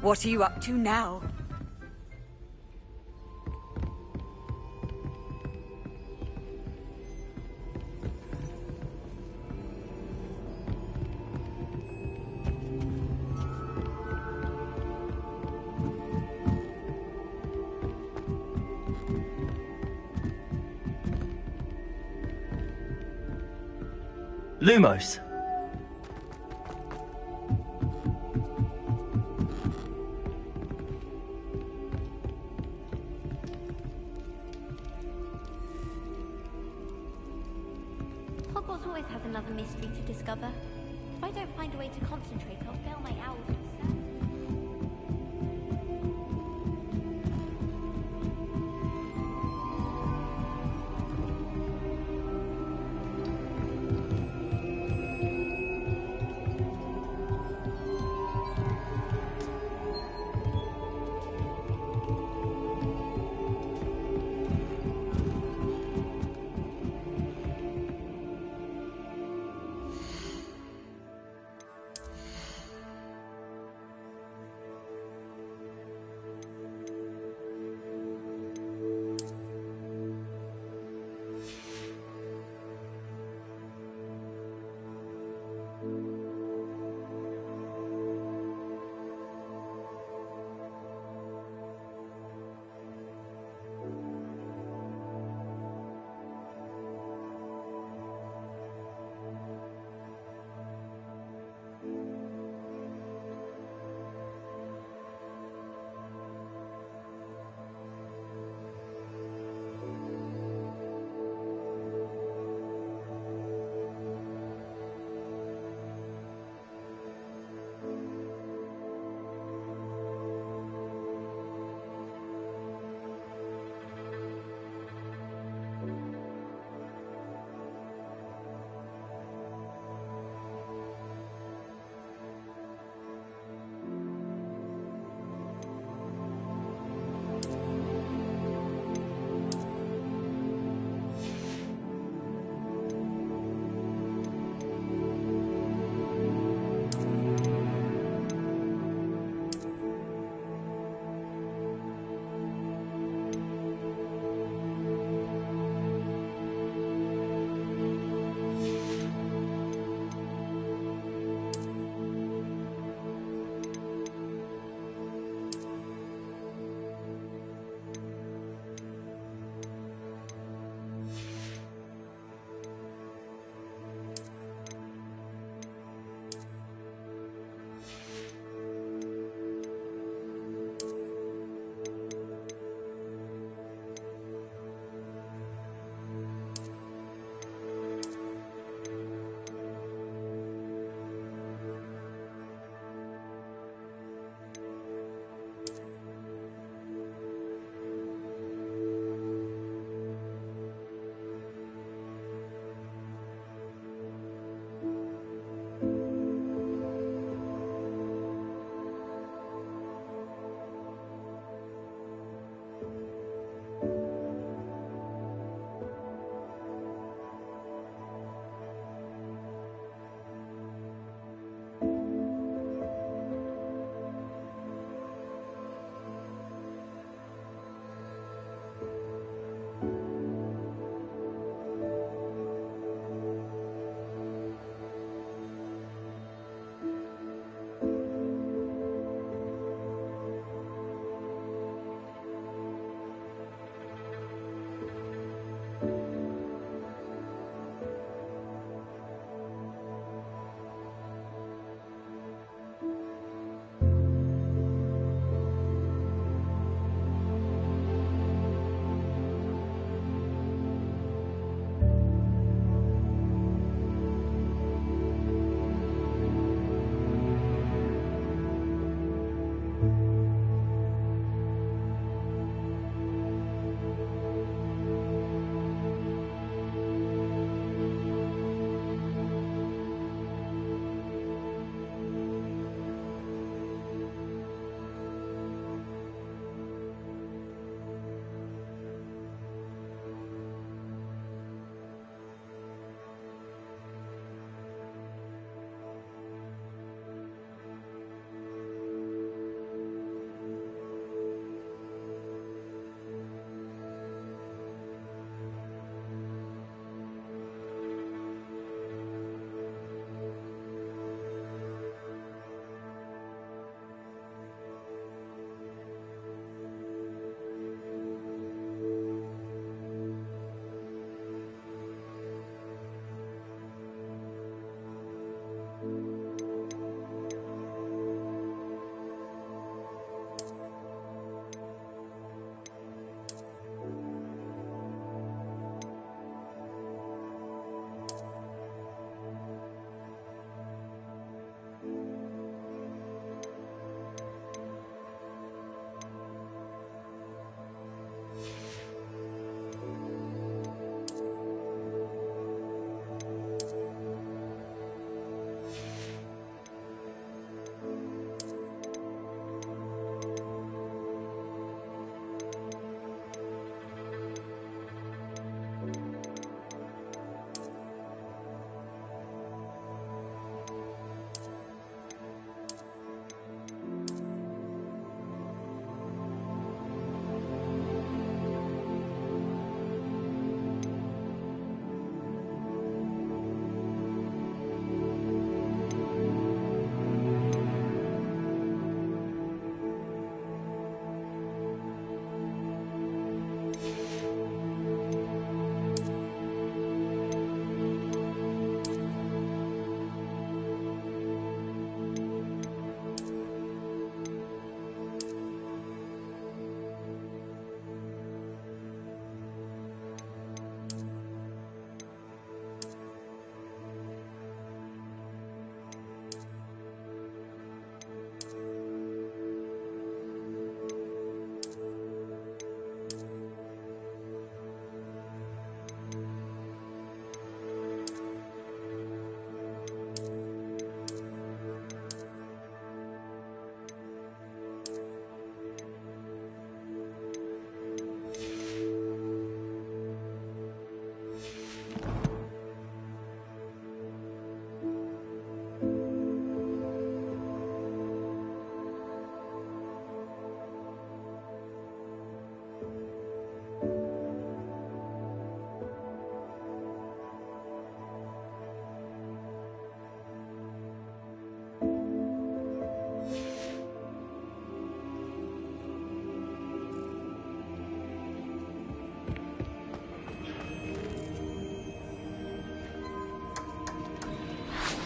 What are you up to now? Lumos. Hogwarts always has another mystery to discover. If I don't find a way to concentrate, I'll fail my owls.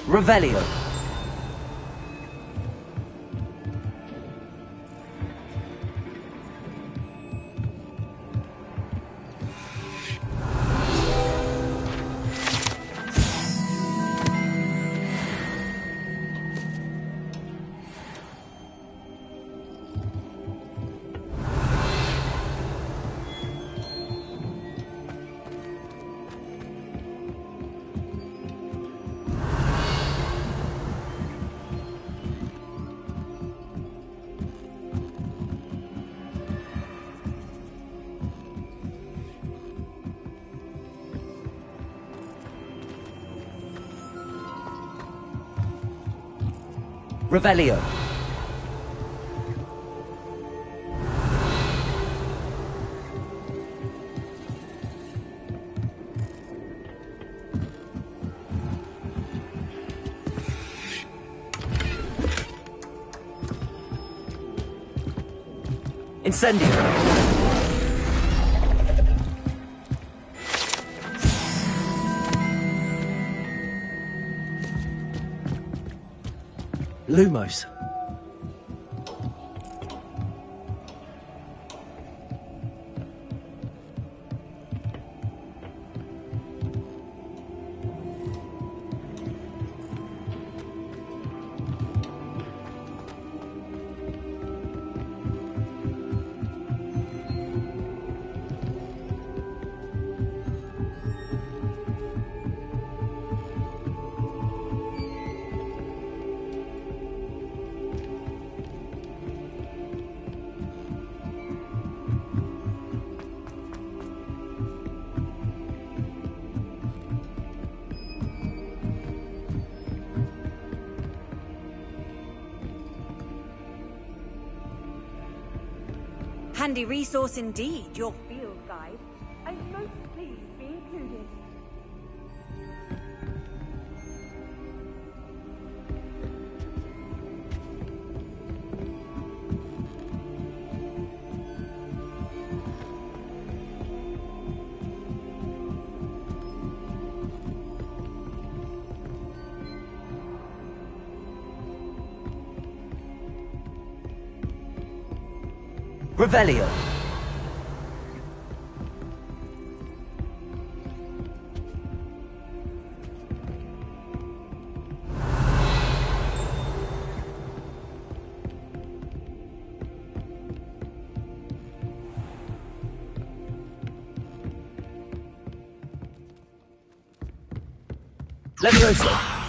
Revelio. Revelio. Incendio. Lumos. Handy resource indeed, your field guide. I'm most pleased to be included. Revelio. Levioso.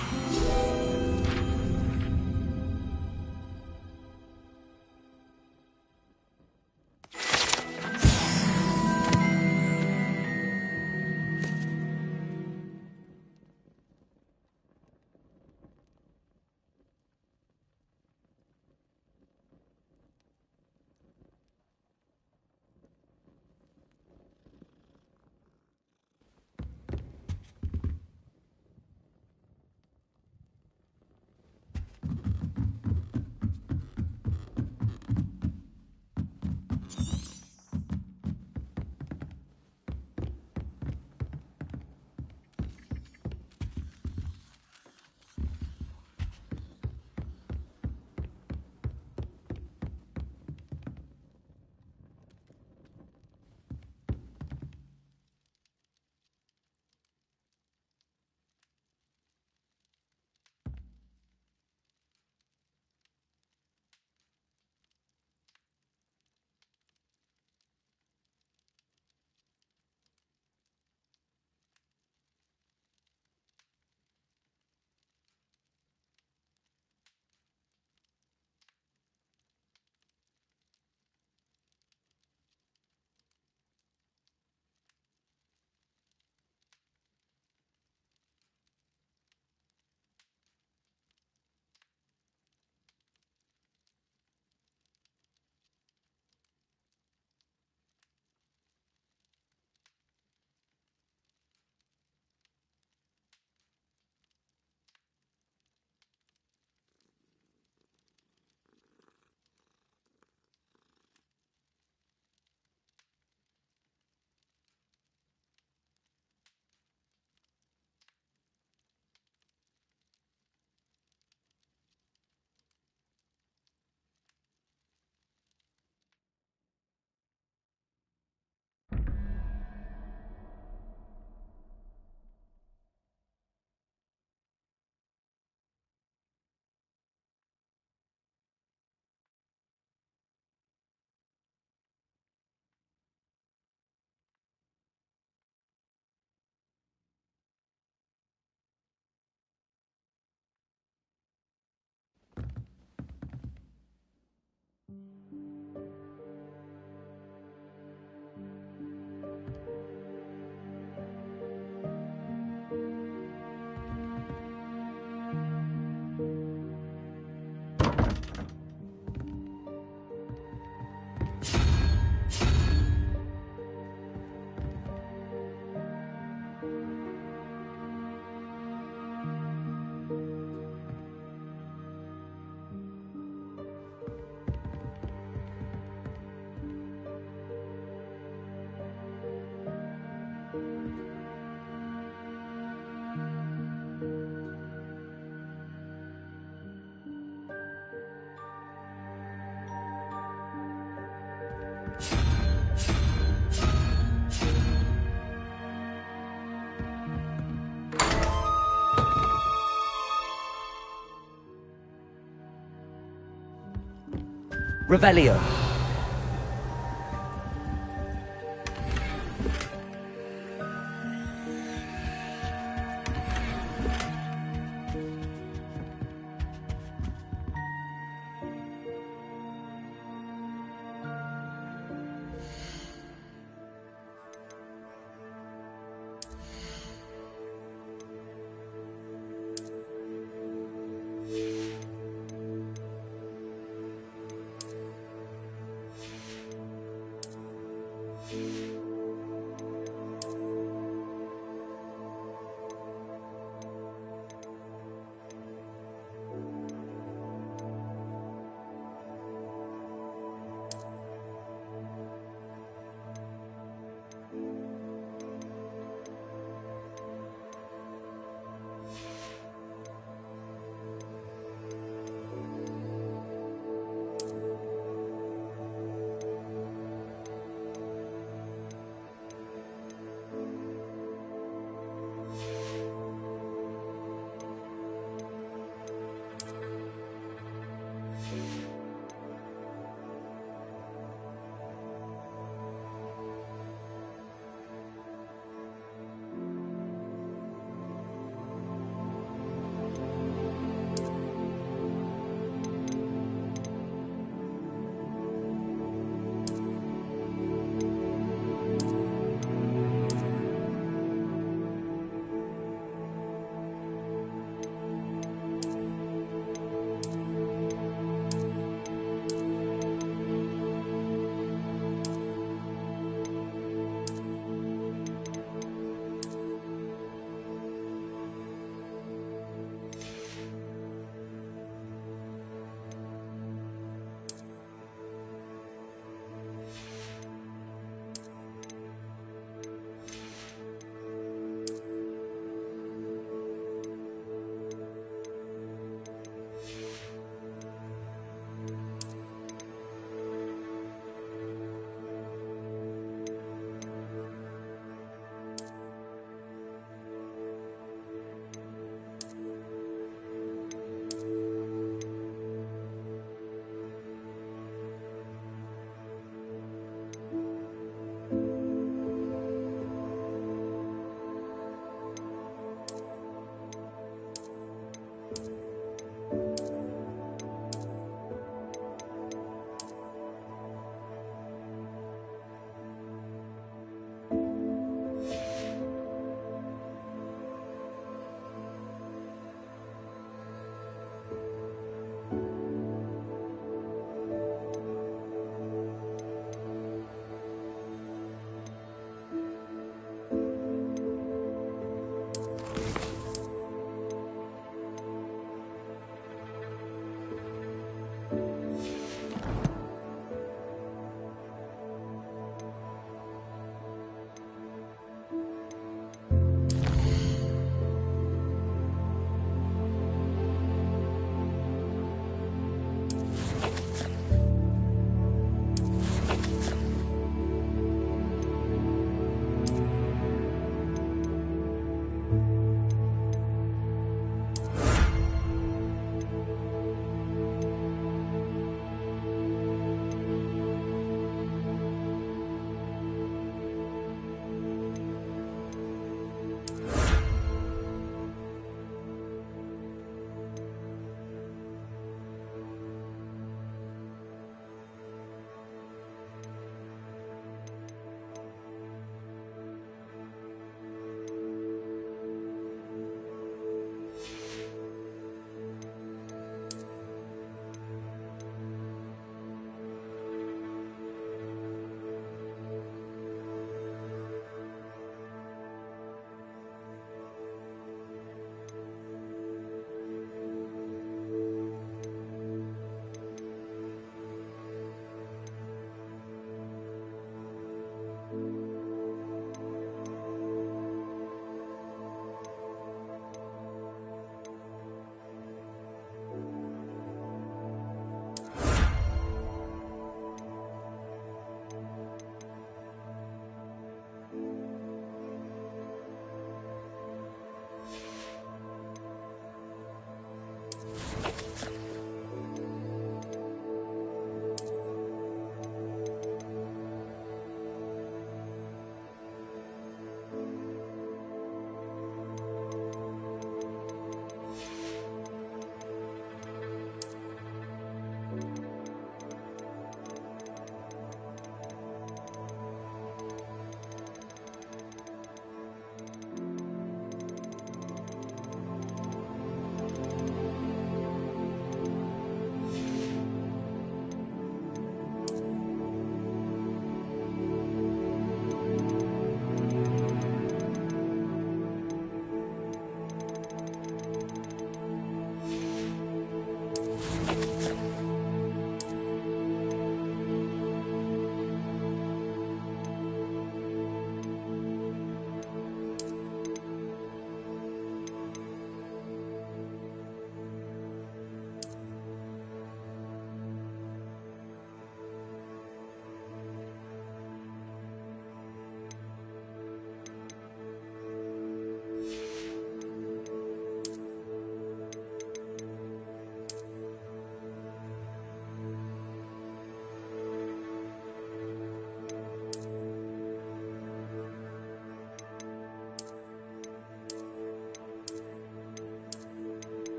Revelio.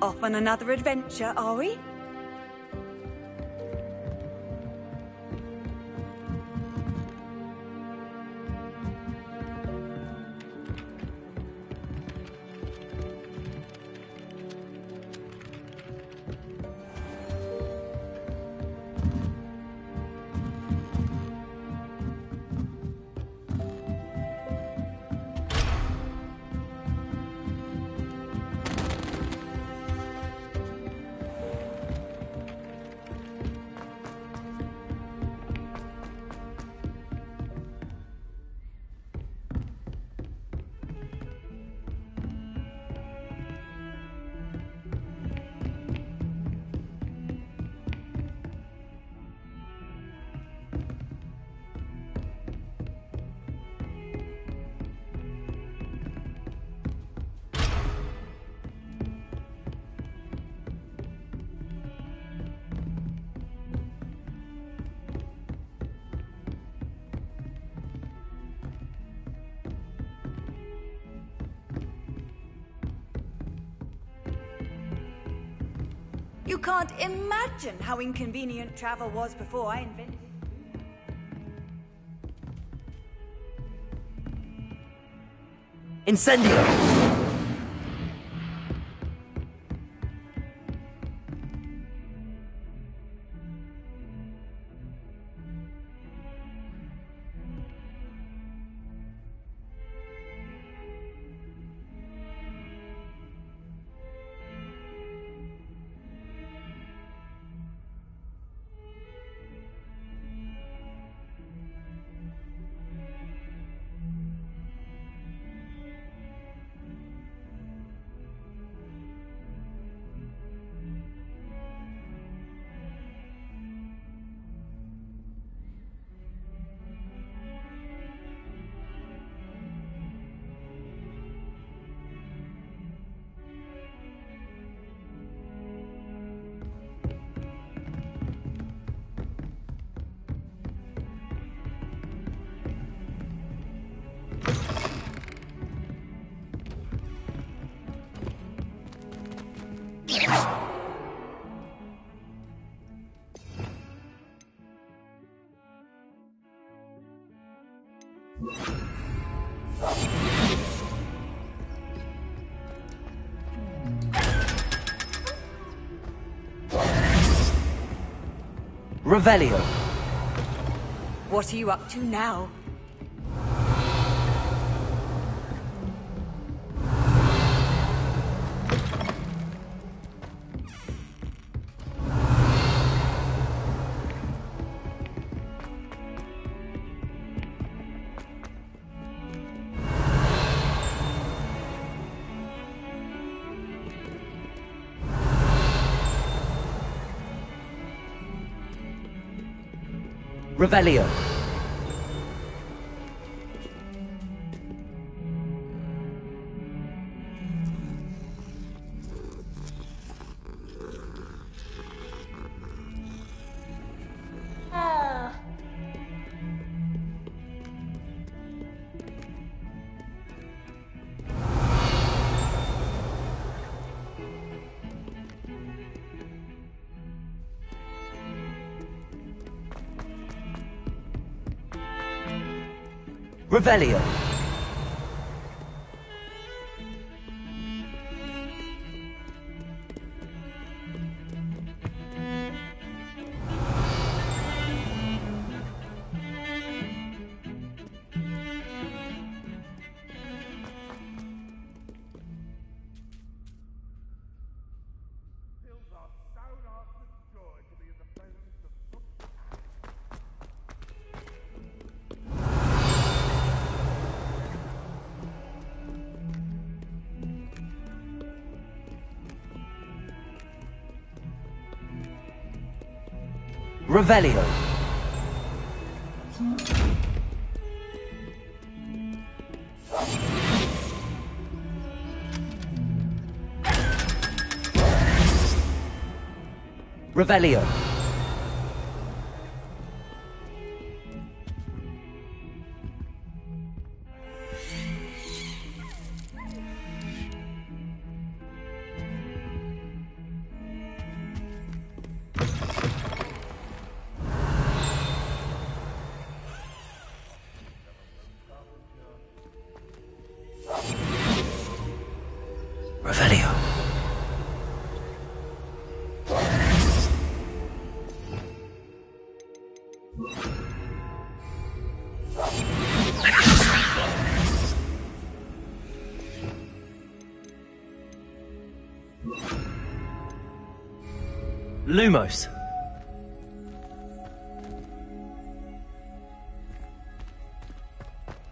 Off on another adventure, are we? You can't imagine how inconvenient travel was before I invented it. Incendio! Revelio. What are you up to now? Revelio. Revelio. Revelio. Revelio. Revelio. Lumos.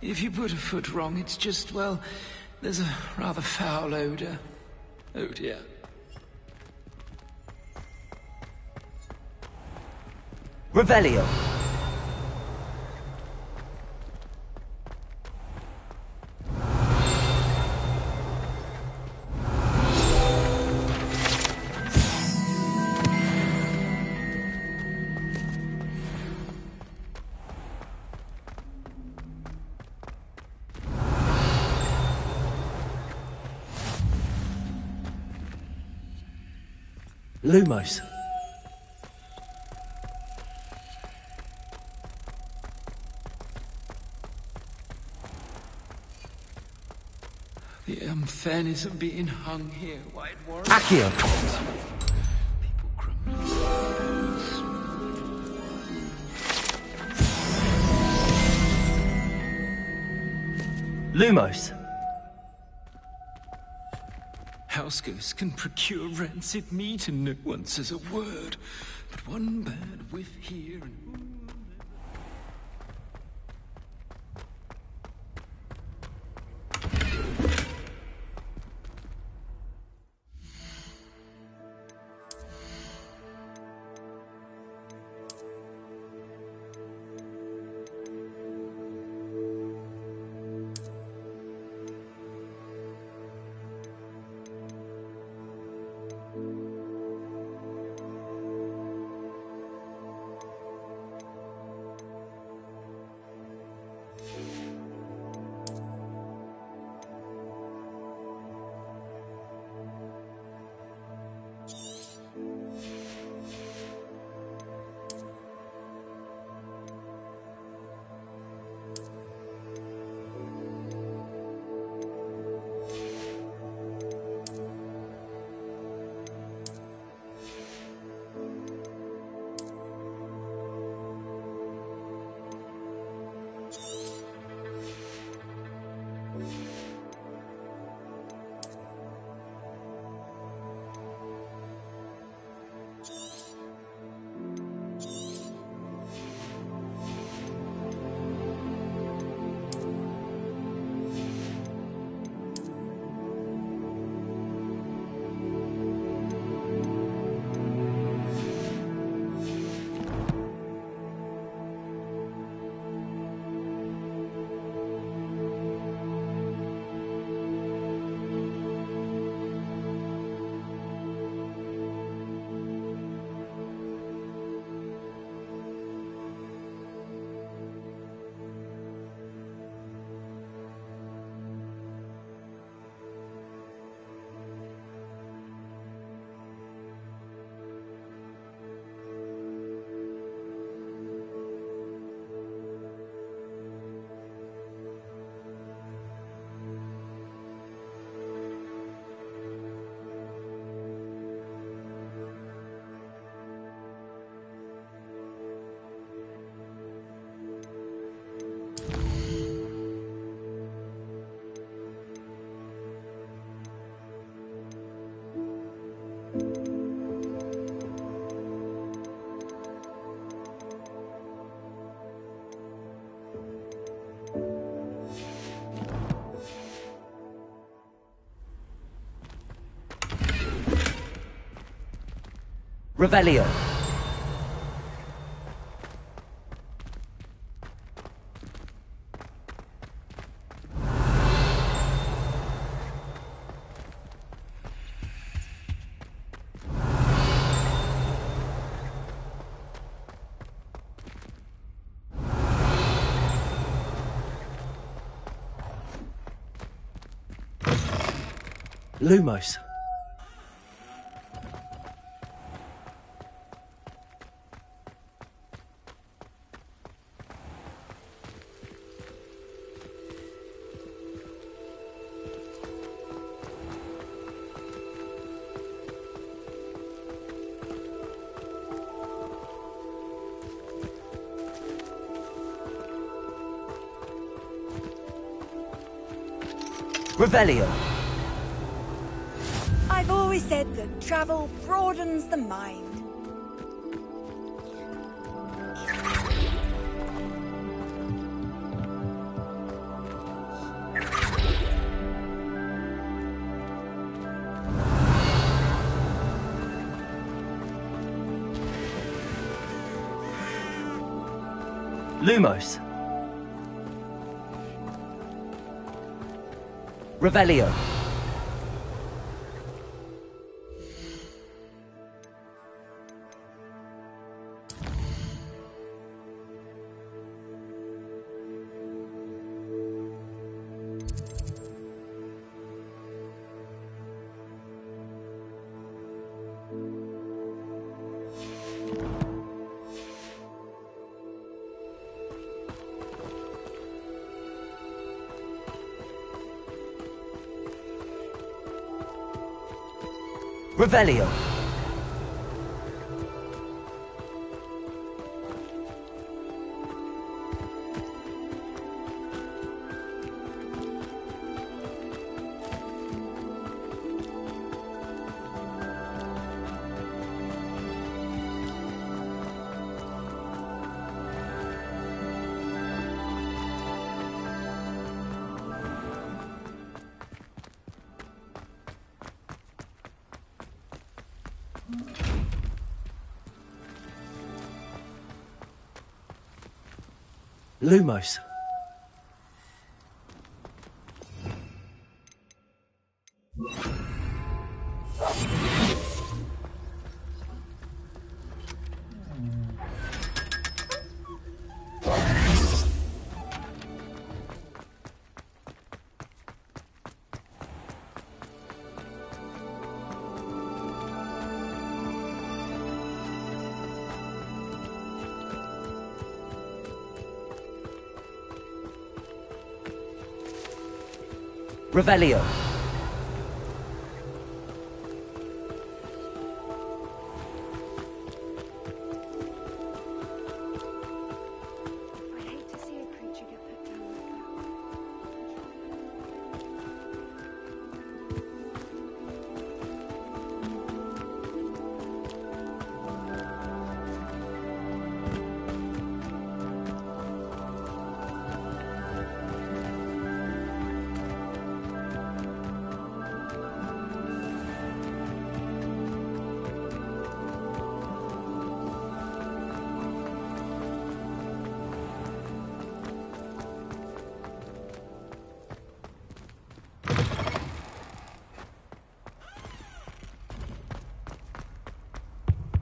If you put a foot wrong, it's just, well, there's a rather foul odor. Oh dear. Revelio. Lumos. The unfairness of being hung here, White Warrior. Accio. People crumbling. Lumos. Houseghosts can procure rancid meat and no one says a word. But one bad whiff here and... Revelio. Lumos. Revelio. I've always said that travel broadens the mind. Lumos. Revelio. Revelio. Lumos. Revelio. I hate to see a creature get put down like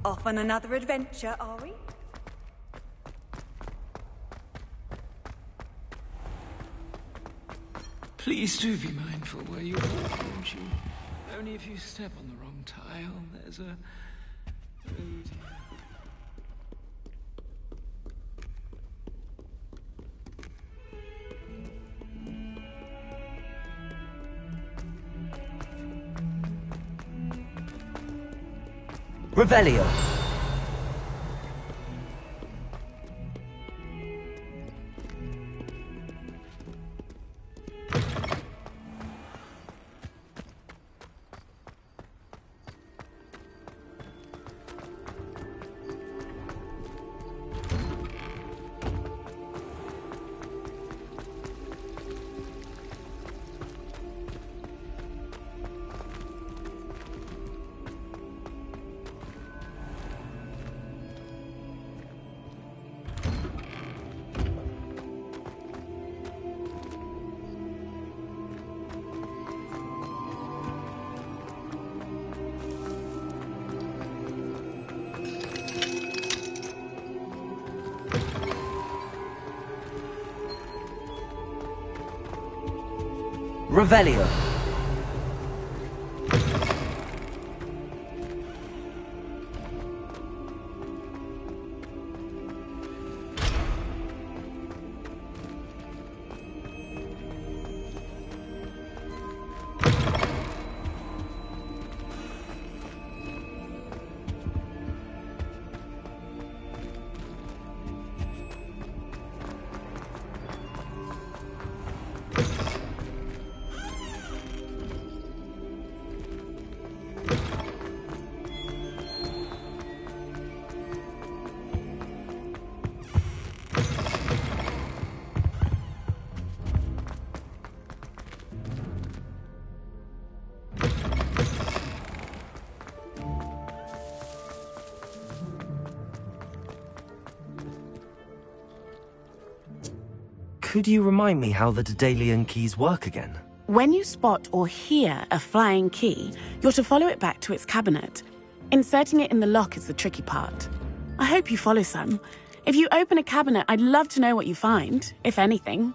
off on another adventure, are we? Please do be mindful where you walk, won't you? Only if you step on the wrong tile, there's a... Oh dear. Revelio. Revelio. Could you remind me how the Daedalian keys work again? When you spot or hear a flying key, you're to follow it back to its cabinet. Inserting it in the lock is the tricky part. I hope you follow some. If you open a cabinet, I'd love to know what you find, if anything.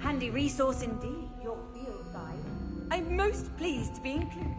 Handy resource indeed, your field guide. I'm most pleased to be included.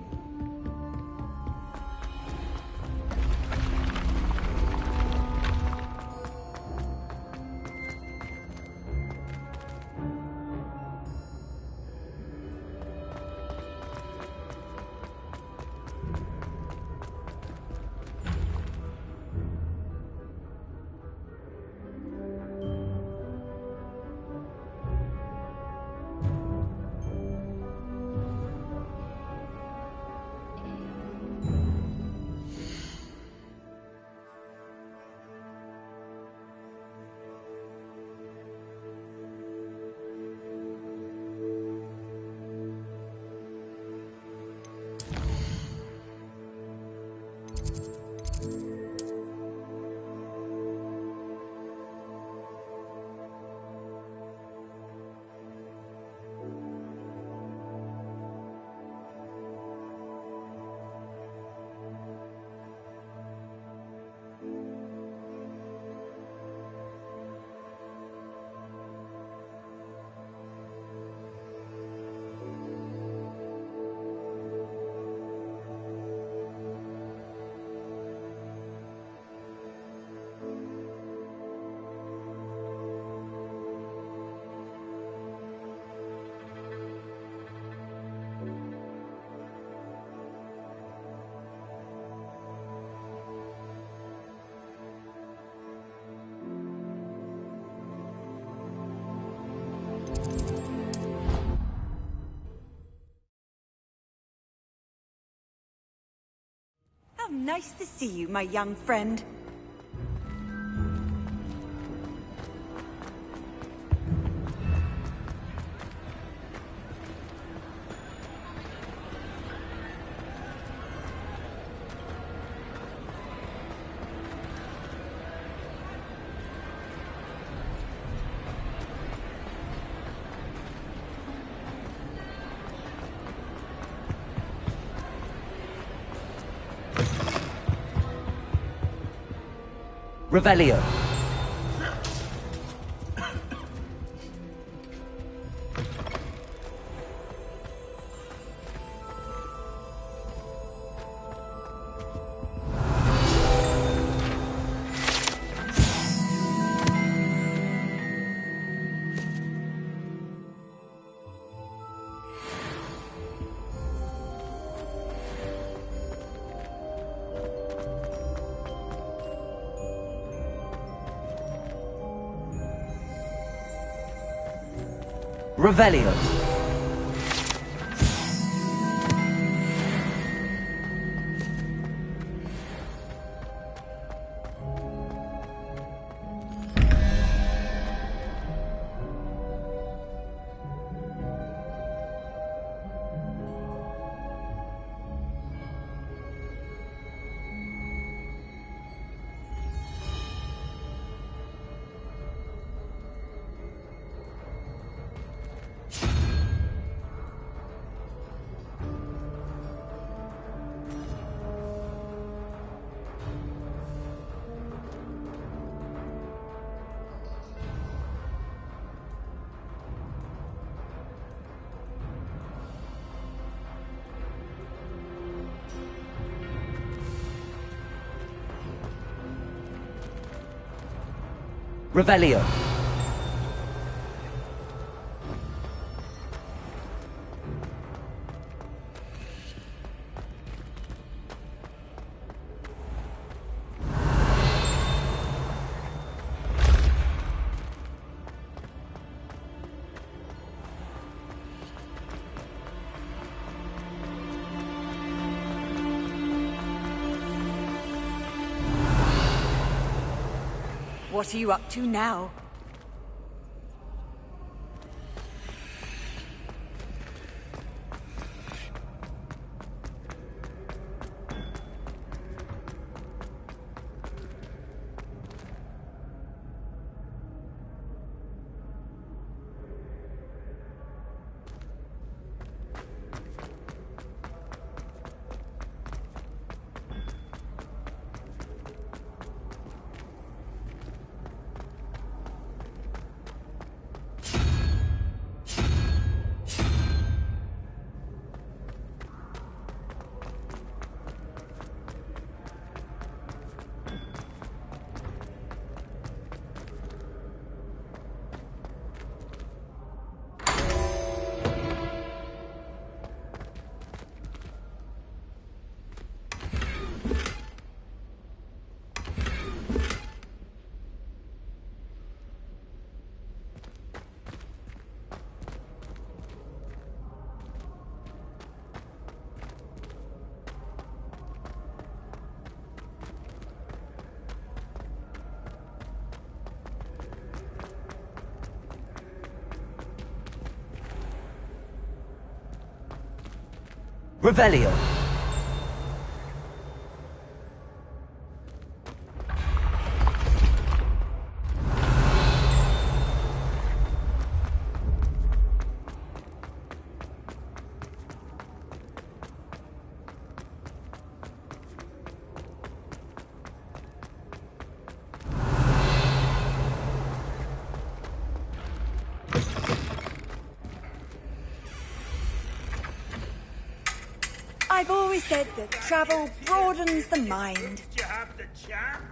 How nice to see you, my young friend. Revelio. Revelio. Revelio. What are you up to now? Revelio. I've always said that travel broadens the mind. Did you have the chance?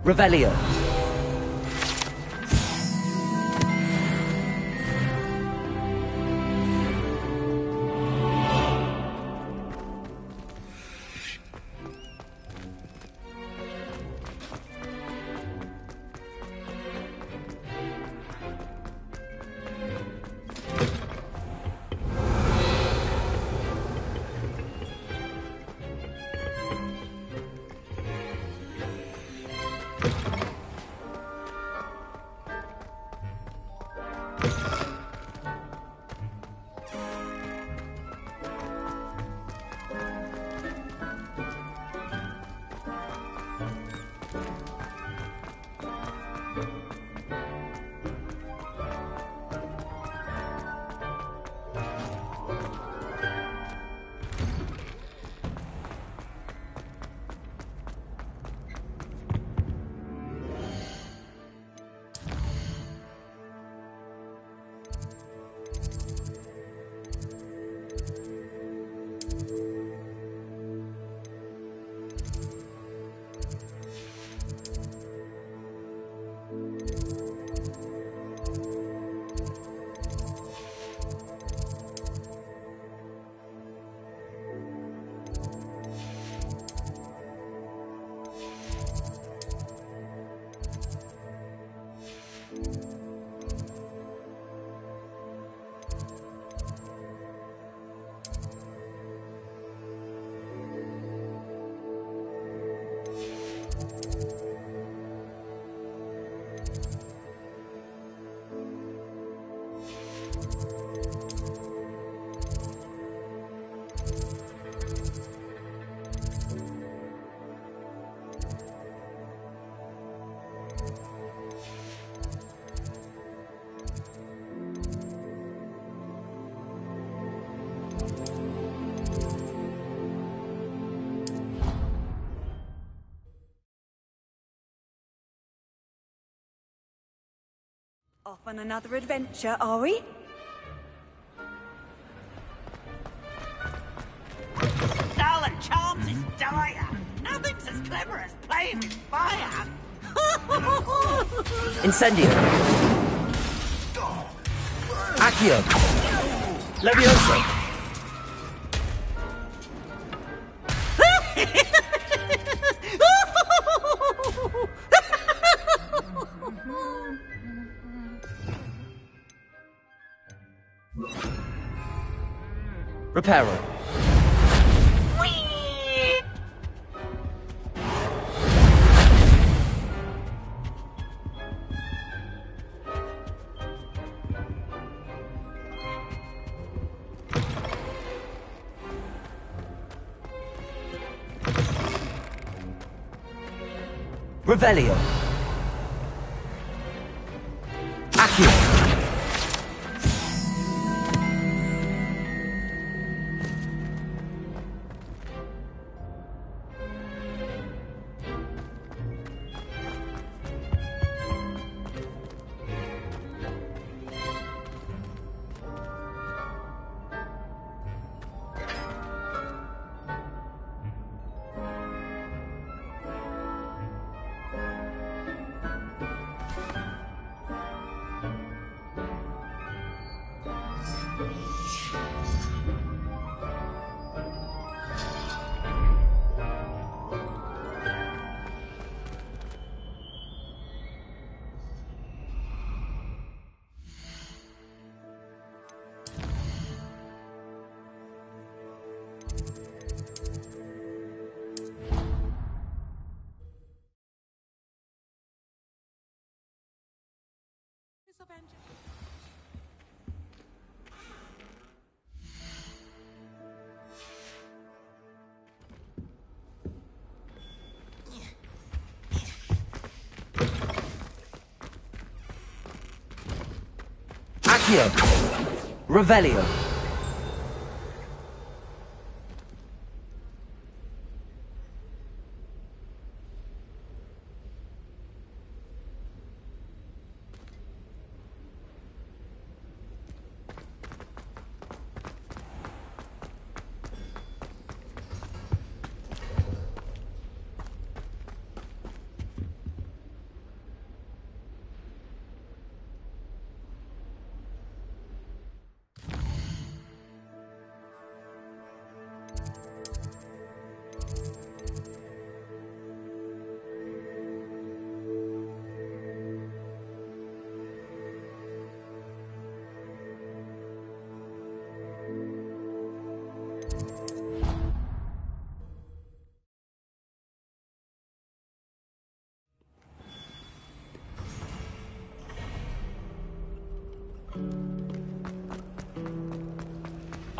Revelio. Off on another adventure, are we? Dull and charms is dire. Nothing's as clever as playing with fire. Incendio. Accio. Levioso. Reparo. Revelio. Accio. Accio. Revelio.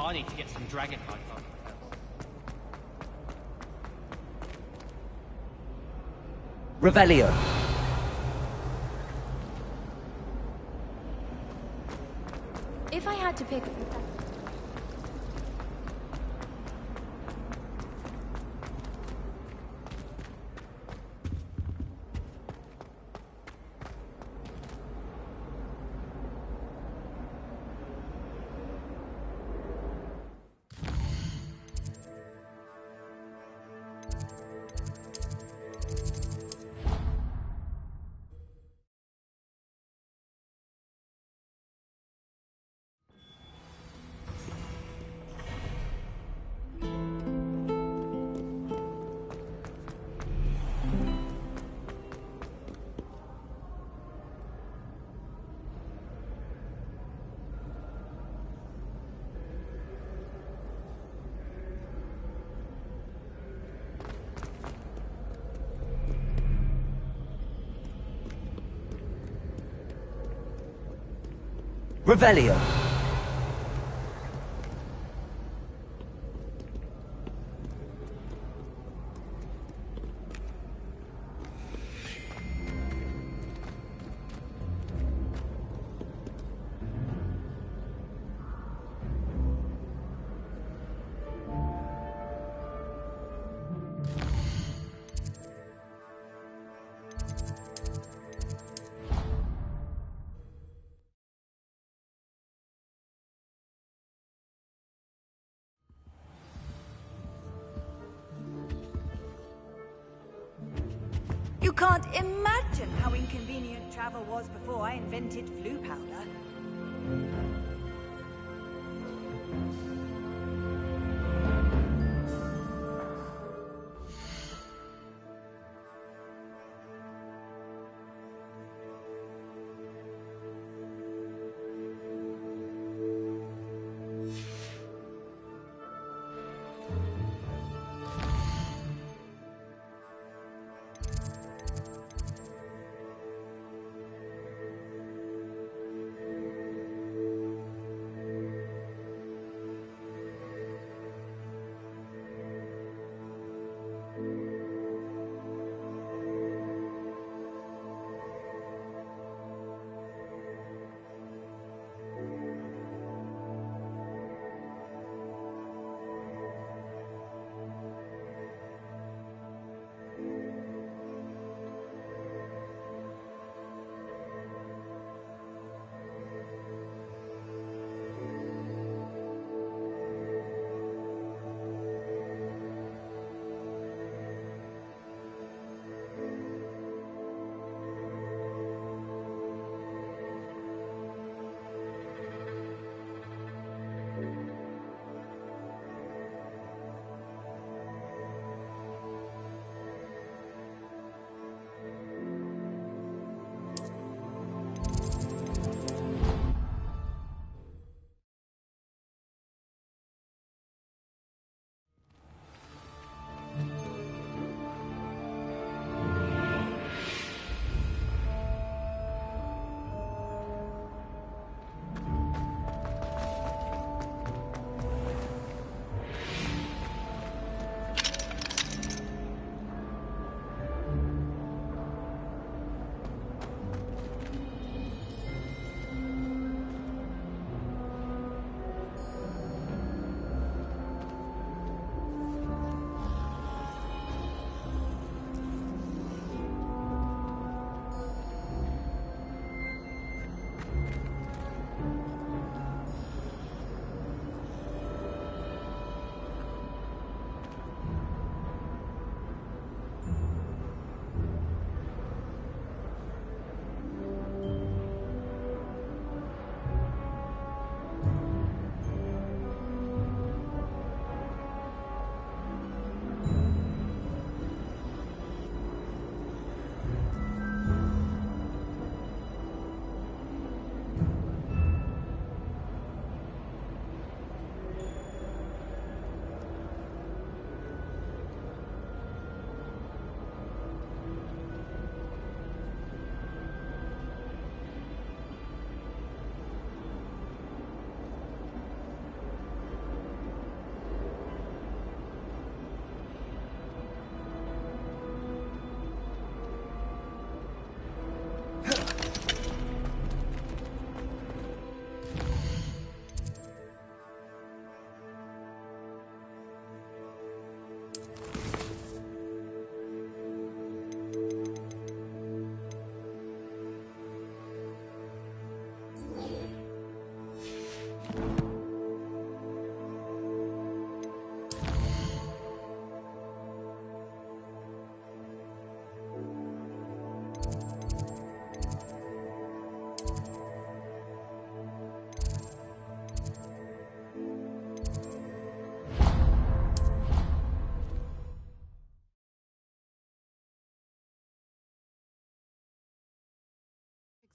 I need to get some dragonite on. Revelio. If I had to pick... Revelio. can't imagine how inconvenient travel was before I invented flu powder.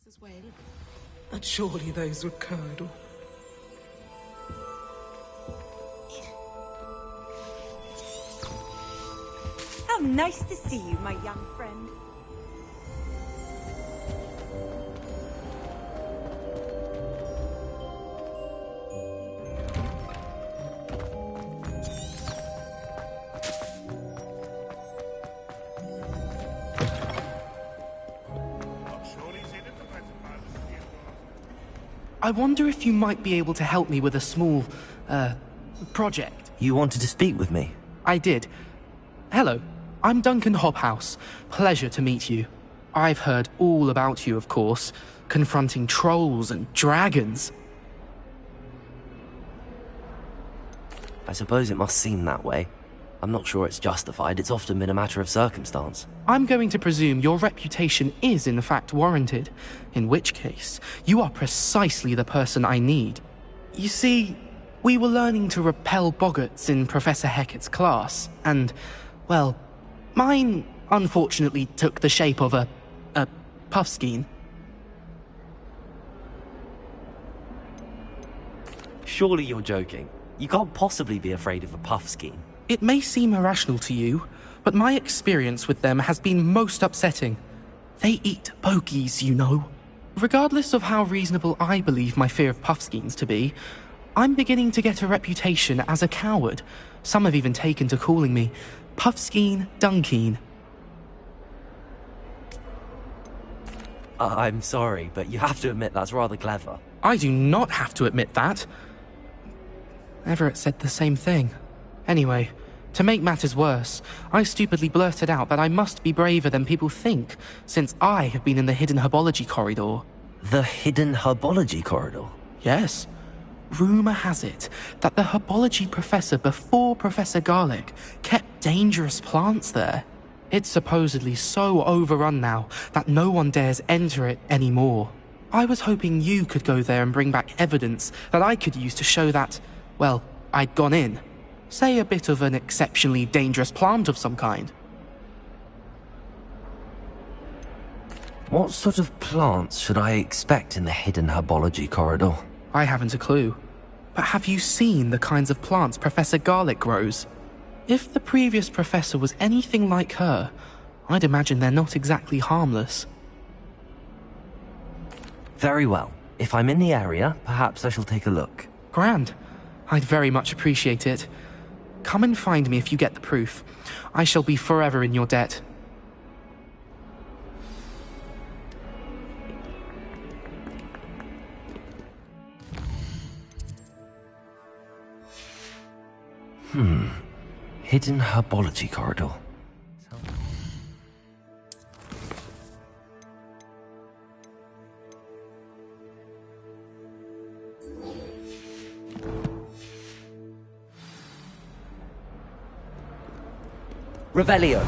As well, but surely those would curdle. How nice to see you, my young friend. I wonder if you might be able to help me with a small, project. You wanted to speak with me? I did. Hello, I'm Duncan Hobhouse. Pleasure to meet you. I've heard all about you, of course, confronting trolls and dragons. I suppose it must seem that way. I'm not sure it's justified. It's often been a matter of circumstance. I'm going to presume your reputation is in fact warranted, in which case, you are precisely the person I need. You see, we were learning to repel boggarts in Professor Hecat's class, and, well, mine unfortunately took the shape of a puffskein. Surely you're joking. You can't possibly be afraid of a puffskein. It may seem irrational to you, but my experience with them has been most upsetting. They eat bogies, you know. Regardless of how reasonable I believe my fear of puffskeins to be, I'm beginning to get a reputation as a coward. Some have even taken to calling me Puffskeen Dunkeen. I'm sorry, but you have to admit that's rather clever. I do not have to admit that. Everett said the same thing. Anyway, to make matters worse, I stupidly blurted out that I must be braver than people think, since I have been in the hidden herbology corridor. The hidden herbology corridor? Yes. Rumour has it that the herbology professor before Professor Garlic kept dangerous plants there. It's supposedly so overrun now that no one dares enter it anymore. I was hoping you could go there and bring back evidence that I could use to show that, well, I'd gone in. Say a bit of an exceptionally dangerous plant of some kind. What sort of plants should I expect in the hidden herbology corridor? I haven't a clue. But have you seen the kinds of plants Professor Garlic grows? If the previous professor was anything like her, I'd imagine they're not exactly harmless. Very well. If I'm in the area, perhaps I shall take a look. Grand. I'd very much appreciate it. Come and find me if you get the proof. I shall be forever in your debt. Hidden herbology corridor. Revelio.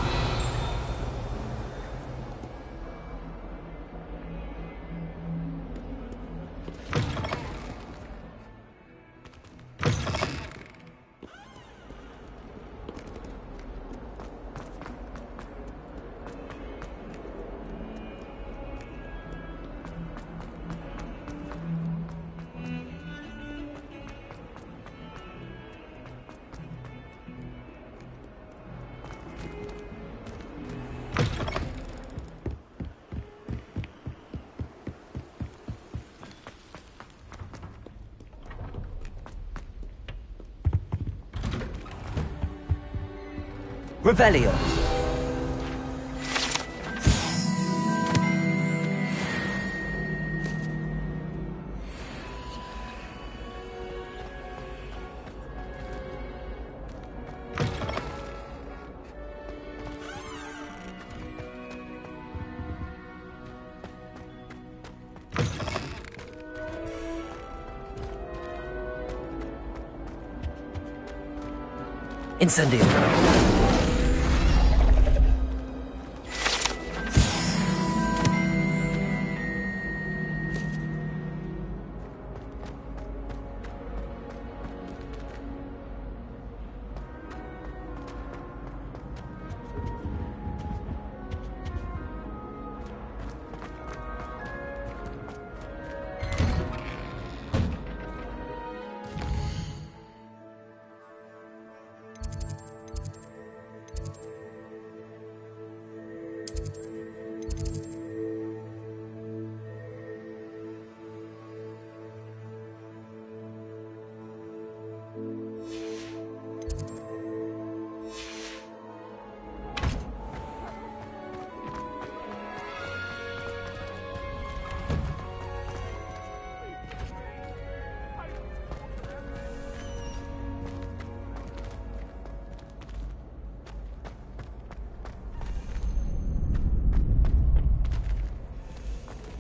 Revelio. Incendio.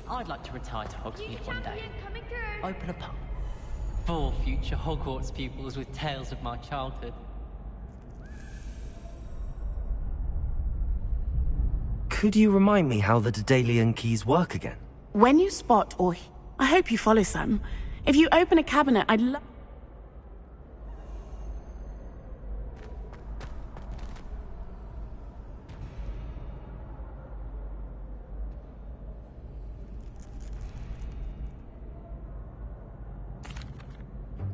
I'd like to retire to Hogsmeade one day. Open a pub. For future Hogwarts pupils with tales of my childhood. Could you remind me how the Daedalian keys work again? When you spot or... I hope you follow some. If you open a cabinet, I'd love...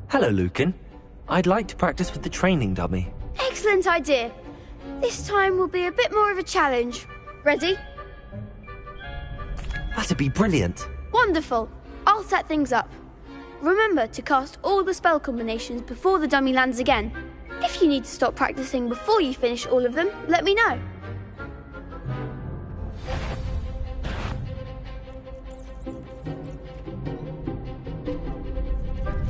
Hello, Lucan. I'd like to practice with the training dummy. Excellent idea. This time will be a bit more of a challenge. Ready? That'd be brilliant. Wonderful. I'll set things up. Remember to cast all the spell combinations before the dummy lands again. If you need to stop practicing before you finish all of them, let me know.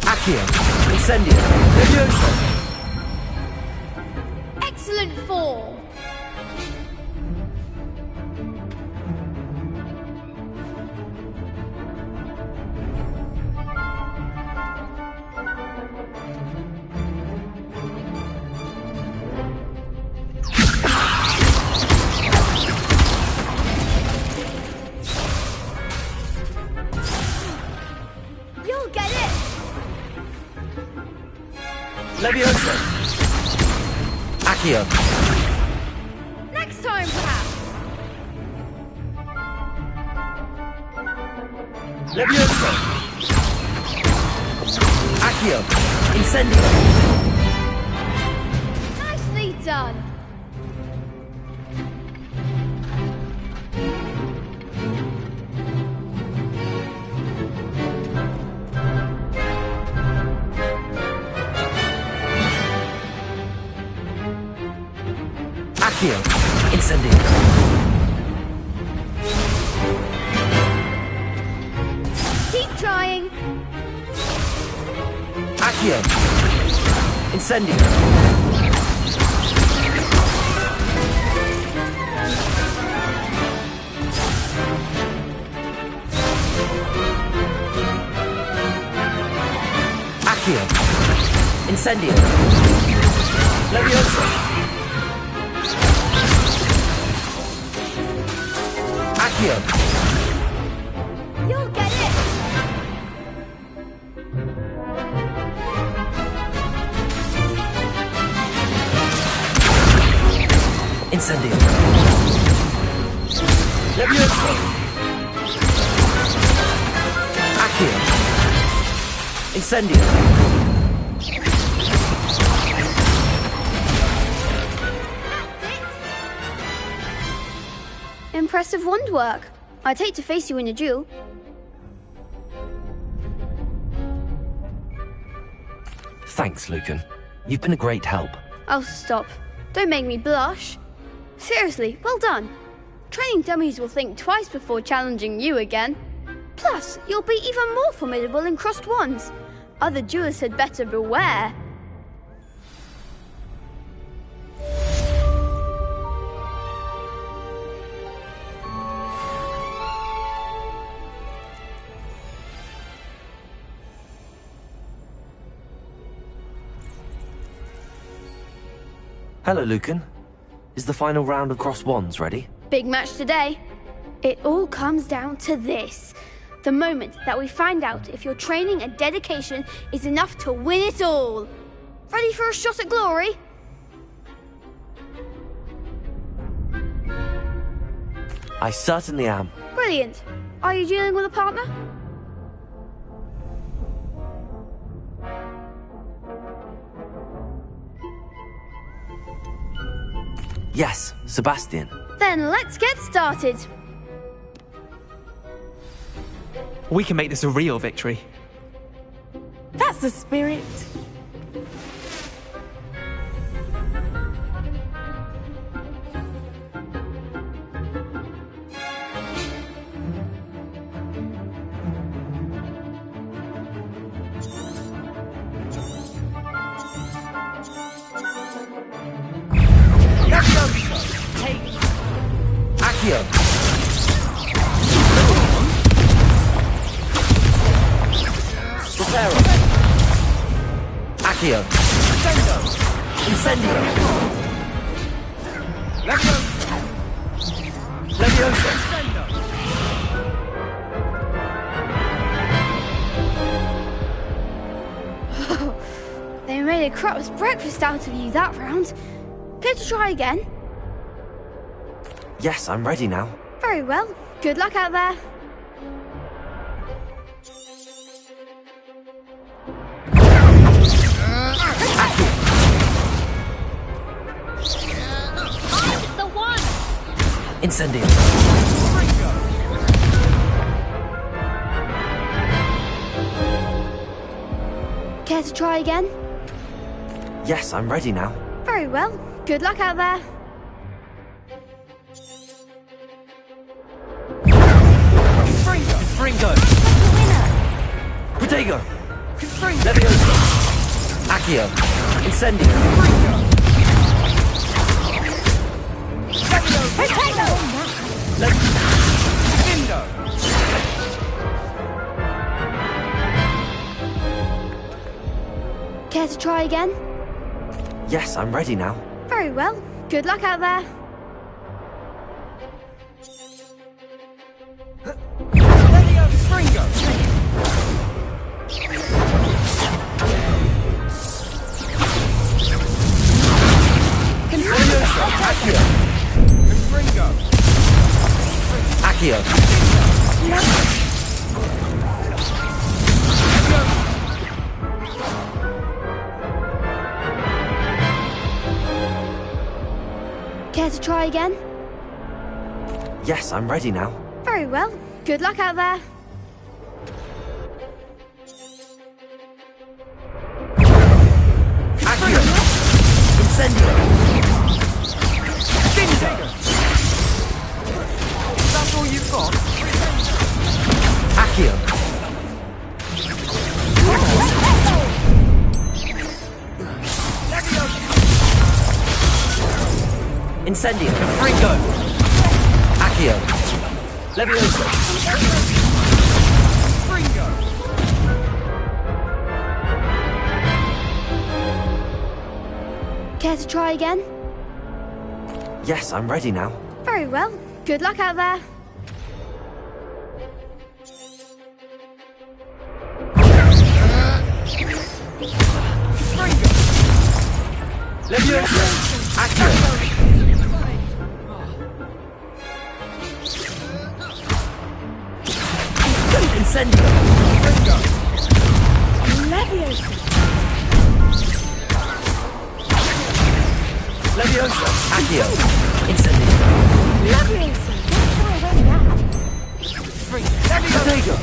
Accio! Incendio! Levioso! Excellent form. You'll get it. Levioso! Accio! Next time, perhaps. Levioso! Accio! Incendio! Nicely done. Accio! Incendio! Keep trying. Accio! Incendio! Accio! Incendio! Levioso! Accio! You'll get it. Incendio! Levioso! Accio! Incendio! Impressive wand work. I'd hate to face you in a duel. Thanks, Lucan. You've been a great help. Oh, stop. Don't make me blush. Seriously, well done. Training dummies will think twice before challenging you again. Plus, you'll be even more formidable in crossed wands. Other duelists had better beware. Hello, Lucan. Is the final round of crossed wands ready? Big match today. It all comes down to this. The moment that we find out if your training and dedication is enough to win it all. Ready for a shot at glory? I certainly am. Brilliant. Are you dealing with a partner? Yes, Sebastian. Then let's get started. We can make this a real victory. That's the spirit. Accio! Preparo! Accio! Incendio! They made a crap's breakfast out of you that round. Care to try again? Yes, I'm ready now. Very well. Good luck out there. I'm the one! Incendio. Care to try again? Yes, I'm ready now. Very well. Good luck out there. Fringo. Protego. Leviosa. Accio. Incendio. Care to try again? Yes, I'm ready now. Very well. Good luck out there. Accio. Care to try again? Yes, I'm ready now. Very well. Good luck out there. Accio. Incendio. That's all you've got? Accio. Incendio. Fringo. Accio. Leviosa. Fringo! Care to try again? Yes, I'm ready now. Very well. Good luck out there. Leviosa. Accio. Incendio. Leviosa. Leviosa. Accio. Incendio. Leviosa. That's why I went mad. Protego.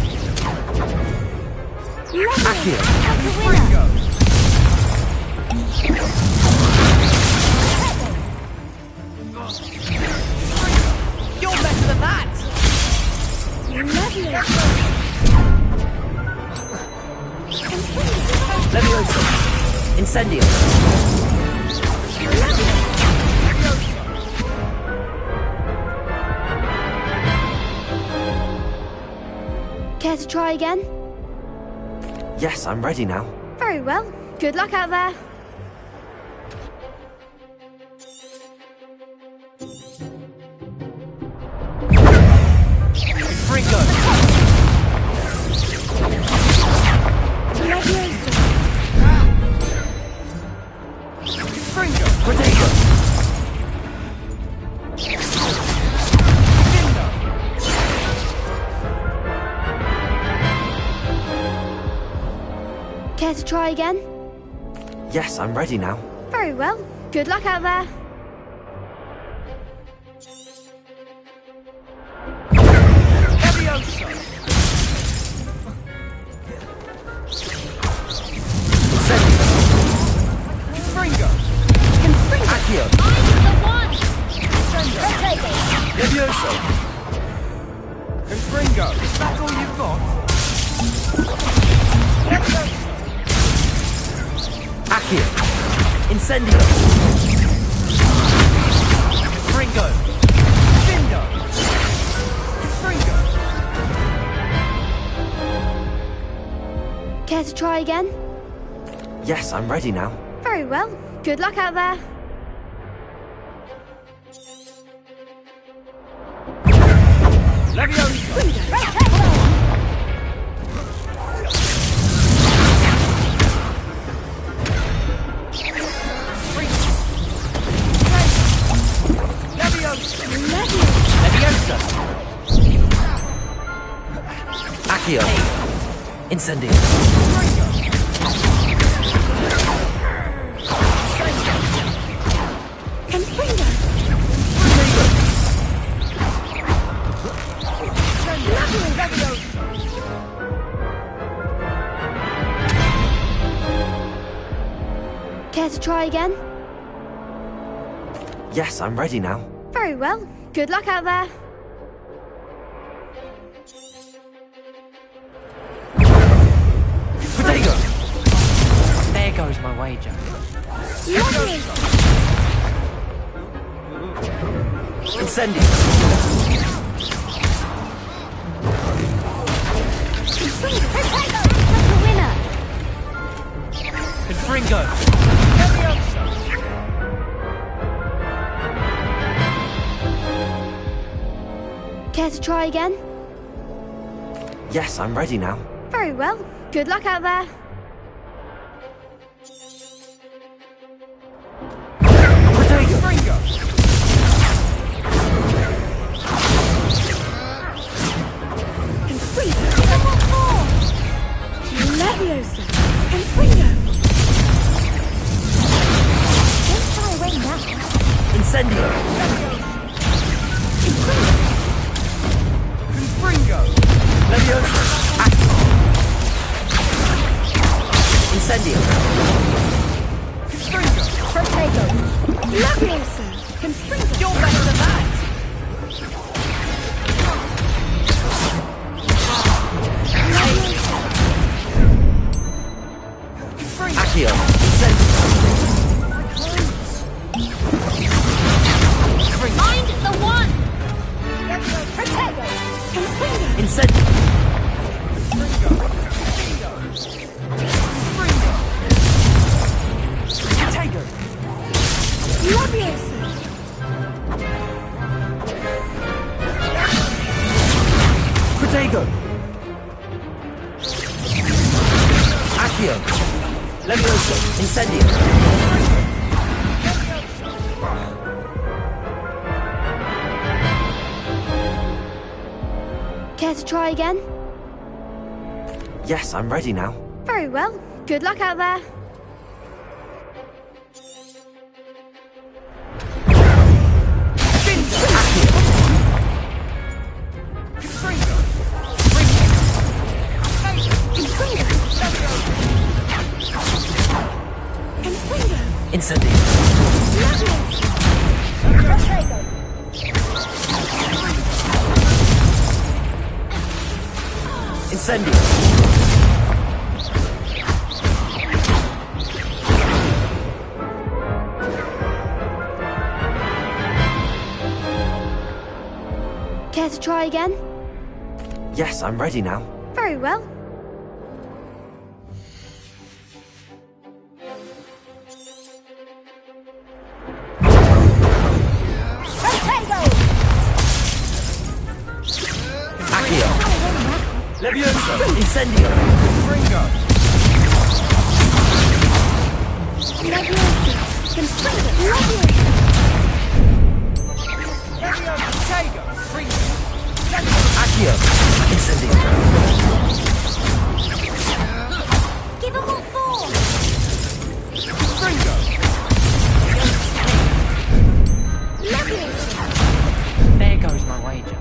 Accio. That's the winner! You're better than that! Leviosa. Incendio. Care to try again? Yes, I'm ready now. Very well. Good luck out there. Fringo. Fringo. Protego. Care to try again? Yes, I'm ready now. Very well. Good luck out there. Accio. I'm the one! Leviosa. Fringo! That's all you've got? Accio. Incendio. Fringo. Findo! Fringo! Care to try again? Yes, I'm ready now. Very well. Good luck out there. Accio. Incendio. Care to try again? Yes, I'm ready now. Very well. Good luck out there. Protego! There goes my wager. Incendio. Winner. Confringo. Care to try again? Yes, I'm ready now. Very well. Good luck out there. Confringo. Leviosa! Confringo! Don't shy away now. Incendio. Confringo. Leviosa. Incendio. Confringo. Protego. Leviosa! Confringo! You're better than that. Accio. Incendio. Find the one. Protego. Incendio. Protego. Leviosa! Protego. Accio. Leviosa. Incendio. Care to try again? Yes, I'm ready now. Very well. Good luck out there. Incendio. Incendio. Care to try again? Yes, I'm ready now. Very well. Accio. Leviosa. Incendio. Confringo. Protego. Accio. Incendio. Give them all four. Confringo. There goes my wager.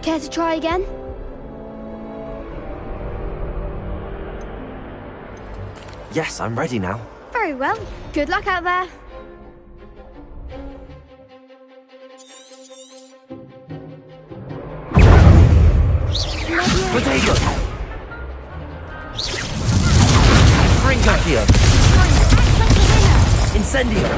Care to try again? Yes, I'm ready now. Very well. Good luck out there. Protego. Accio. Incendio.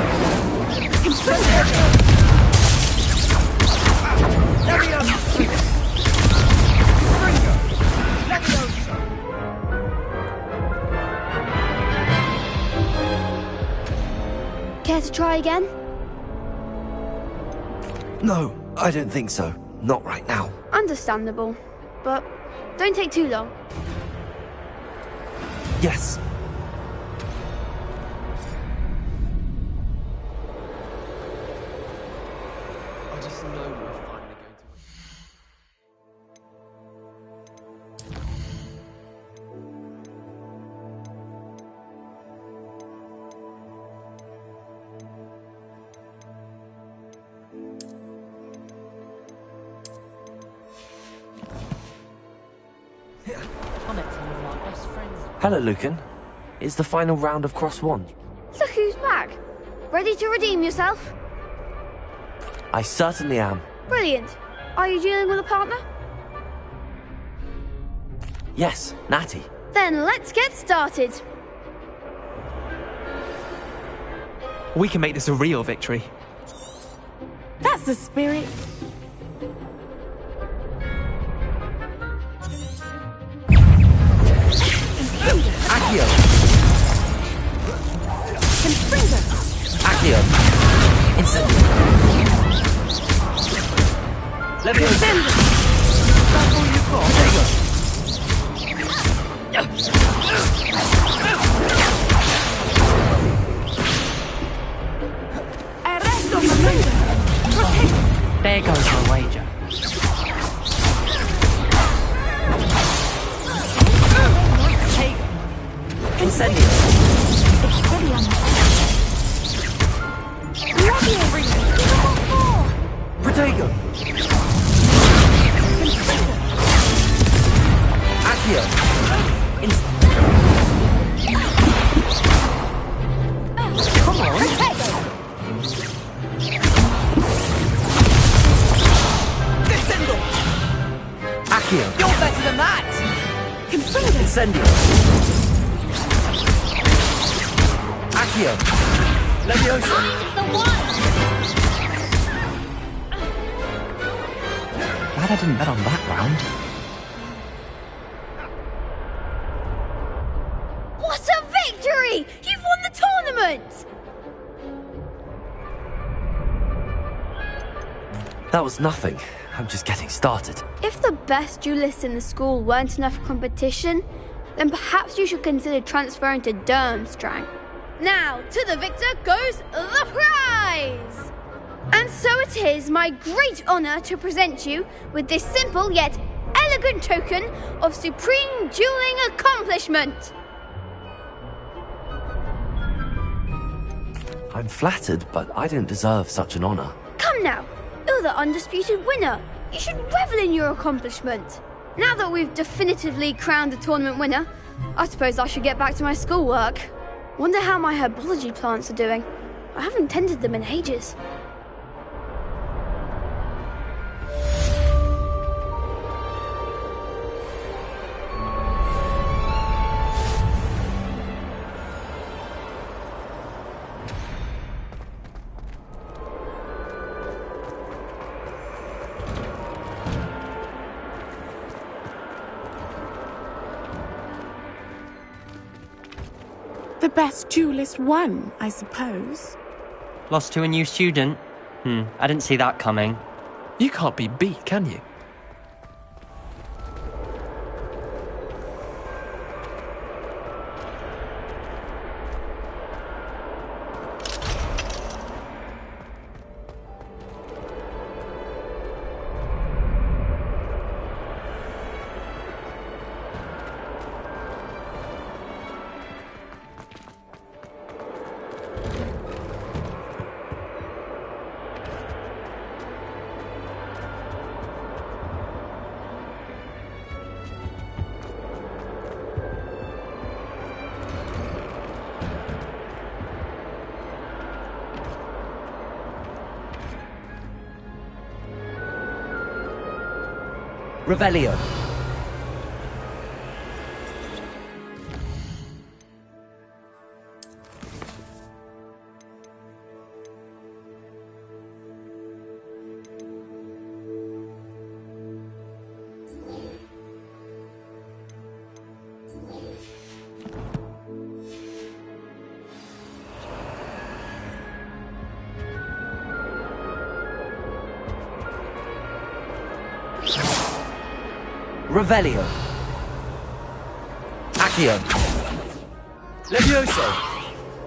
try again? No, I don't think so. Not right now. Understandable. But don't take too long. Yes. I just know we're finally going to win. Comet's one of our best friends. Hello, Lucan. It's the final round of Cross One. Look who's back. Ready to redeem yourself? I certainly am. Brilliant. Are you dealing with a partner? Yes, Natty. Then let's get started. We can make this a real victory. That's the spirit. Accio! Confringo. Accio! Instant! Let me know. That's all you've got. There you go. Arresto Confringo. Protect. There goes my wager. Incendio! Protego! Accio! Come on! Descendo! Accio! You're better than that! Incendio! Accio! Leviosa! The one! Glad I didn't bet on that round. What a victory! You've won the tournament! That was nothing. I'm just getting started. If the best duelists in the school weren't enough for competition, then perhaps you should consider transferring to Durmstrang. Now, to the victor goes the prize! And so it is my great honour to present you with this simple yet elegant token of supreme dueling accomplishment. I'm flattered, but I don't deserve such an honour. Come now, you're the undisputed winner. You should revel in your accomplishment. Now that we've definitively crowned the tournament winner, I suppose I should get back to my schoolwork. Wonder how my herbology plants are doing. I haven't tended them in ages. The best duelist won, I suppose. Lost to a new student? I didn't see that coming. You can't be beat, can you? Revelio. Revelio. Accio. Levioso.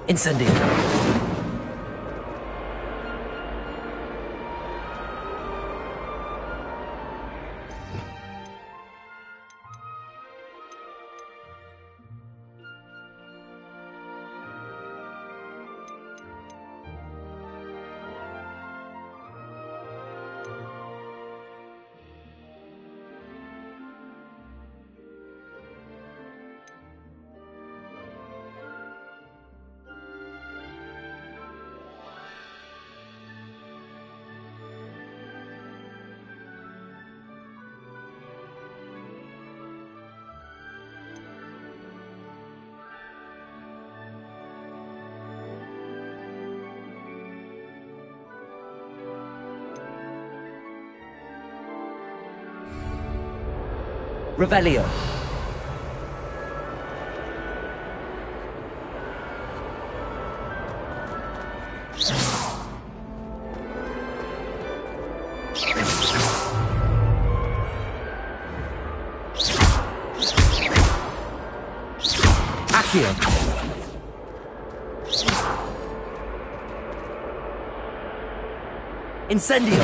Incendio. Revelio. Accio. Incendio.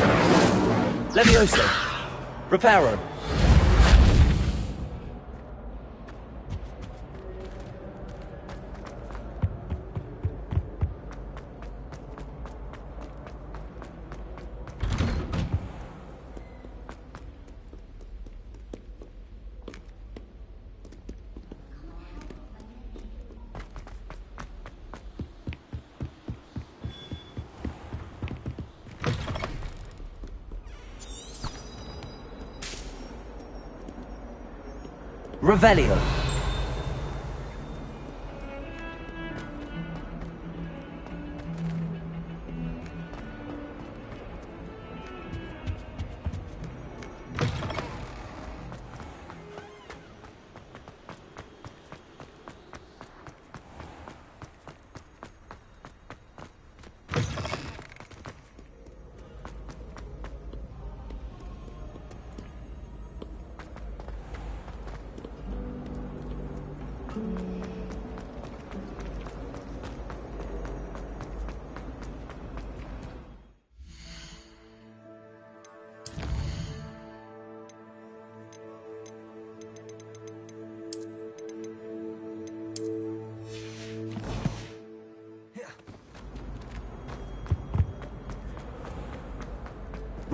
Levioso. Reparo. Revelio.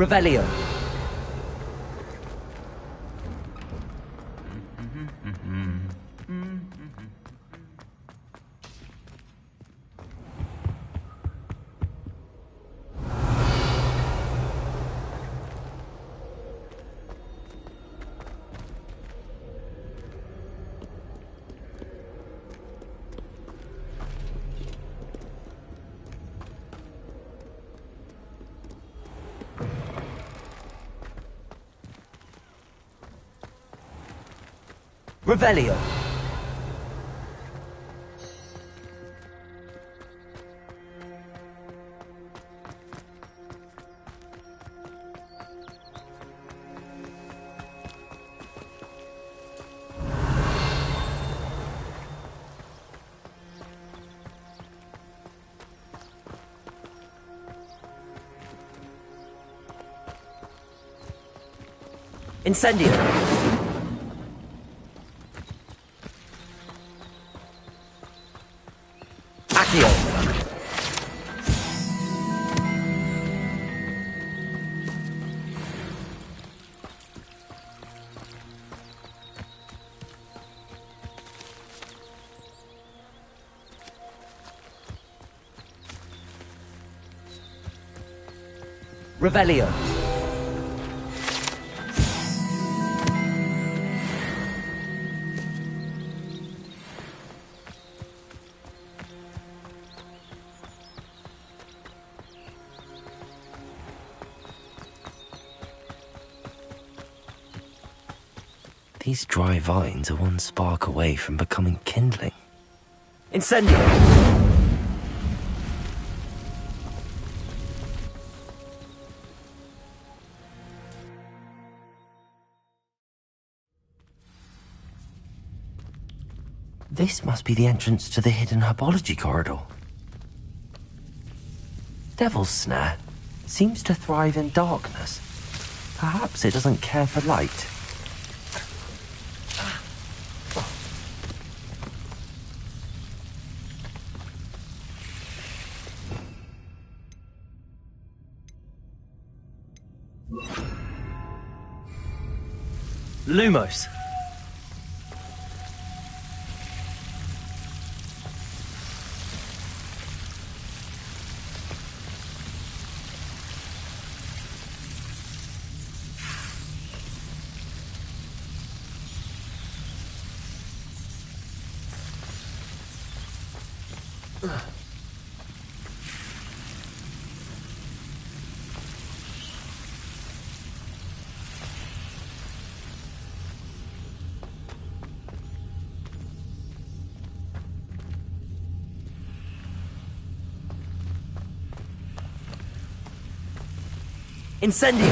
Revelio. Revelio. Incendio. Accio. Revelio. These dry vines are one spark away from becoming kindling. Incendio! This must be the entrance to the hidden herbology corridor. Devil's Snare seems to thrive in darkness. Perhaps it doesn't care for light. Lumos. Incendio!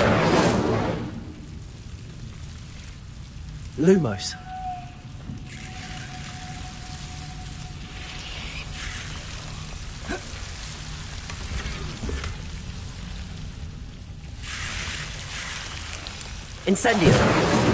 Lumos. Incendio!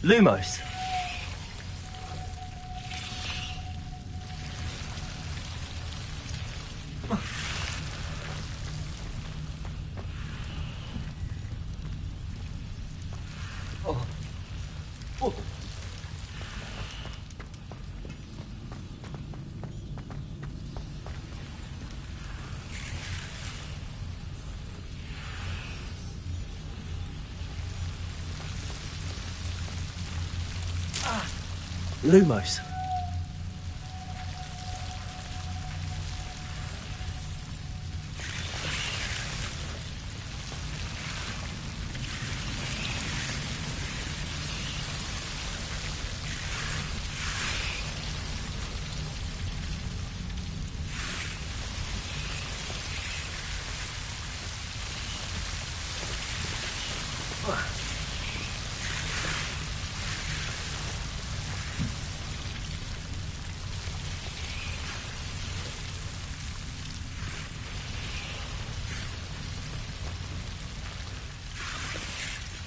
Lumos. Lumos.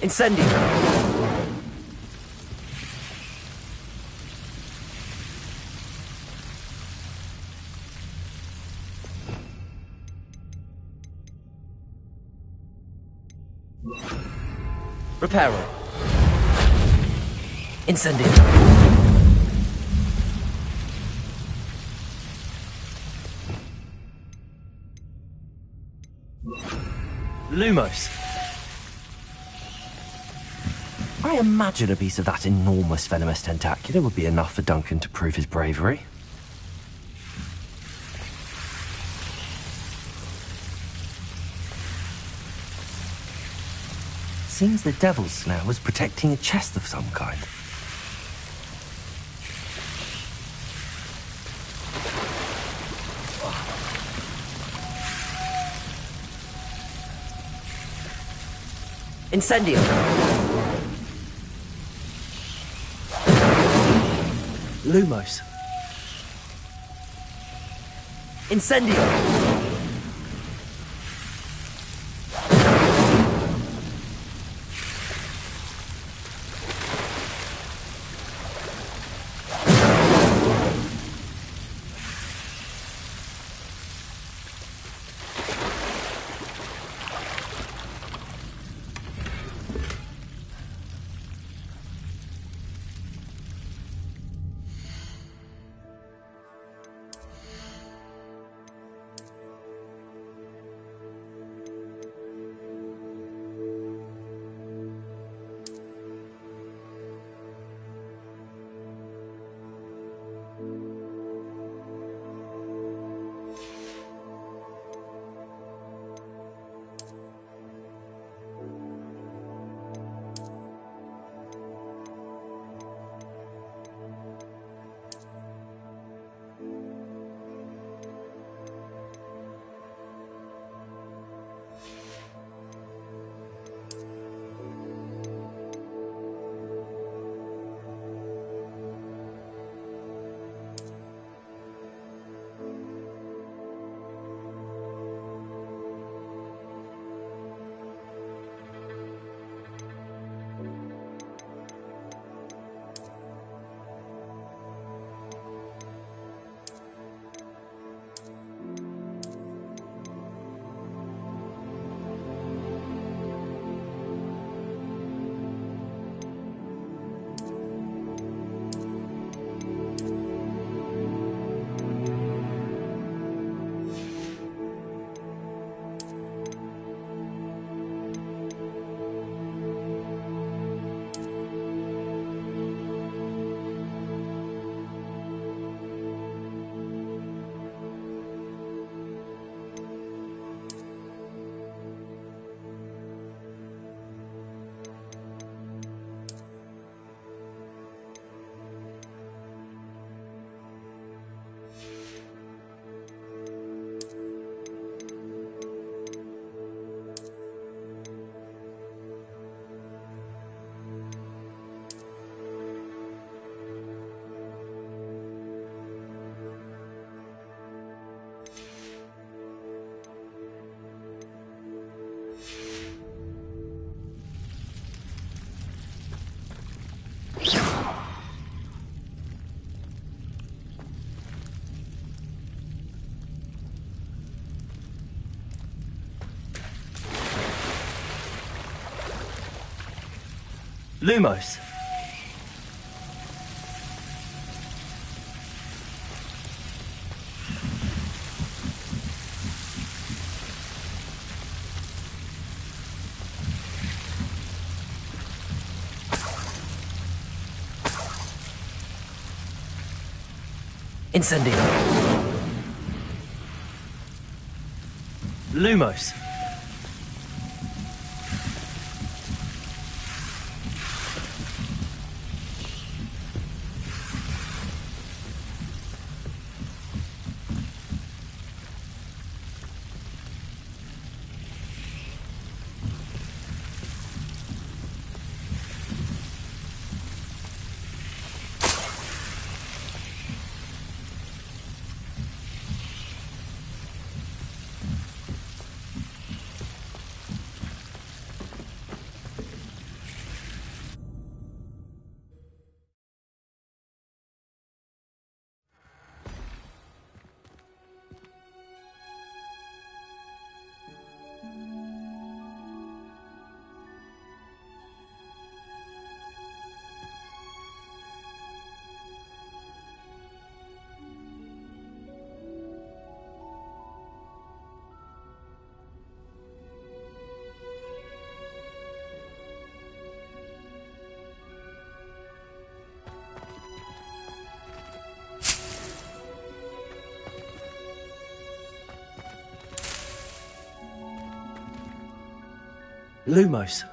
Incendio! Reparo. Incendio. Lumos. I imagine a piece of that enormous venomous tentacular would be enough for Duncan to prove his bravery. Seems the devil's snare was protecting a chest of some kind. Incendio! Lumos. Incendio! Lumos. Incendio. Lumos. Lumos.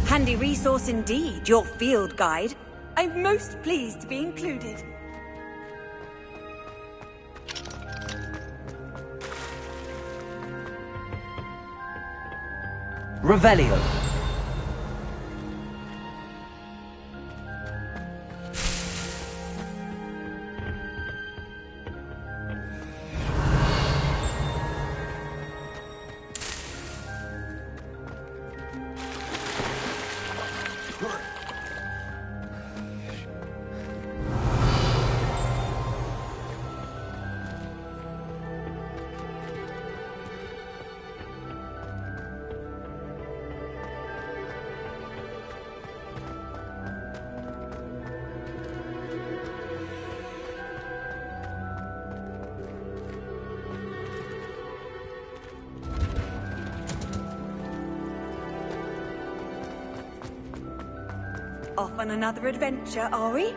Handy resource indeed, your field guide. I'm most pleased to be included. Revelio. Off on another adventure, are we?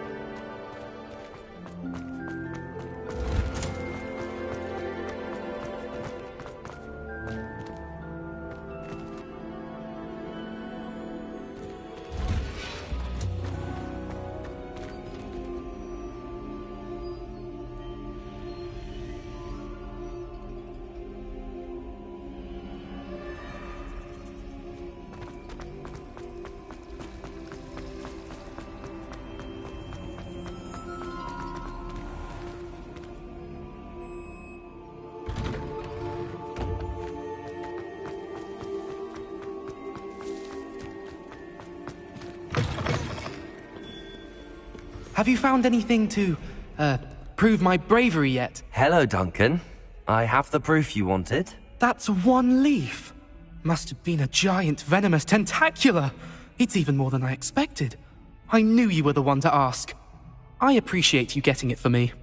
Have you found anything to, prove my bravery yet? Hello, Duncan. I have the proof you wanted. That's one leaf. Must have been a giant venomous tentacula. It's even more than I expected. I knew you were the one to ask. I appreciate you getting it for me.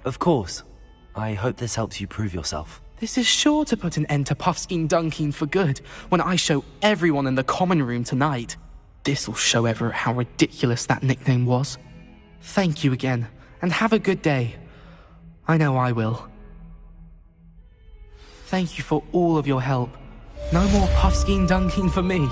Of course. I hope this helps you prove yourself. This is sure to put an end to Puffskein Dunkeen for good when I show everyone in the common room tonight. This'll show Everett how ridiculous that nickname was. Thank you again, and have a good day. I know I will. Thank you for all of your help. No more Puffskein Dunkeen for me.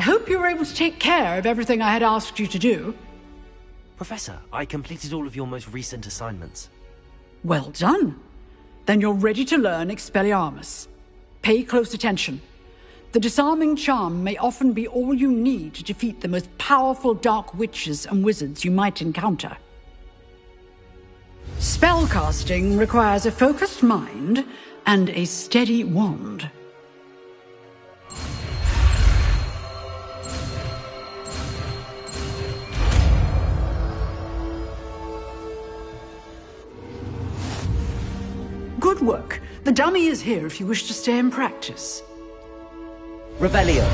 I hope you were able to take care of everything I had asked you to do. Professor, I completed all of your most recent assignments. Well done. Then you're ready to learn Expelliarmus. Pay close attention. The disarming charm may often be all you need to defeat the most powerful dark witches and wizards you might encounter. Spellcasting requires a focused mind and a steady wand. Good work. The dummy is here if you wish to stay and practice. Rebellion!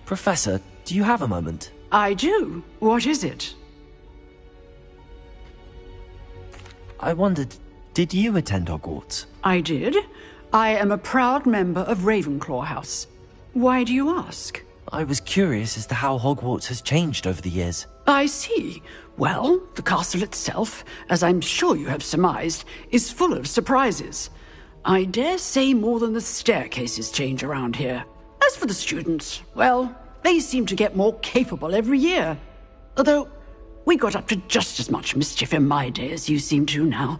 Professor, do you have a moment? I do. What is it? I wondered, did you attend Hogwarts? I did. I am a proud member of Ravenclaw House. Why do you ask? I was curious as to how Hogwarts has changed over the years. I see. Well, the castle itself, as I'm sure you have surmised, is full of surprises. I dare say more than the staircases change around here. As for the students, well, they seem to get more capable every year. Although, we got up to just as much mischief in my day as you seem to now.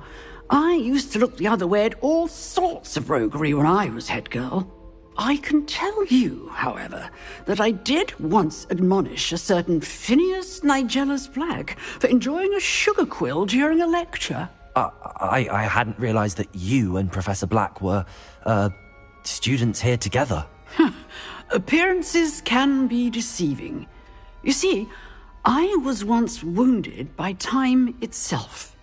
I used to look the other way at all sorts of roguery when I was head girl. I can tell you, however, that I did once admonish a certain Phineas Nigellus Black for enjoying a sugar quill during a lecture. I hadn't realized that you and Professor Black were, students here together. Appearances can be deceiving. You see, I was once wounded by time itself.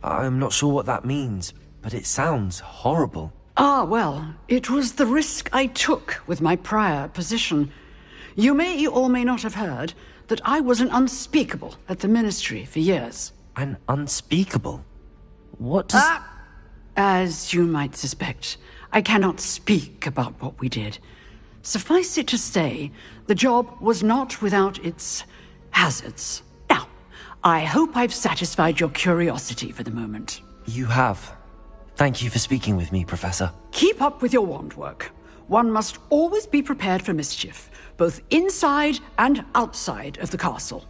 I'm not sure what that means, but it sounds horrible. Ah, well, it was the risk I took with my prior position. You may or may not have heard that I was an unspeakable at the Ministry for years. An unspeakable? What does... As you might suspect, I cannot speak about what we did. Suffice it to say, the job was not without its hazards. Now, I hope I've satisfied your curiosity for the moment. You have. Thank you for speaking with me, Professor. Keep up with your wand work. One must always be prepared for mischief, both inside and outside of the castle.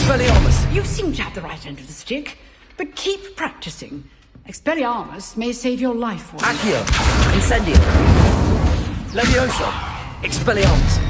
Expelliarmus! You seem to have the right end of the stick, but keep practicing. Expelliarmus may save your life. Accio! Incendio! Levioso! Expelliarmus!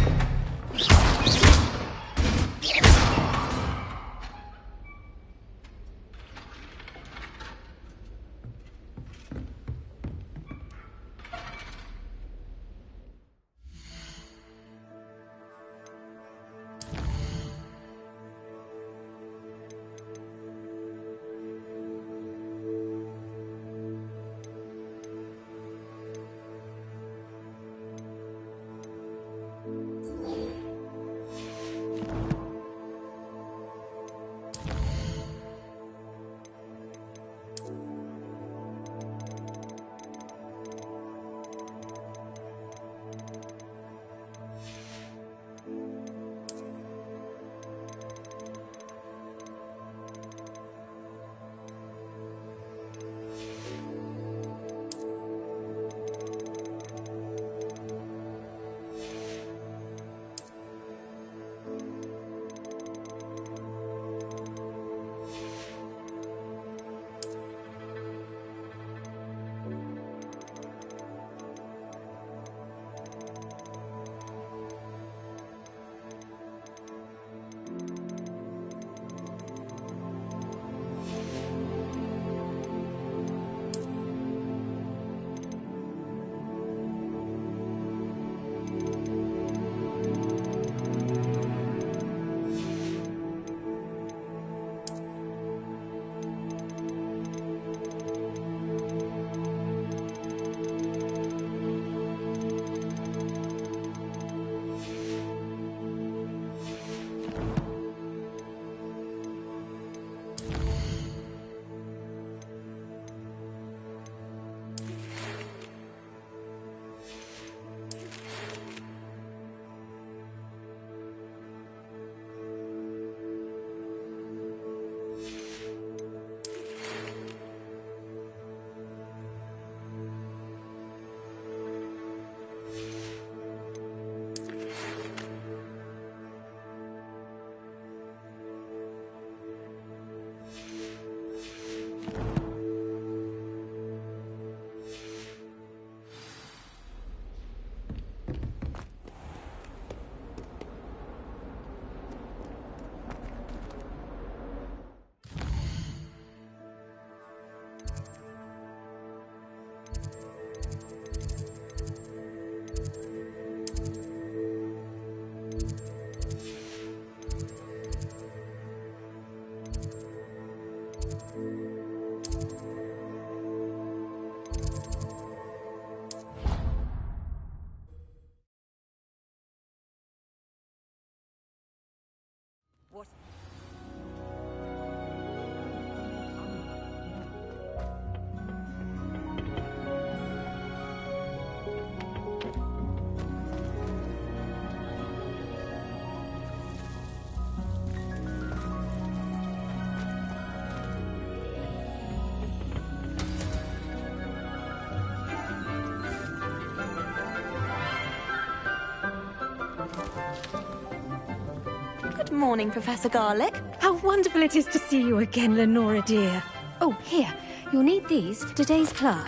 Good morning, Professor Garlic. How wonderful it is to see you again, Lenora dear. Oh, here. You'll need these for today's class.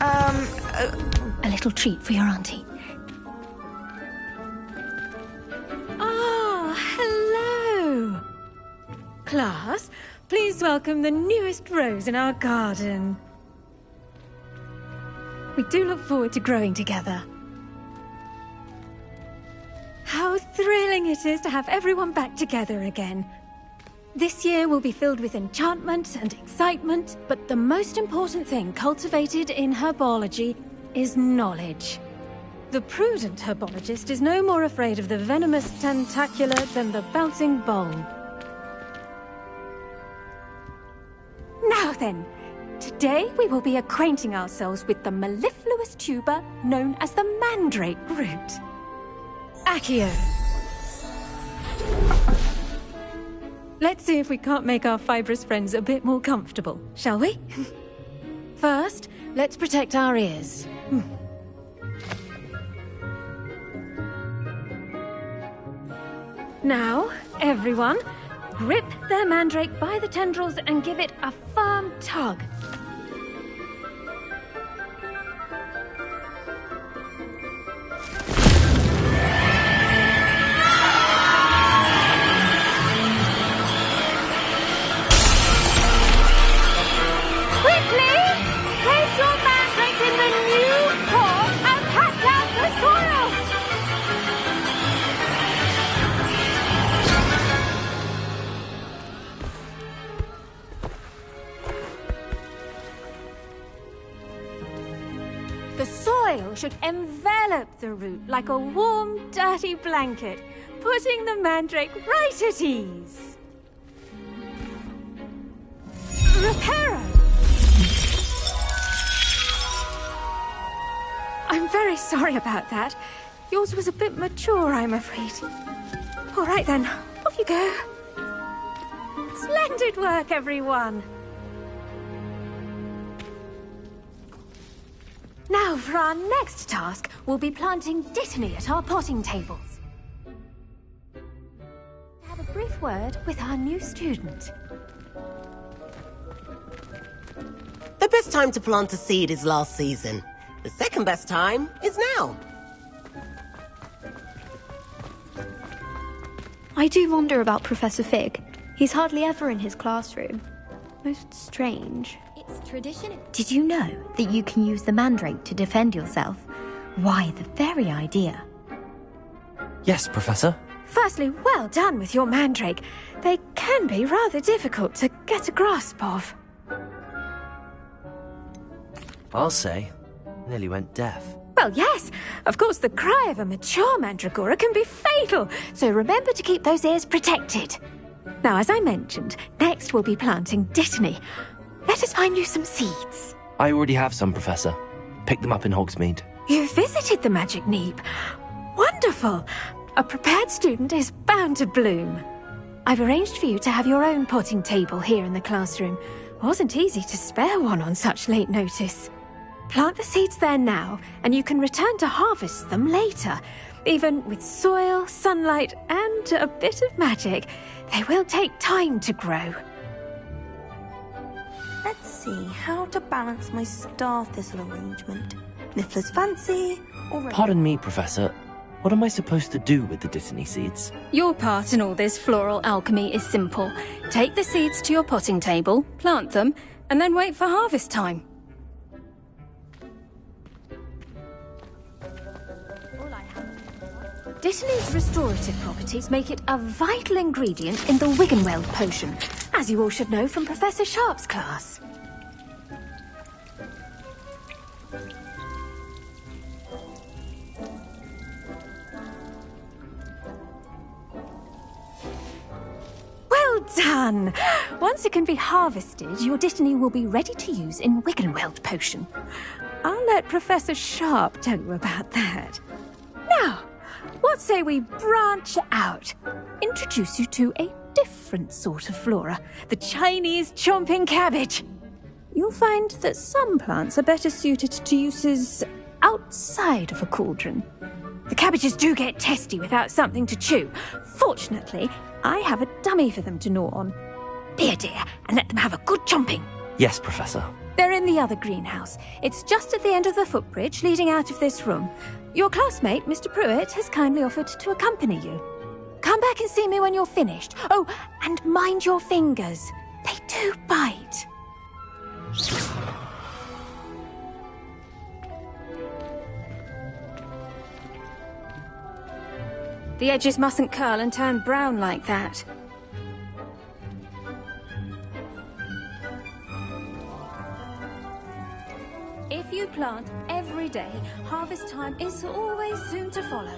A little treat for your auntie. Ah, hello. Class, please welcome the newest rose in our garden. We do look forward to growing together. How thrilling it is to have everyone back together again. This year will be filled with enchantment and excitement, but the most important thing cultivated in herbology is knowledge. The prudent herbologist is no more afraid of the venomous tentacula than the bouncing bowl. Now then, today we will be acquainting ourselves with the mellifluous tuber known as the mandrake root. Accio. Let's see if we can't make our fibrous friends a bit more comfortable, shall we? First, let's protect our ears. Now, everyone, Grip their mandrake by the tendrils and give it a firm tug. Quickly! Place your mandrake in the new core and pat down the soil! The soil should envelop the root like a warm, dirty blanket, putting the mandrake right at ease. Reparo! I'm very sorry about that. Yours was a bit mature, I'm afraid. All right then, off you go. Splendid work, everyone. Now, for our next task, we'll be planting Dittany at our potting tables. Have a brief word with our new student. The best time to plant a seed is last season. The second best time is now. I do wonder about Professor Fig. He's hardly ever in his classroom. Most strange. It's tradition. Did you know that you can use the mandrake to defend yourself? Why, the very idea. Yes, Professor. Firstly, well done with your mandrake. They can be rather difficult to get a grasp of. I'll say, nearly went deaf. Well, yes. Of course, the cry of a mature mandragora can be fatal, so remember to keep those ears protected. Now, as I mentioned, next we'll be planting Dittany. Let us find you some seeds. I already have some, Professor. Picked them up in Hogsmeade. You visited the Magic Neep. Wonderful. A prepared student is bound to bloom. I've arranged for you to have your own potting table here in the classroom. Wasn't easy to spare one on such late notice. Plant the seeds there now, and you can return to harvest them later. Even with soil, sunlight, and a bit of magic, they will take time to grow. Let's see how to balance my star thistle arrangement. Niffler's fancy, or... Pardon me, Professor. What am I supposed to do with the Dittany seeds? Your part in all this floral alchemy is simple. Take the seeds to your potting table, plant them, and then wait for harvest time. Dittany's restorative properties make it a vital ingredient in the Wiggenweld potion, as you all should know from Professor Sharp's class. Well done! Once it can be harvested, your Dittany will be ready to use in Wiggenweld potion. I'll let Professor Sharp tell you about that. Now, what say we branch out? Introduce you to a different sort of flora, the Chinese chomping cabbage. You'll find that some plants are better suited to uses outside of a cauldron. The cabbages do get testy without something to chew. Fortunately, I have a dummy for them to gnaw on. Be a dear and let them have a good chomping. Yes, Professor. They're in the other greenhouse. It's just at the end of the footbridge leading out of this room. Your classmate, Mr. Pruitt, has kindly offered to accompany you. Come back and see me when you're finished. Oh, and mind your fingers. They do bite. The edges mustn't curl and turn brown like that. If you plant every day, harvest time is always soon to follow.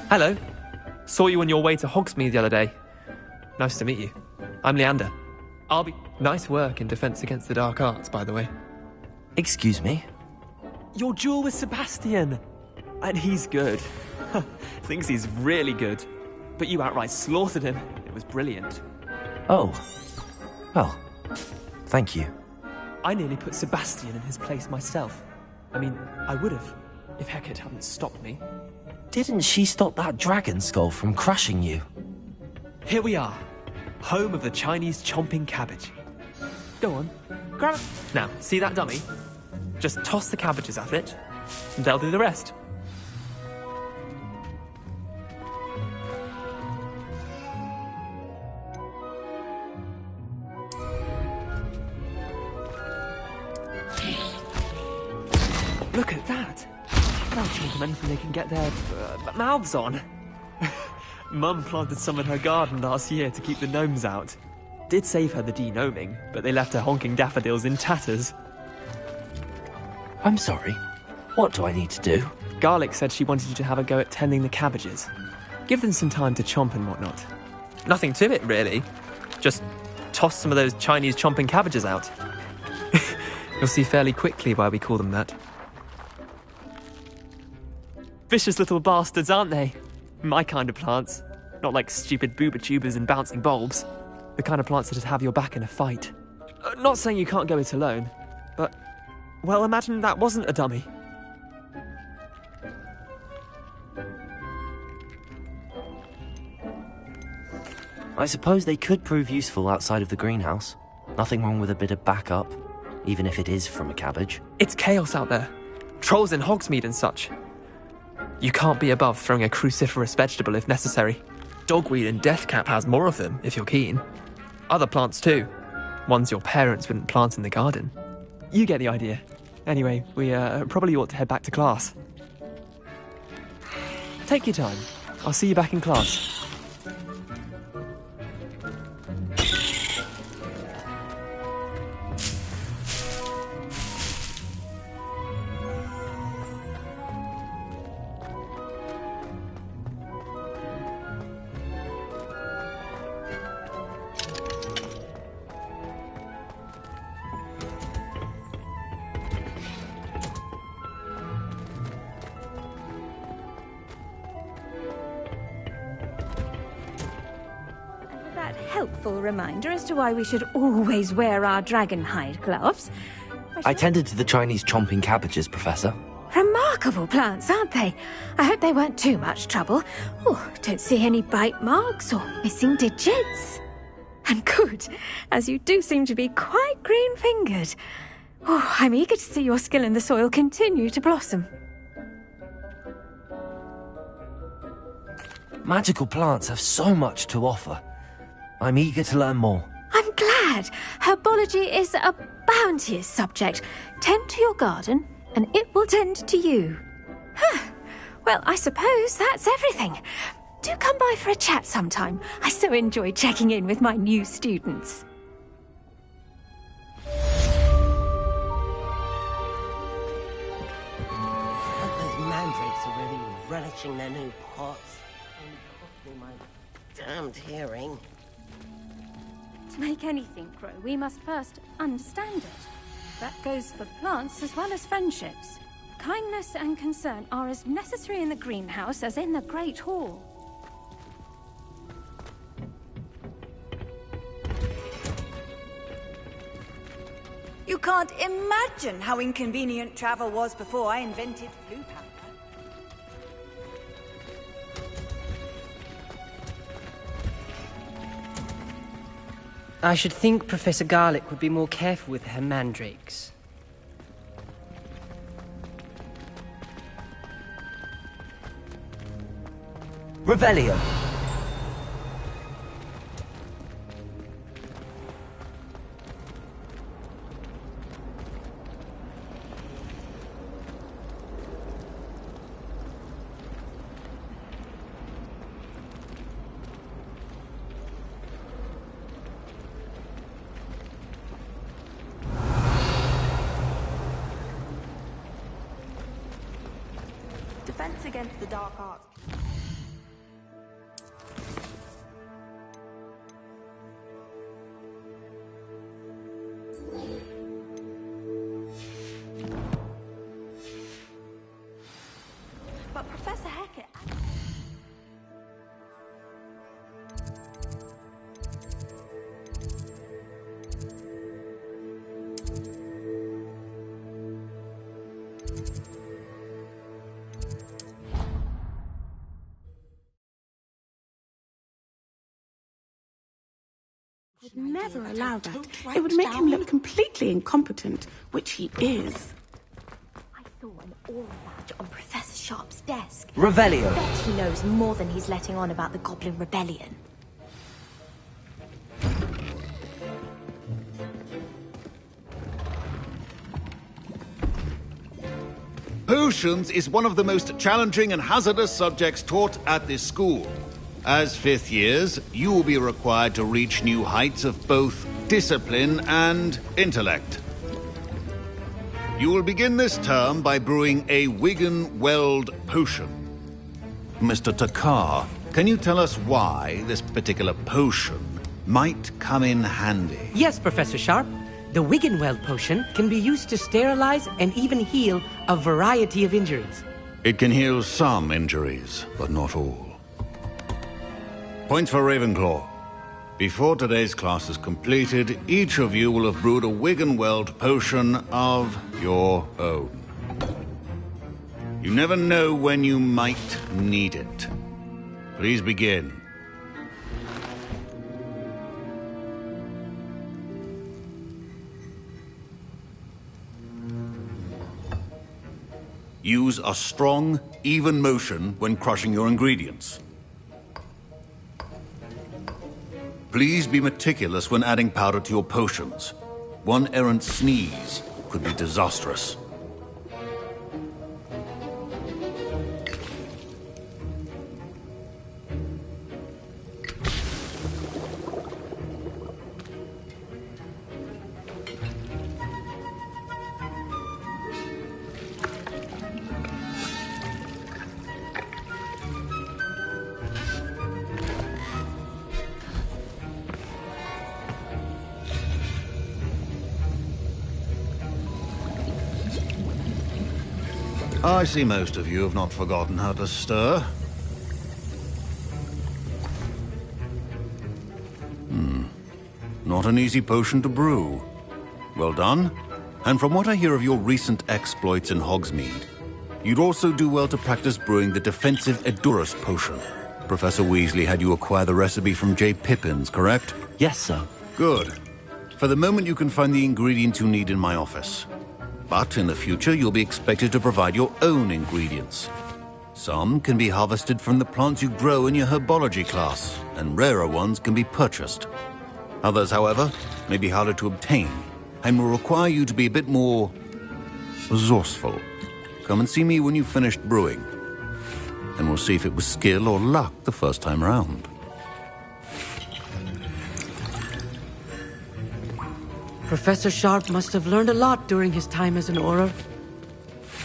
Hello. Saw you on your way to Hogsmeade the other day. Nice to meet you. I'm Leander. I'll be... Nice work in Defense Against the Dark Arts, by the way. Excuse me? Your duel with Sebastian. And he's good. Thinks he's really good. But you outright slaughtered him. It was brilliant. Oh. Well, thank you. I nearly put Sebastian in his place myself. I mean, I would have, if Hecate hadn't stopped me. Didn't she stop that dragon skull from crushing you? Here we are, home of the Chinese chomping cabbage. Go on, grab it. Now, see that dummy? Just toss the cabbages at it, and they'll do the rest. Look at that! They'll chomp on anything they can get their mouths on. Mum planted some in her garden last year to keep the gnomes out. Did save her the de-gnoming, but they left her honking daffodils in tatters. I'm sorry. What do I need to do? Garlic said she wanted you to have a go at tending the cabbages. Give them some time to chomp and whatnot. Nothing to it, really. Just toss some of those Chinese chomping cabbages out. You'll see fairly quickly why we call them that. Vicious little bastards, aren't they? My kind of plants. Not like stupid booba tubers and bouncing bulbs. The kind of plants that'd have your back in a fight. Not saying you can't go it alone, but... well, imagine that wasn't a dummy. I suppose they could prove useful outside of the greenhouse. Nothing wrong with a bit of backup, even if it is from a cabbage. It's chaos out there. Trolls in Hogsmeade and such. You can't be above throwing a cruciferous vegetable if necessary. Dogweed and deathcap has more of them, if you're keen. Other plants too. Ones your parents wouldn't plant in the garden. You get the idea. Anyway, we probably ought to head back to class. Take your time. I'll see you back in class. Helpful reminder as to why we should always wear our dragon hide gloves. I tended to the Chinese chomping cabbages, Professor. Remarkable plants, aren't they? I hope they weren't too much trouble. Oh, don't see any bite marks or missing digits. And good, as you do seem to be quite green-fingered. Oh, I'm eager to see your skill in the soil continue to blossom. Magical plants have so much to offer. I'm eager to learn more. I'm glad. Herbology is a bounteous subject. Tend to your garden, and it will tend to you. Well, I suppose that's everything. Do come by for a chat sometime. I so enjoy checking in with my new students. Those mandrakes are really relishing their new pots. And my damned hearing. To make anything grow, we must first understand it. That goes for plants as well as friendships. Kindness and concern are as necessary in the greenhouse as in the Great Hall. You can't imagine how inconvenient travel was before I invented flue powder. I should think Professor Garlic would be more careful with her mandrakes. Revelio! Defense against the dark arts. But Professor Hecate... never allow that. It would make him look completely incompetent, which he is. I saw an aura badge on Professor Sharp's desk. Revelio. Bet he knows more than he's letting on about the Goblin Rebellion. Potions is one of the most challenging and hazardous subjects taught at this school. As fifth years, you will be required to reach new heights of both discipline and intellect. You will begin this term by brewing a Wigan-Weld potion. Mr. Takar, can you tell us why this particular potion might come in handy? Yes, Professor Sharp. The Wigan-Weld potion can be used to sterilize and even heal a variety of injuries. It can heal some injuries, but not all. Points for Ravenclaw. Before today's class is completed, each of you will have brewed a Wigan-Weld potion of your own. You never know when you might need it. Please begin. Use a strong, even motion when crushing your ingredients. Please be meticulous when adding powder to your potions. One errant sneeze could be disastrous. I see most of you have not forgotten how to stir. Not an easy potion to brew. Well done. And from what I hear of your recent exploits in Hogsmeade, you'd also do well to practice brewing the defensive Edurus potion. Professor Weasley had you acquire the recipe from J. Pippins, correct? Yes, sir. Good. For the moment, you can find the ingredients you need in my office. But in the future, you'll be expected to provide your own ingredients. Some can be harvested from the plants you grow in your herbology class, and rarer ones can be purchased. Others, however, may be harder to obtain, and will require you to be a bit more resourceful. Come and see me when you've finished brewing, and we'll see if it was skill or luck the first time round. Professor Sharp must have learned a lot during his time as an Auror.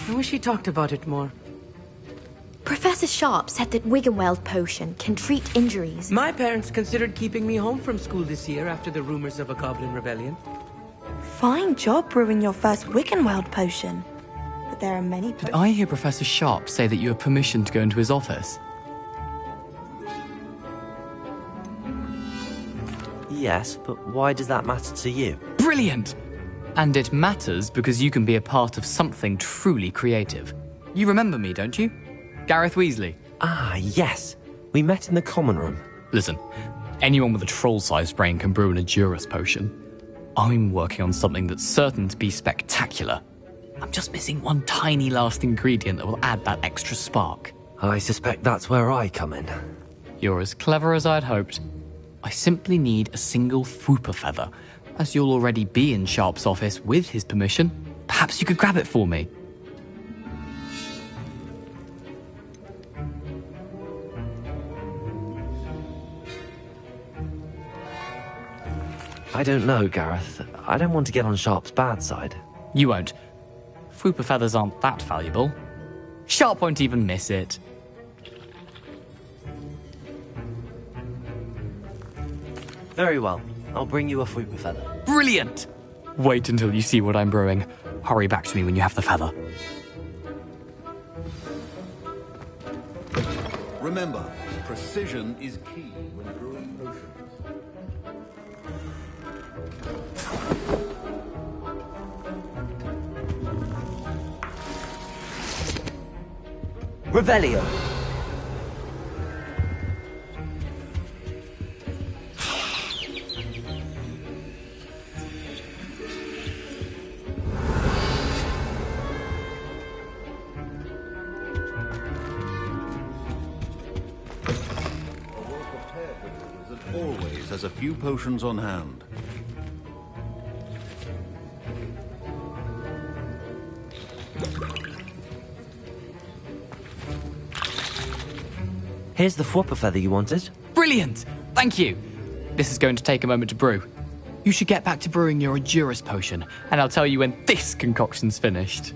I wish he talked about it more. Professor Sharp said that Wigan-Weld potion can treat injuries. My parents considered keeping me home from school this year after the rumors of a Goblin Rebellion. Fine job brewing your first Wigan-Weld potion. But there are many Did I hear Professor Sharp say that you have permission to go into his office? Yes, but why does that matter to you? Brilliant! And it matters because you can be a part of something truly creative. You remember me, don't you? Gareth Weasley. Ah, yes. We met in the common room. Listen, anyone with a troll-sized brain can brew an Edurus potion. I'm working on something that's certain to be spectacular. I'm just missing one tiny last ingredient that will add that extra spark. I suspect that's where I come in. You're as clever as I'd hoped. I simply need a single Fwooper feather. As you'll already be in Sharp's office with his permission, perhaps you could grab it for me. I don't know, Gareth. I don't want to get on Sharp's bad side. You won't. Fwooper feathers aren't that valuable. Sharp won't even miss it. Very well. I'll bring you a Fwooper feather. Brilliant! Wait until you see what I'm brewing. Hurry back to me when you have the feather. Remember, precision is key when brewing potions. Revelio. has a few potions on hand. Here's the whopper feather you wanted. Brilliant! Thank you! This is going to take a moment to brew. You should get back to brewing your Endurus potion, and I'll tell you when this concoction's finished.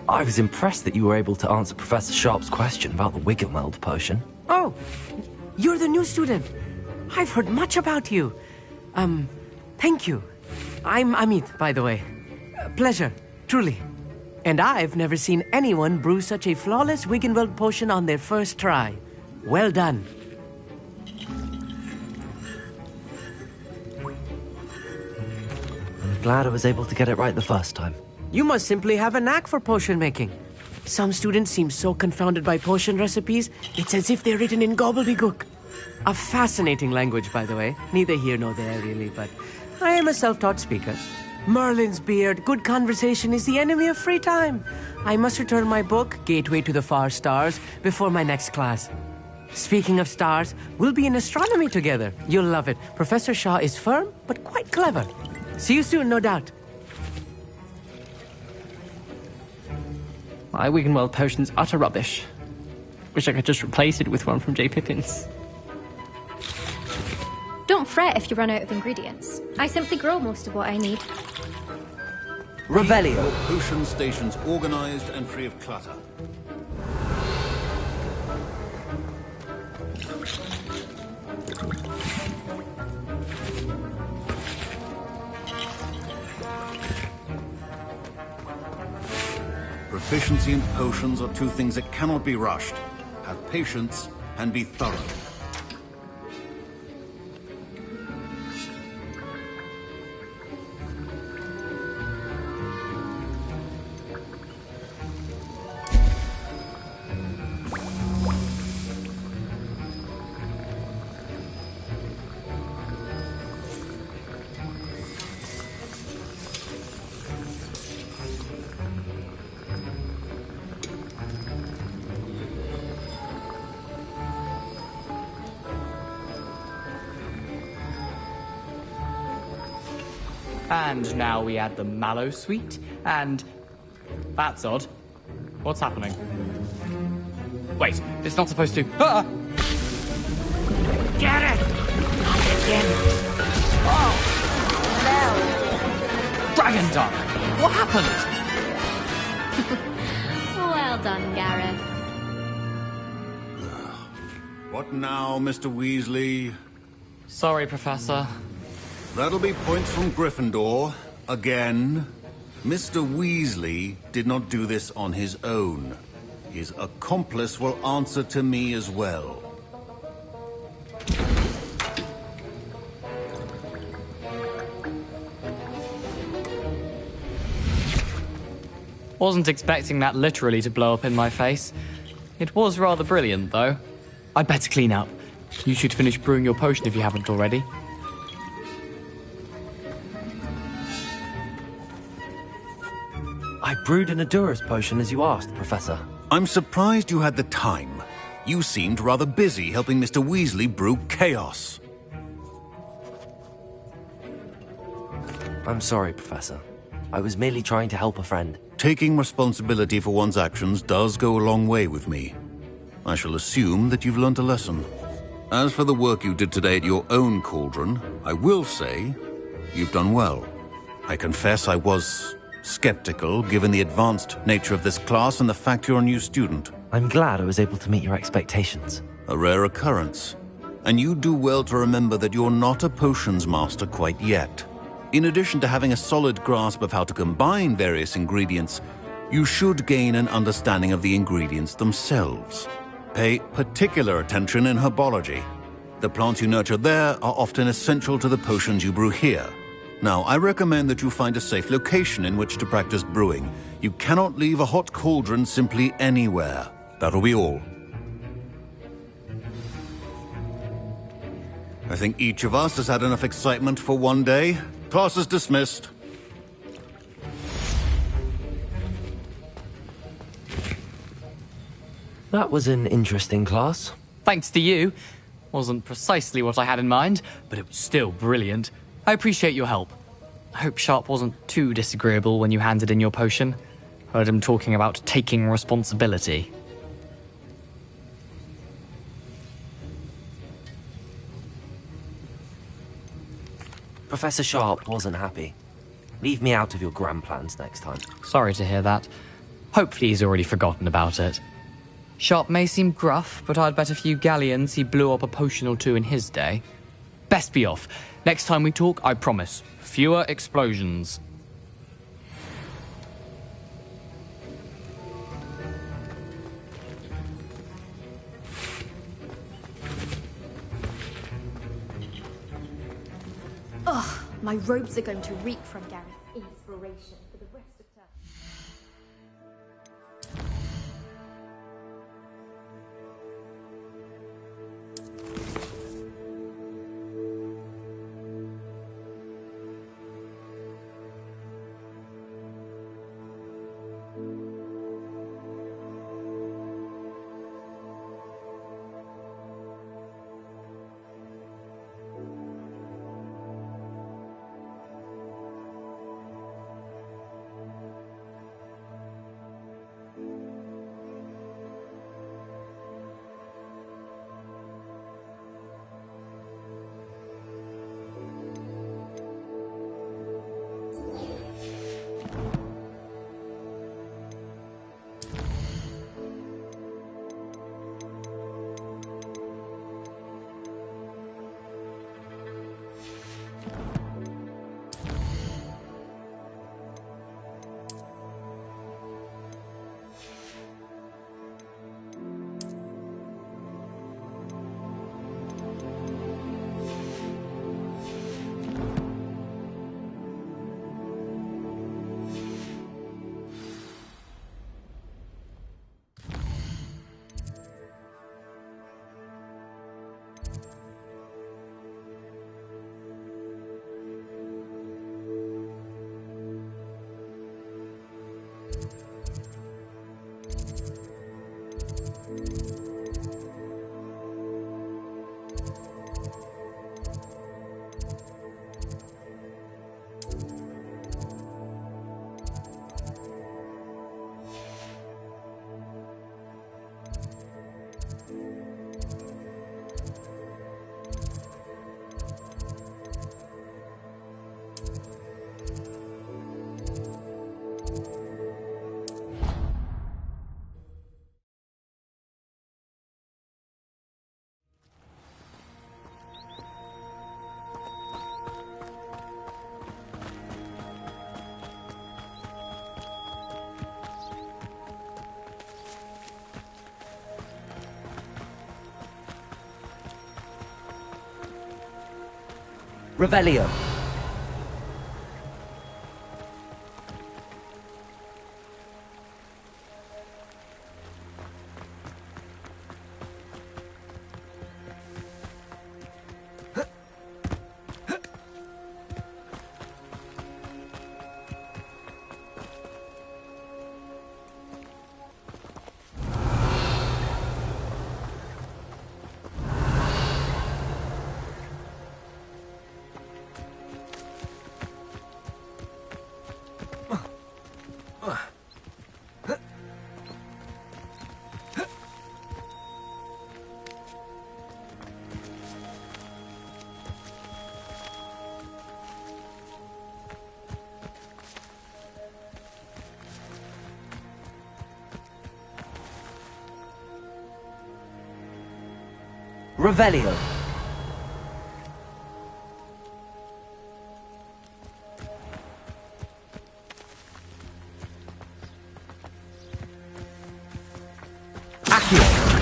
I was impressed that you were able to answer Professor Sharp's question about the Wiggenweld potion. Oh, you're the new student. I've heard much about you. Thank you. I'm Amit, by the way. Pleasure, truly. And I've never seen anyone brew such a flawless Wiggenweld potion on their first try. Well done. I'm glad I was able to get it right the first time. You must simply have a knack for potion making. Some students seem so confounded by potion recipes, it's as if they're written in gobbledygook. A fascinating language, by the way. Neither here nor there, really, but I am a self-taught speaker. Merlin's beard, good conversation is the enemy of free time. I must return my book, Gateway to the Far Stars, before my next class. Speaking of stars, we'll be in astronomy together. You'll love it. Professor Shaw is firm, but quite clever. See you soon, no doubt. My Wiggenweld potion's utter rubbish. Wish I could just replace it with one from J. Pippin's. Don't fret if you run out of ingredients. I simply grow most of what I need. Revelio. Your potion stations organized and free of clutter. Proficiency in potions are two things that cannot be rushed. Have patience and be thorough. And now we add the mallow sweet, and... That's odd. What's happening? Wait, it's not supposed to... Ah! Get it! Not again. Oh, no. Dragon Dung! What happened? Well done, Gareth. What now, Mr. Weasley? Sorry, Professor. That'll be points from Gryffindor. Again. Mr. Weasley did not do this on his own. His accomplice will answer to me as well. Wasn't expecting that literally to blow up in my face. It was rather brilliant, though. I'd better clean up. You should finish brewing your potion if you haven't already. I brewed an Endurus potion as you asked, Professor. I'm surprised you had the time. You seemed rather busy helping Mr. Weasley brew chaos. I'm sorry, Professor. I was merely trying to help a friend. Taking responsibility for one's actions does go a long way with me. I shall assume that you've learnt a lesson. As for the work you did today at your own cauldron, I will say you've done well. I confess I was skeptical, given the advanced nature of this class and the fact you're a new student. I'm glad I was able to meet your expectations. A rare occurrence. And you do well to remember that you're not a potions master quite yet. In addition to having a solid grasp of how to combine various ingredients, you should gain an understanding of the ingredients themselves. Pay particular attention in herbology. The plants you nurture there are often essential to the potions you brew here. Now, I recommend that you find a safe location in which to practice brewing. You cannot leave a hot cauldron simply anywhere. That'll be all. I think each of us has had enough excitement for one day. Class is dismissed. That was an interesting class. Thanks to you. Wasn't precisely what I had in mind, but it was still brilliant. I appreciate your help. I hope Sharp wasn't too disagreeable when you handed in your potion. Heard him talking about taking responsibility. Professor Sharp wasn't happy. Leave me out of your grand plans next time. Sorry to hear that. Hopefully he's already forgotten about it. Sharp may seem gruff, but I'd bet a few galleons he blew up a potion or two in his day. Best be off. Next time we talk, I promise, fewer explosions. Ugh, my robes are going to reek from Gareth's inspiration for the rest of term. Revelio. Revelio. Accio.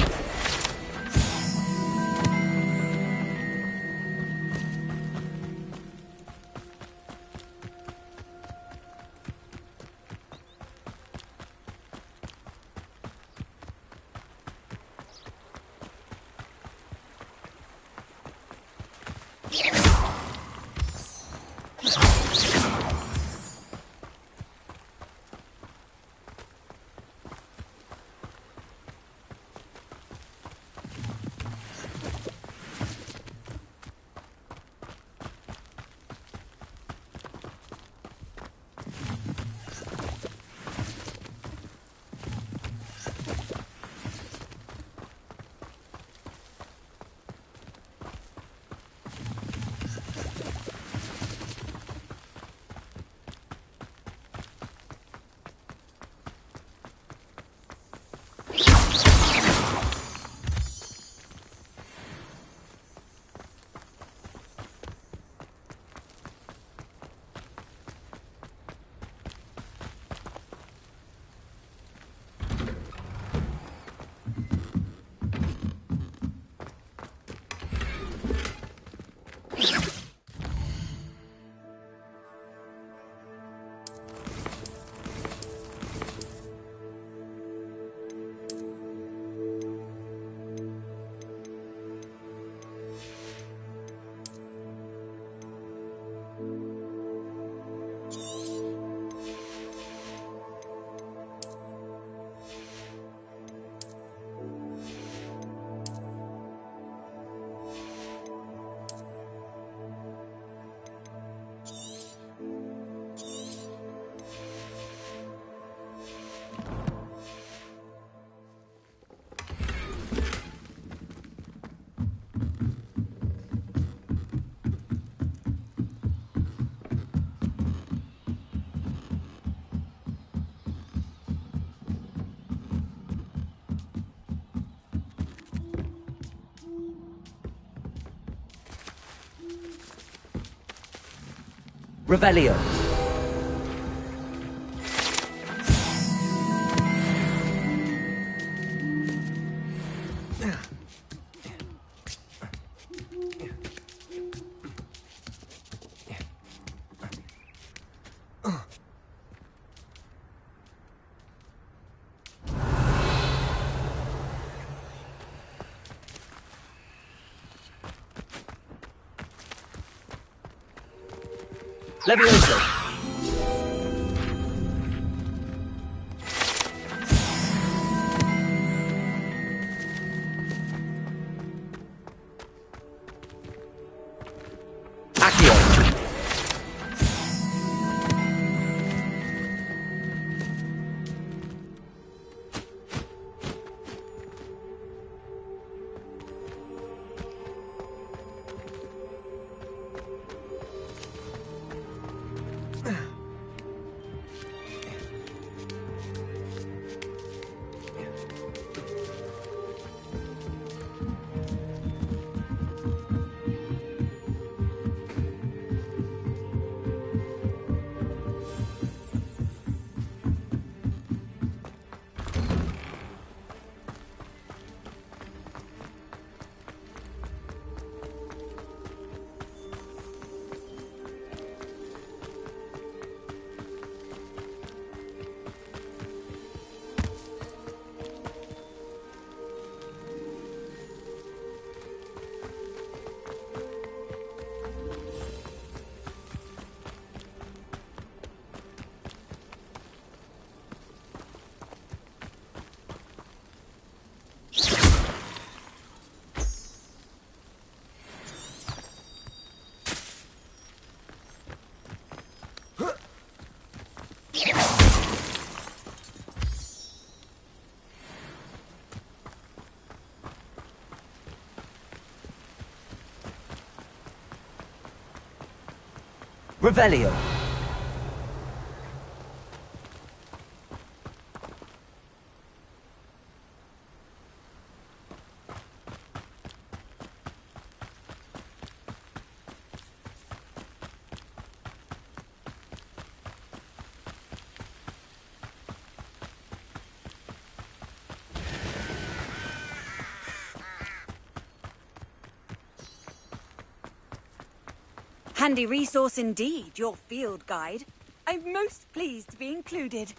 Revelio. Levioso. Accio. Revelio. Handy resource indeed, your field guide. I'm most pleased to be included.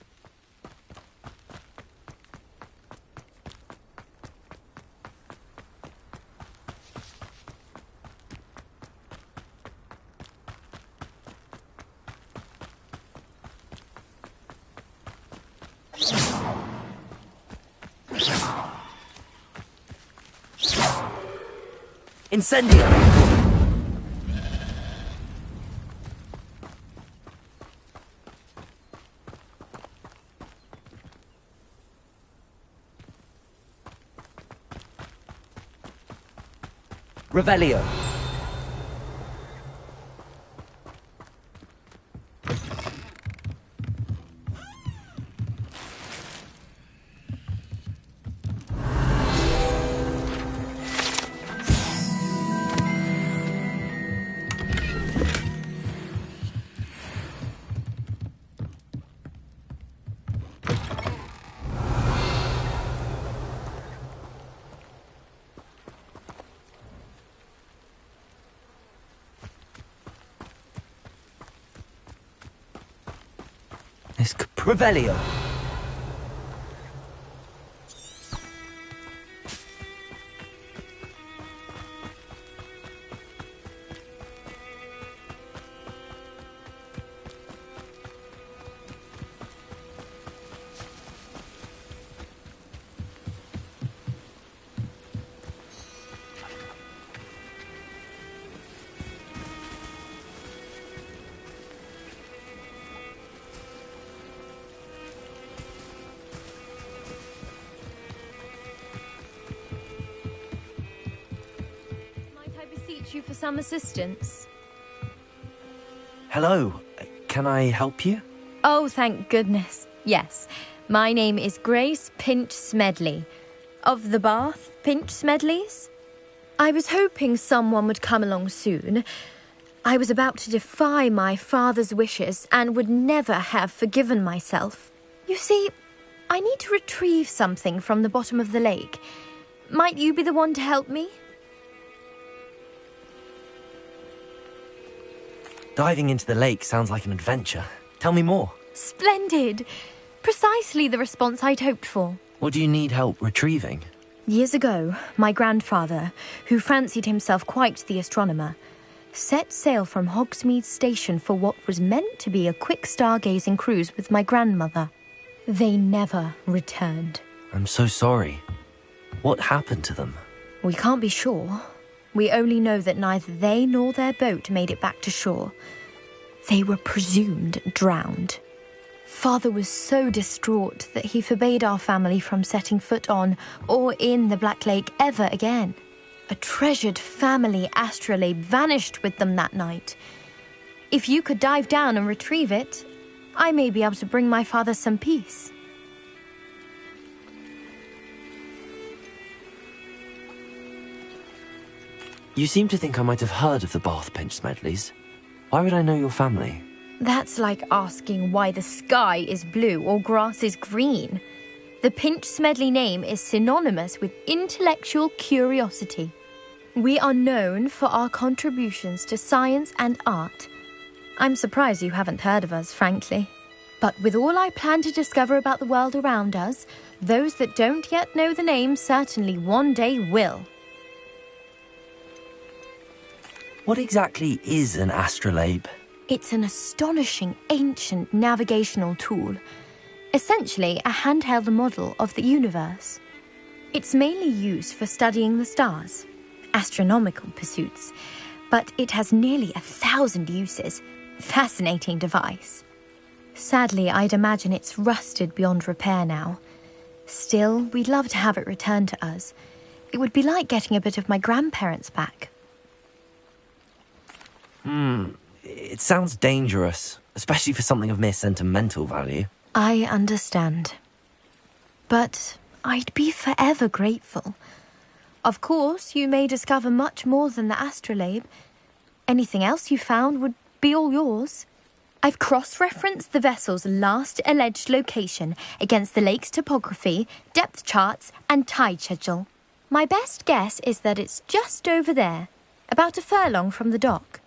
Incendio. Revelio. Revelio. You for some assistance? Hello. Can I help you? Oh, thank goodness. Yes. My name is Grace Pinch Smedley. Of the Bath Pinch Smedleys. I was hoping someone would come along soon. I was about to defy my father's wishes and would never have forgiven myself. You see, I need to retrieve something from the bottom of the lake. Might you be the one to help me? Diving into the lake sounds like an adventure. Tell me more. Splendid! Precisely the response I'd hoped for. What do you need help retrieving? Years ago, my grandfather, who fancied himself quite the astronomer, set sail from Hogsmeade Station for what was meant to be a quick stargazing cruise with my grandmother. They never returned. I'm so sorry. What happened to them? We can't be sure. We only know that neither they nor their boat made it back to shore. They were presumed drowned. Father was so distraught that he forbade our family from setting foot on or in the Black Lake ever again. A treasured family astrolabe vanished with them that night. If you could dive down and retrieve it, I may be able to bring my father some peace. You seem to think I might have heard of the Bath Pinch Smedleys. Why would I know your family? That's like asking why the sky is blue or grass is green. The Pinch Smedley name is synonymous with intellectual curiosity. We are known for our contributions to science and art. I'm surprised you haven't heard of us, frankly. But with all I plan to discover about the world around us, those that don't yet know the name certainly one day will. What exactly is an astrolabe? It's an astonishing ancient navigational tool. Essentially a handheld model of the universe. It's mainly used for studying the stars, astronomical pursuits, but it has nearly 1,000 uses. Fascinating device. Sadly, I'd imagine it's rusted beyond repair now. Still, we'd love to have it returned to us. It would be like getting a bit of my grandparents back. It sounds dangerous, especially for something of mere sentimental value. I understand. But I'd be forever grateful. Of course, you may discover much more than the astrolabe. Anything else you found would be all yours. I've cross-referenced the vessel's last alleged location against the lake's topography, depth charts, and tide schedule. My best guess is that it's just over there, about a furlong from the dock.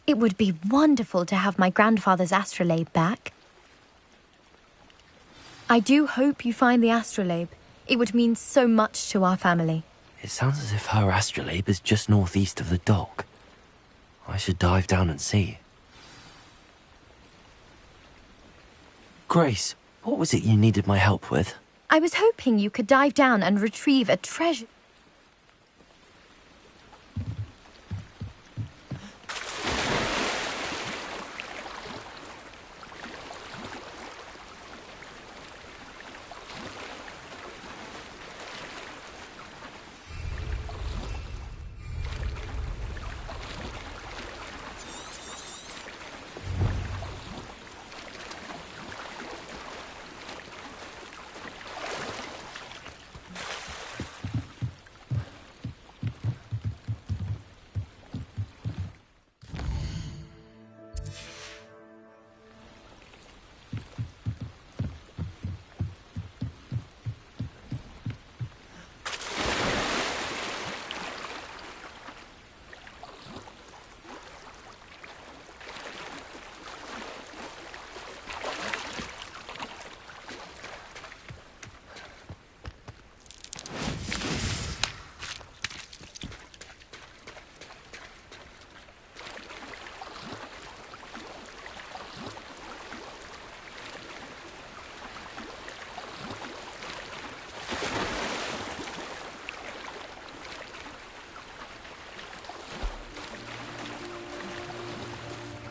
It would be wonderful to have my grandfather's astrolabe back. I do hope you find the astrolabe. It would mean so much to our family. It sounds as if her astrolabe is just northeast of the dock. I should dive down and see. Grace, what was it you needed my help with? I was hoping you could dive down and retrieve a treasure.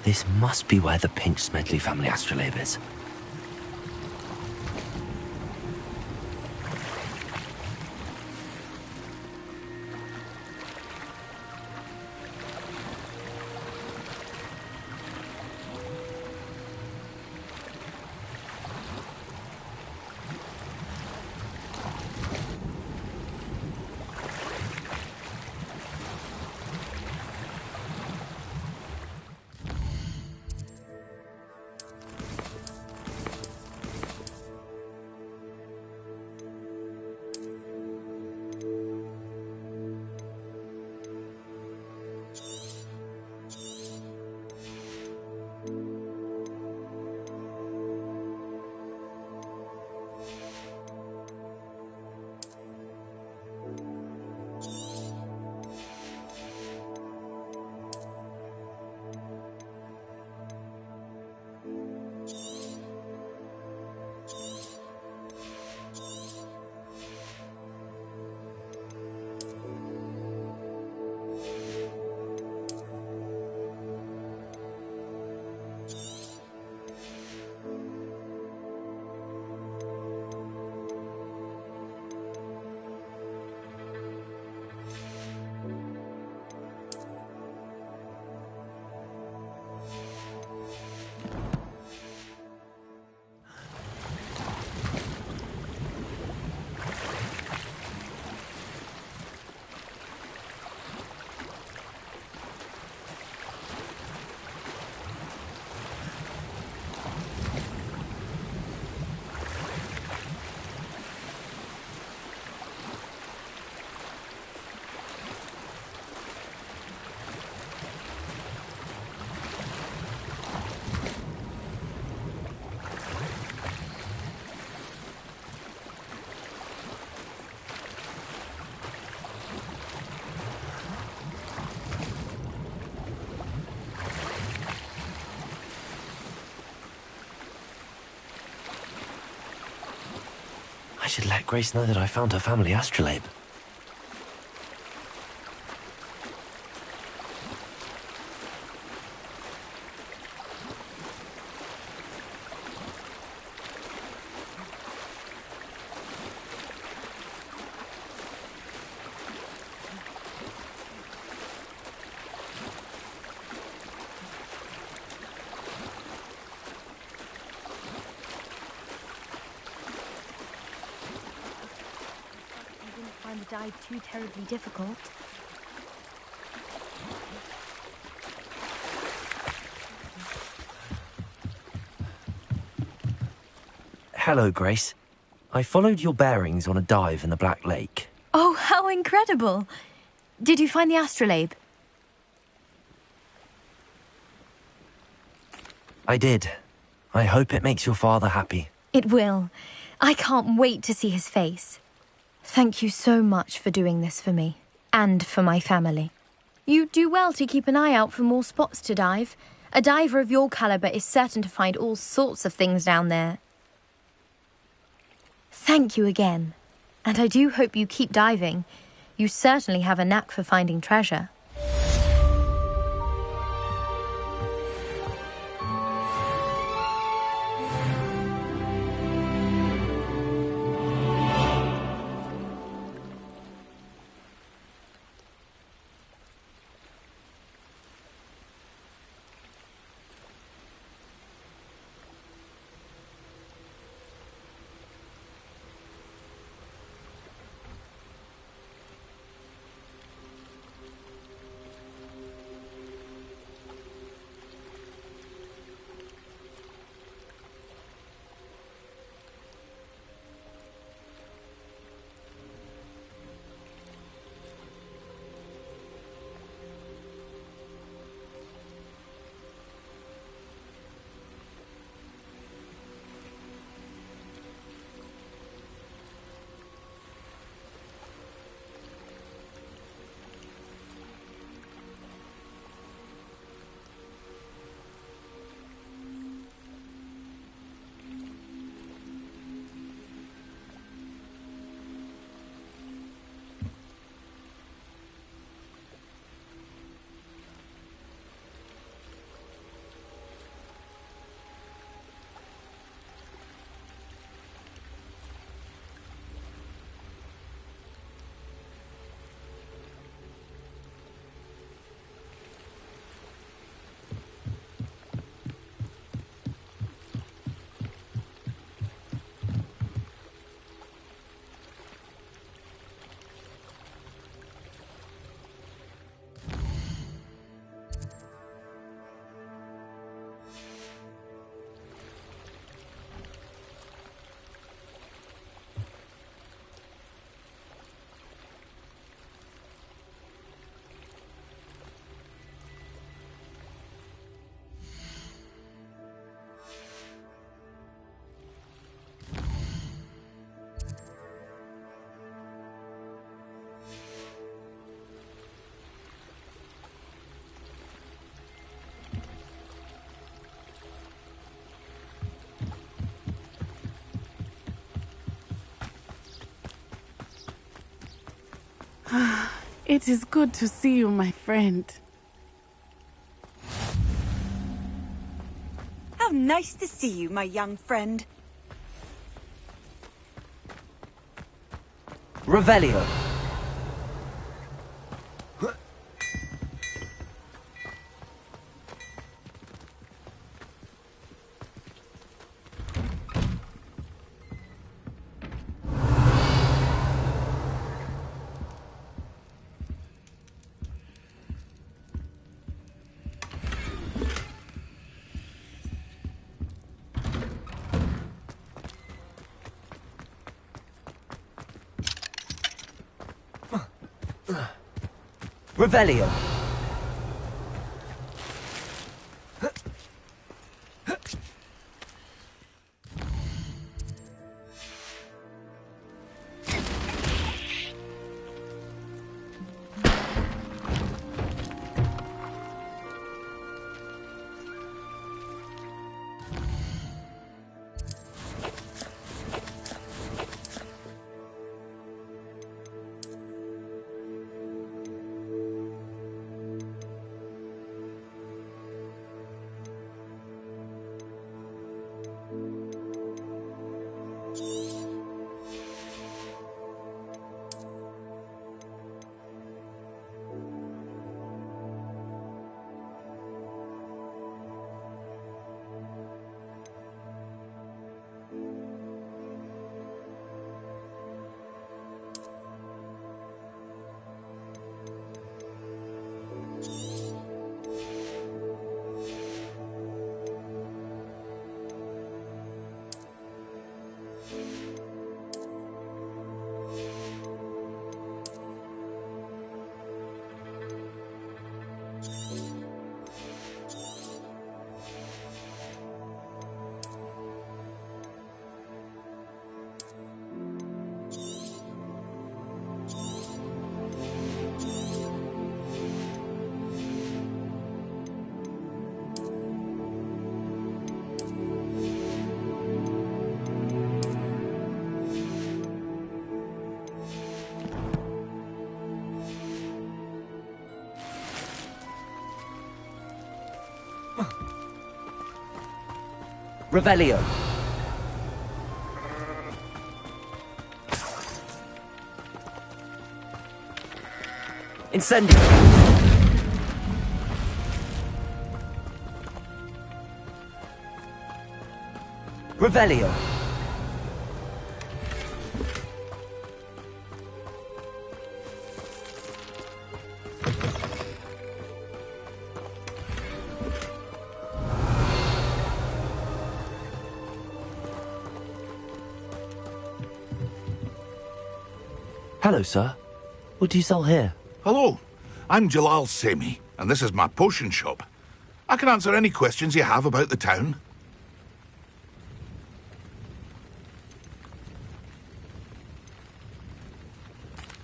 This must be where the Pinch Smedley family astrolabe is. I should let Grace know that I found her family astrolabe. The dive too terribly difficult. Hello, Grace. I followed your bearings on a dive in the Black Lake. Oh, how incredible! Did you find the astrolabe? I did. I hope it makes your father happy. It will. I can't wait to see his face. Thank you so much for doing this for me, and for my family. You do well to keep an eye out for more spots to dive. A diver of your caliber is certain to find all sorts of things down there. Thank you again, and I do hope you keep diving. You certainly have a knack for finding treasure. It is good to see you, my friend. How nice to see you, my young friend. Revelio. Revelio. Revelio. Incendio. Revelio. Hello, sir. What do you sell here? Hello, I'm Jalal Semi, and this is my potion shop. I can answer any questions you have about the town.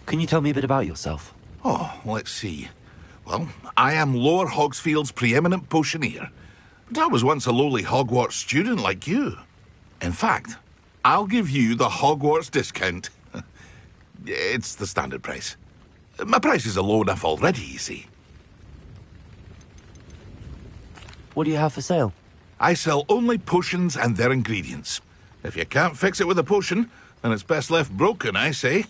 Can you tell me a bit about yourself? Oh, let's see. Well, I am Lower Hogsfield's preeminent potioneer, but I was once a lowly Hogwarts student like you. In fact, I'll give you the Hogwarts discount. It's the standard price. My prices are low enough already, you see. What do you have for sale? I sell only potions and their ingredients. If you can't fix it with a potion, then it's best left broken, I say.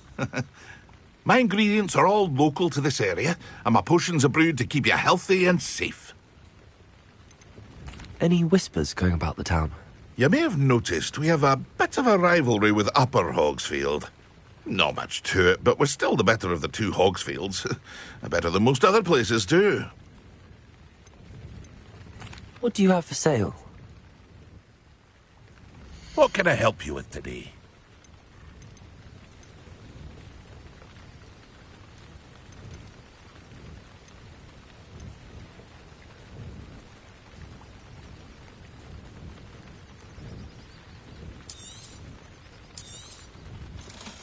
My ingredients are all local to this area, and my potions are brewed to keep you healthy and safe. Any whispers going about the town? You may have noticed we have a bit of a rivalry with Upper Hogsfield. Not much to it, but we're still the better of the two Hogsfields. Better than most other places, too. What do you have for sale? What can I help you with today?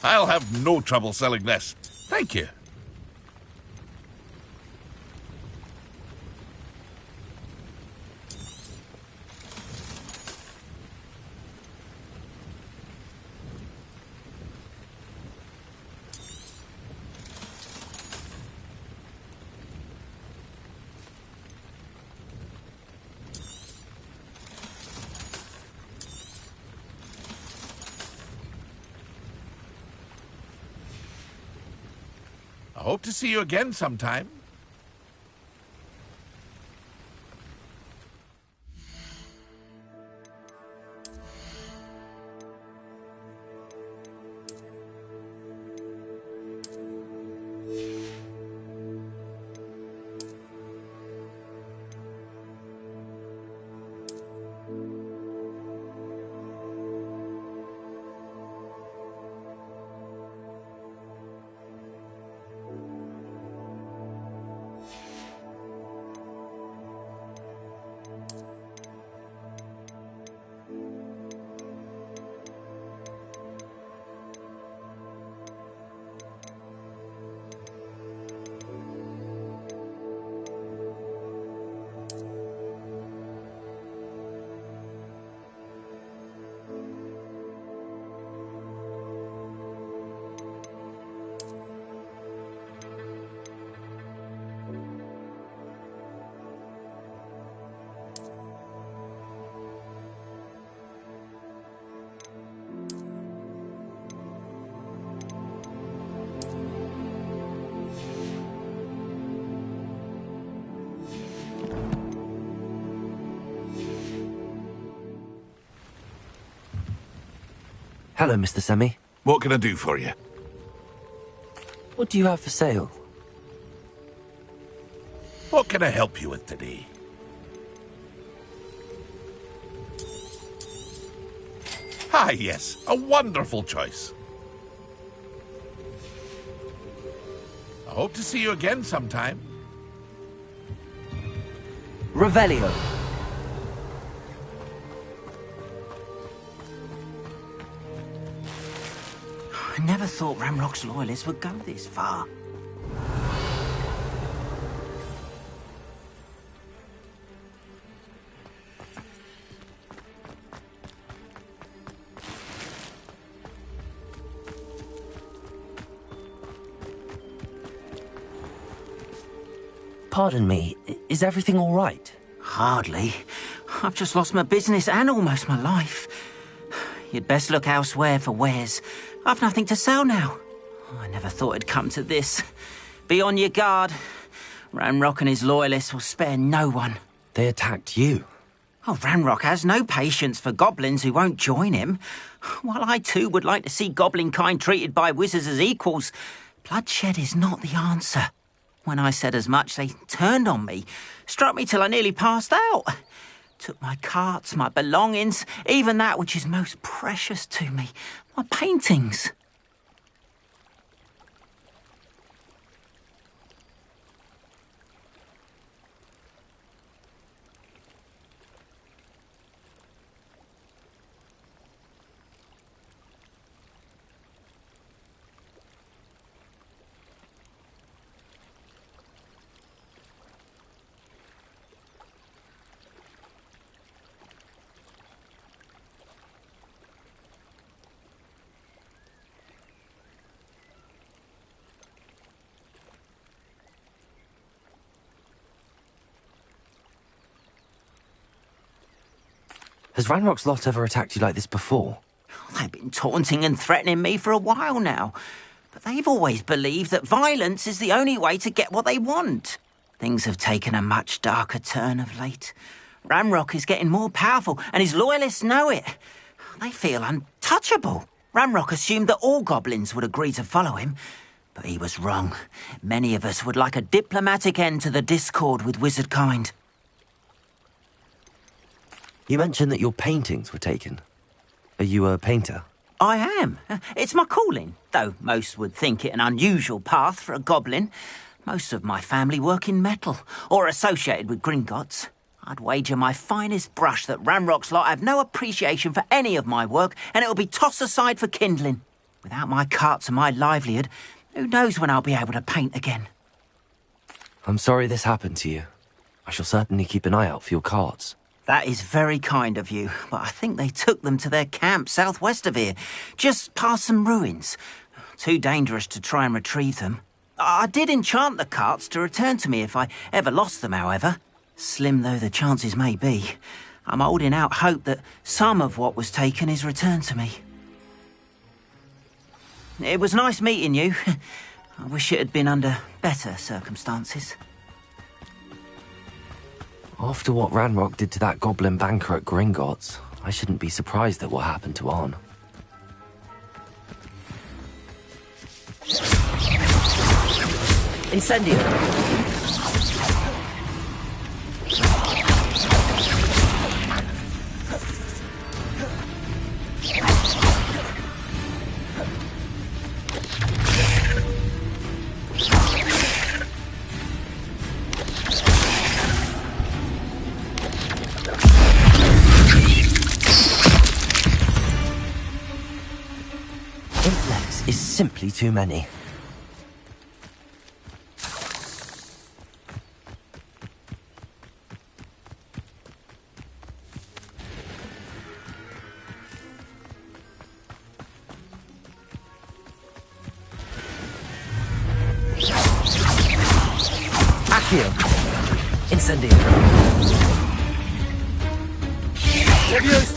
I'll have no trouble selling this. Thank you. I hope to see you again sometime. Hello, Mr. Semi. What can I do for you? What do you have for sale? What can I help you with today? Ah, yes, a wonderful choice. I hope to see you again sometime. Revelio. I never thought Ramrock's loyalists would go this far. Pardon me, is everything all right? Hardly. I've just lost my business and almost my life. You'd best look elsewhere for wares. I've nothing to sell now. I never thought it'd come to this. Be on your guard. Ranrock and his loyalists will spare no one. They attacked you. Oh, Ranrock has no patience for goblins who won't join him. While I too would like to see goblin kind treated by wizards as equals, bloodshed is not the answer. When I said as much, they turned on me, struck me till I nearly passed out. Took my carts, my belongings, even that which is most precious to me, my paintings. Has Ranrock's lot ever attacked you like this before? They've been taunting and threatening me for a while now. But they've always believed that violence is the only way to get what they want. Things have taken a much darker turn of late. Ranrock is getting more powerful, and his loyalists know it. They feel untouchable. Ranrock assumed that all goblins would agree to follow him, but he was wrong. Many of us would like a diplomatic end to the discord with wizard kind. You mentioned that your paintings were taken. Are you a painter? I am. It's my calling, though most would think it an unusual path for a goblin. Most of my family work in metal, or associated with Gringotts. I'd wager my finest brush that Ranrock's lot have no appreciation for any of my work, and it'll be tossed aside for kindling. Without my carts and my livelihood, who knows when I'll be able to paint again. I'm sorry this happened to you. I shall certainly keep an eye out for your carts. That is very kind of you, but I think they took them to their camp southwest of here, just past some ruins. Too dangerous to try and retrieve them. I did enchant the carts to return to me if I ever lost them, however. Slim though the chances may be, I'm holding out hope that some of what was taken is returned to me. It was nice meeting you. I wish it had been under better circumstances. After what Ranrock did to that goblin banker at Gringotts, I shouldn't be surprised at what happened to Arn. Incendio! Is simply too many. Accio. Incendio. Leviosa.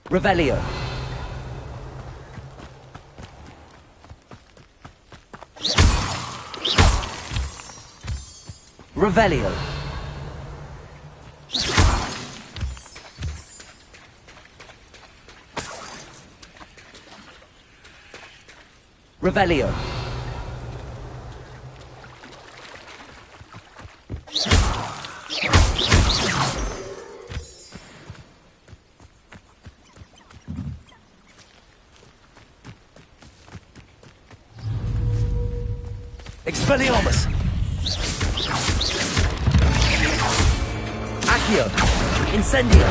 Revelio. Revelio. Revelio. Expelliarmus! Accio! Incendio!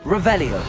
Revelio.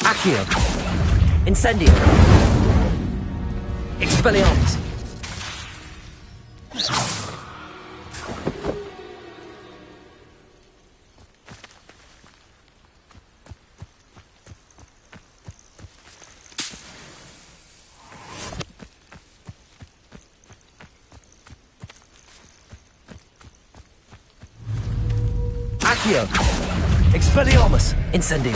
Accio. Incendio. Expelliarmus. Accio. Expelliarmus. Incendio.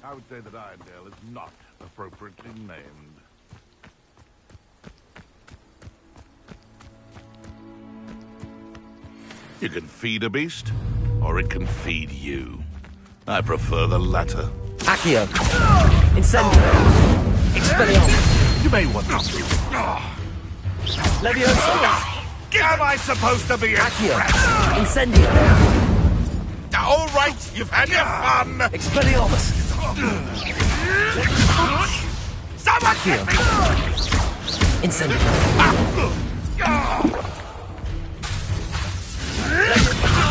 I would say that Irondale is not appropriately named. You can feed a beast, or it can feed you. I prefer the latter. Accio. Incendio. Expelliarmus. You may want to... Leviosa. Am I supposed to be Accio. impressed? Incendio. All right, you've had your fun. Expelliarmus. Someone Accio. Incendio.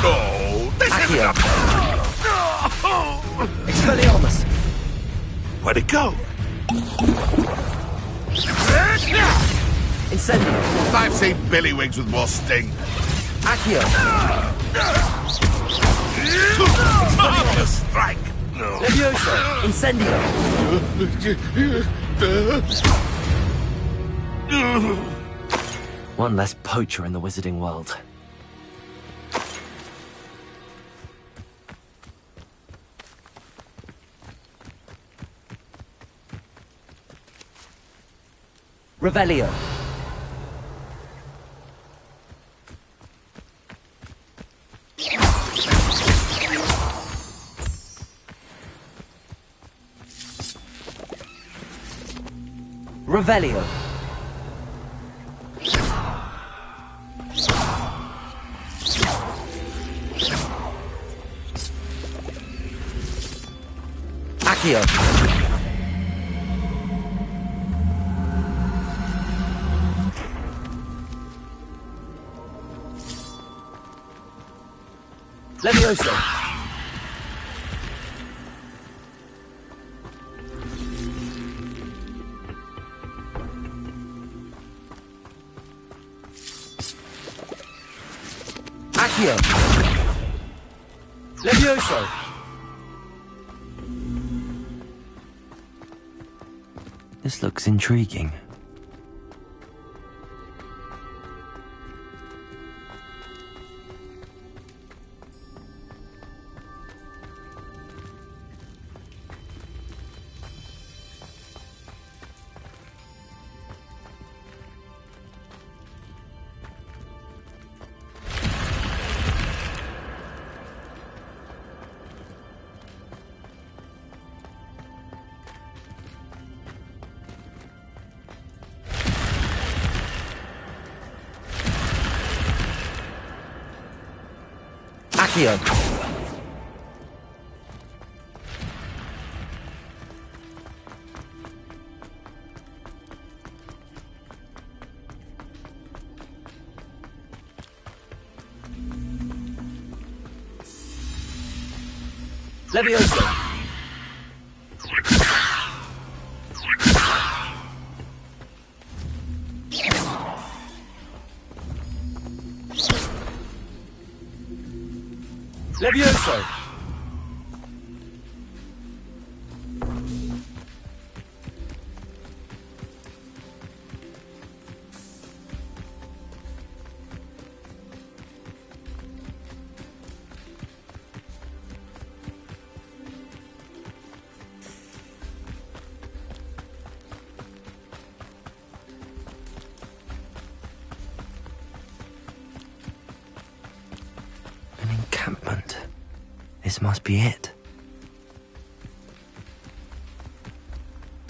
No, this isn't Accio. a... Expelliarmus. Where'd it go? Incendio. I've seen billywings with more sting. Accio. Marvelous strike. Leviosa. Incendio. One less poacher in the wizarding world. Revelio. Revelio. Accio. Leviosa. Accio! Levioso! This looks intriguing. Accio! Levioso! Levioso! An encampment. This must be it.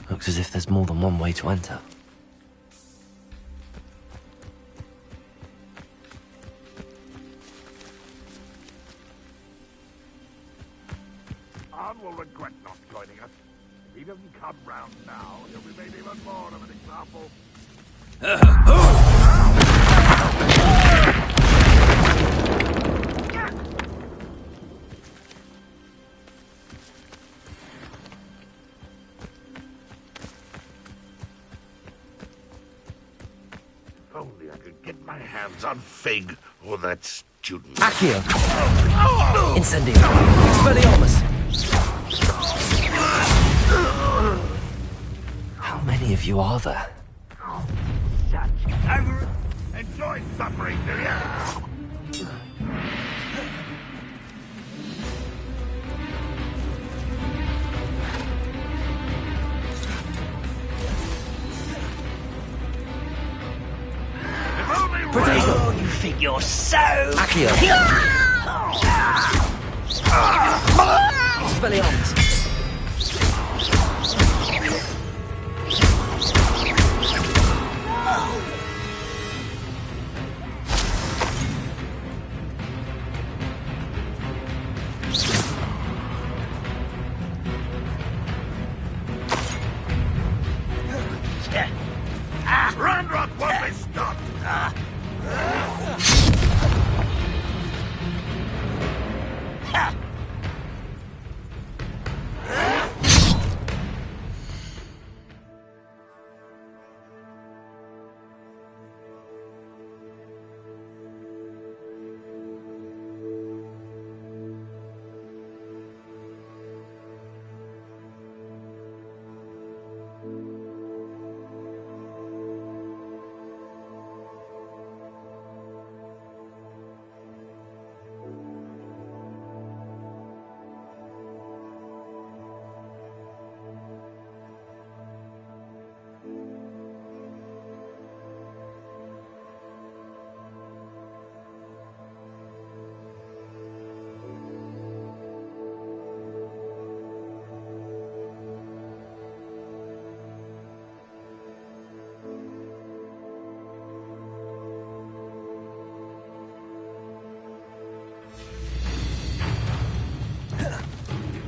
Looks as if there's more than one way to enter. Arn will regret not joining us. If he doesn't come round now, he'll be made even more of an example. If only I could get my hands on Fig or that student. Accio! Incendio! Expelliarmus! How many of you are there? Such ignorance! Enjoy suffering, do you? Potato! You think you're so... Accio! Expelliarmus! Ranrock won't be stopped!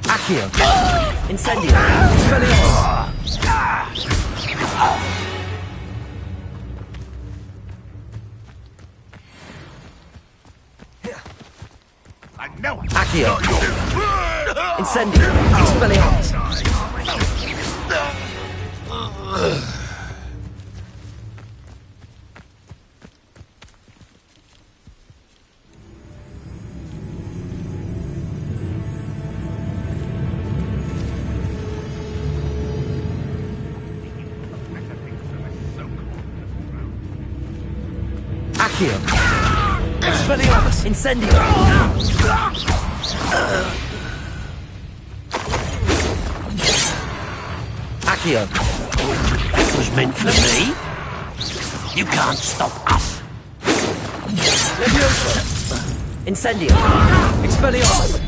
Accio! Incendio! Expelliarmus! I know it! Accio! Incendio! Expelliarmus! Accio. Expelliarmus. Incendio. Accio. This was meant for me. You can't stop us. Leviosa. Incendio. Expelliarmus.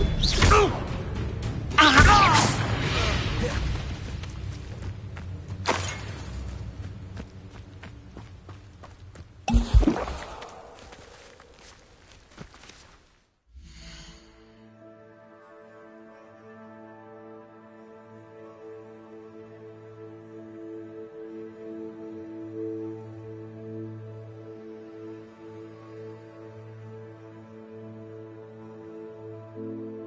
you.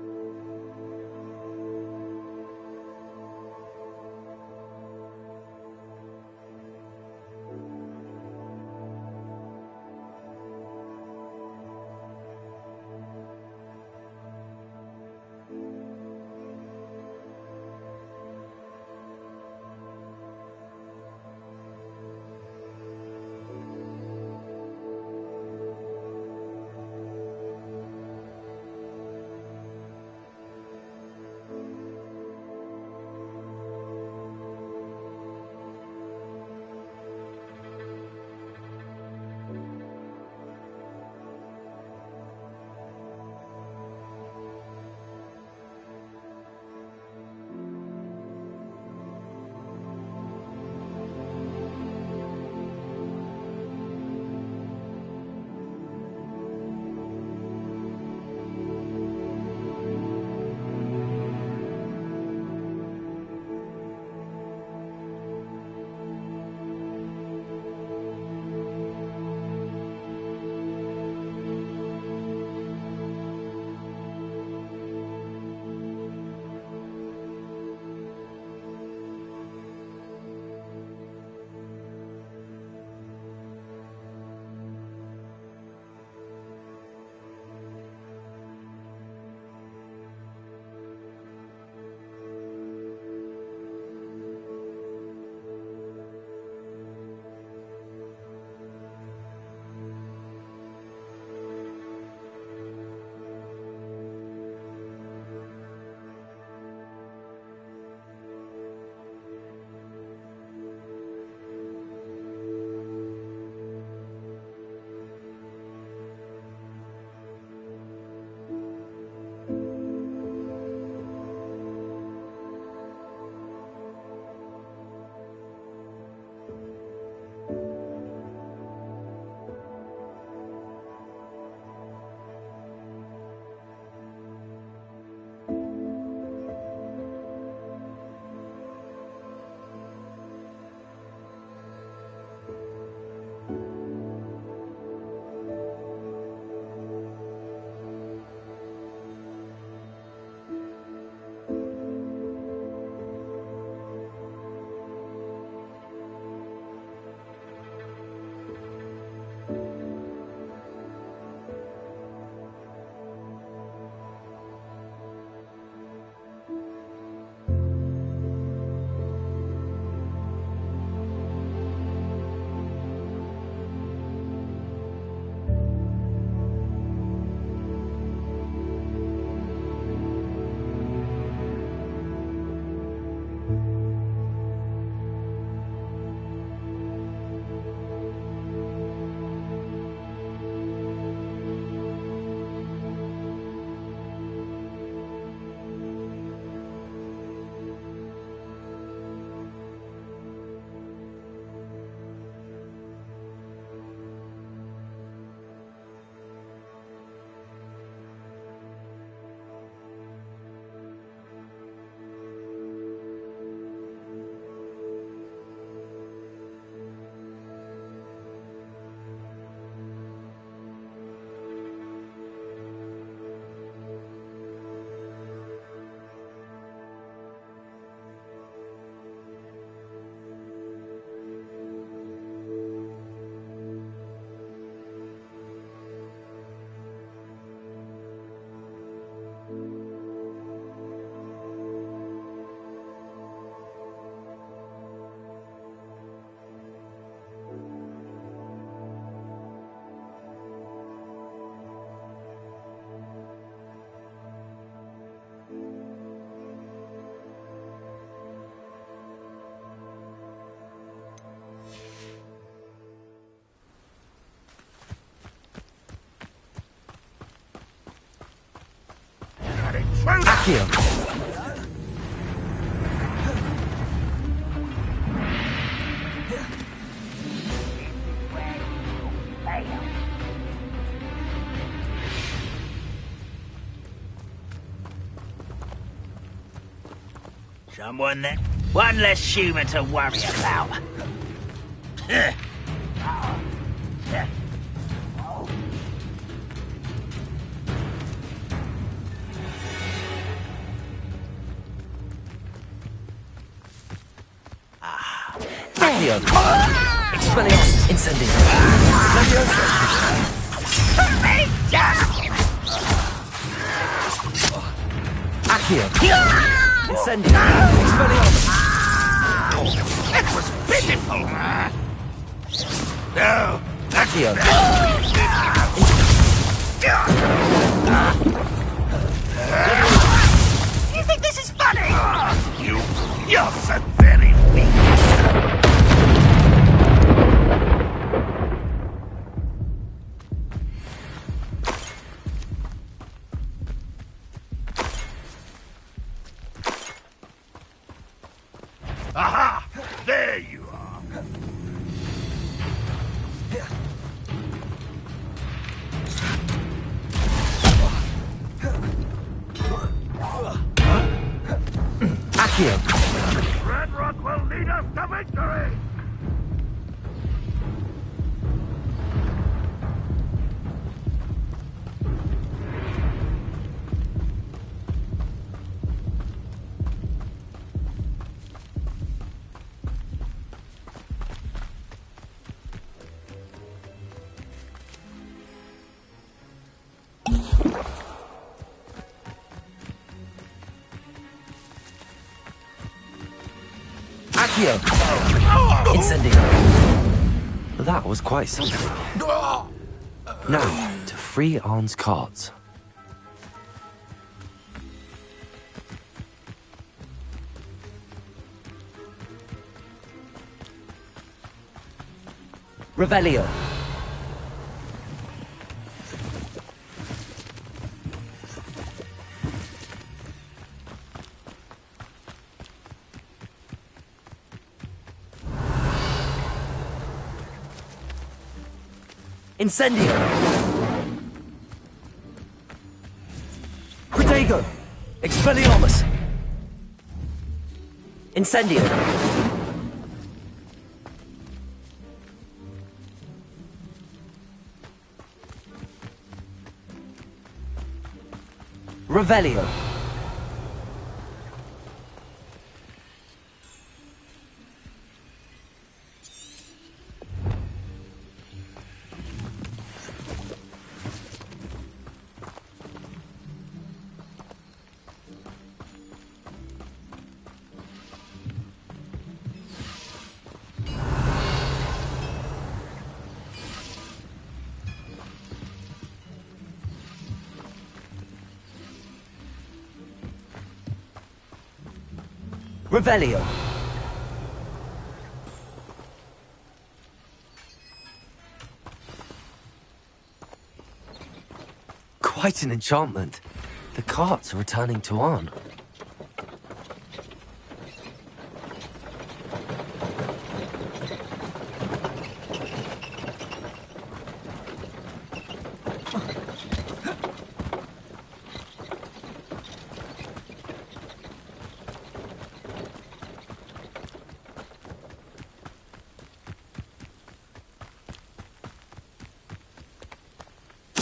Accio! Someone there. One less human to worry about. Accio! Expelliarmus! Incendio! Leviosa! Accio! Incendio! Expelliarmus! It was pitiful! No! Accio! You think this is funny? You're so very weak! Aha! There you are. Accio! Red Rock will lead us to victory! Accio! Incendio! That was quite something. Now, to free Arn's cards. Revelio! Incendio! Protego! Expelliarmus! Incendio! Revelio! Revelio! Quite an enchantment. The carts are returning to Arn.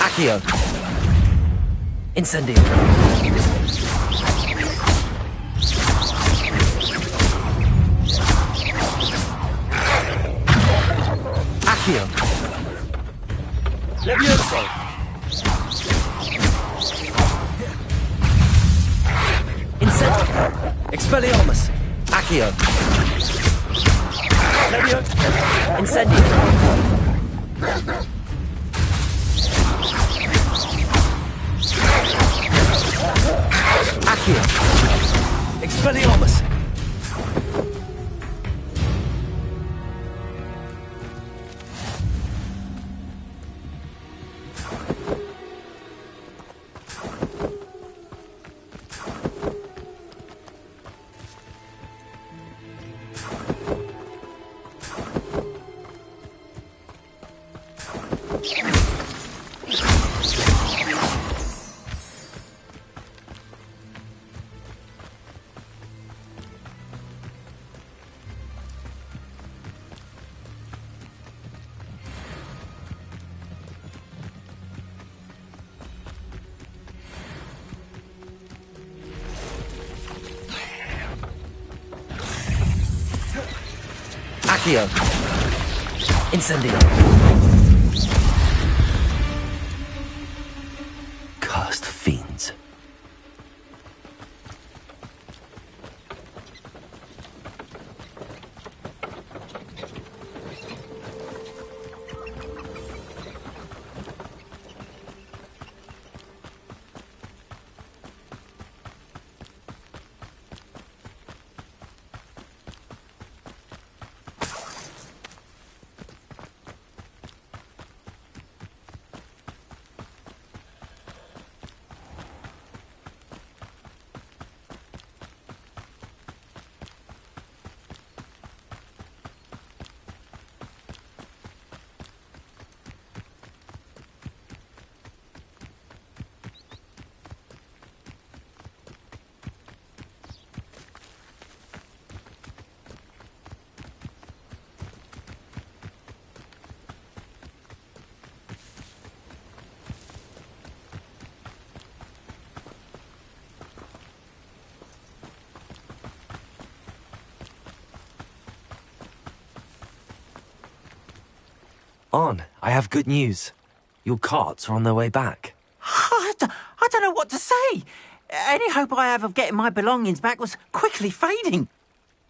Accio! Incendio! Accio! Levioso! Incendio! Expelliarmus! Accio! Levioso! Incendio! Accio! Expelliarmus! Accio! Incendio! Cursed fiends. On, I have good news. Your carts are on their way back. I don't know what to say. Any hope I have of getting my belongings back was quickly fading.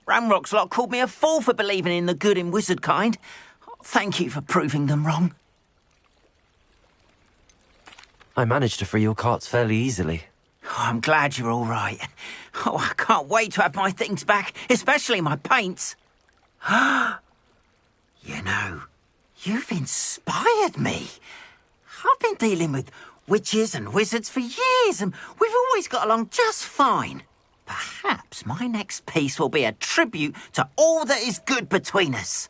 Ramrock's lot called me a fool for believing in the good in wizard kind. Thank you for proving them wrong. I managed to free your carts fairly easily. Oh, I'm glad you're all right. Oh, I can't wait to have my things back, especially my paints. You know, you've inspired me. I've been dealing with witches and wizards for years, and we've always got along just fine. Perhaps my next piece will be a tribute to all that is good between us.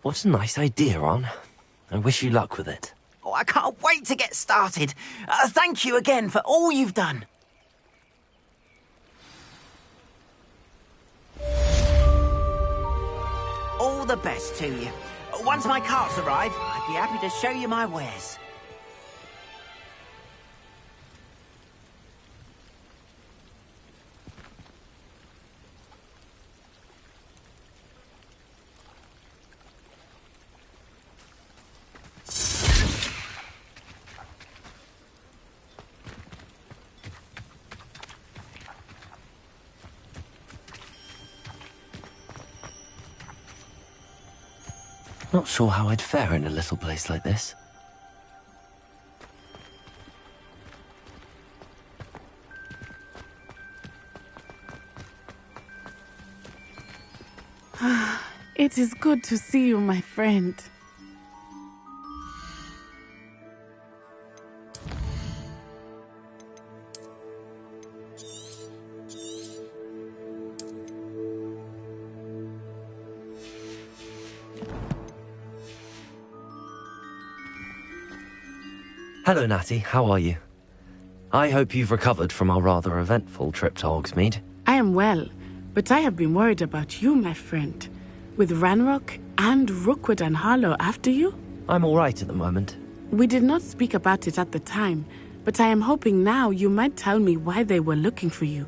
What a nice idea, Ron. I wish you luck with it. Oh, I can't wait to get started. Thank you again for all you've done. All the best to you. Once my carts arrive, I'd be happy to show you my wares. Not sure how I'd fare in a little place like this. It is good to see you, my friend. Hello, Natty. How are you? I hope you've recovered from our rather eventful trip to Hogsmeade. I am well, but I have been worried about you, my friend. With Ranrock and Rookwood and Harlow after you? I'm all right at the moment. We did not speak about it at the time, but I am hoping now you might tell me why they were looking for you.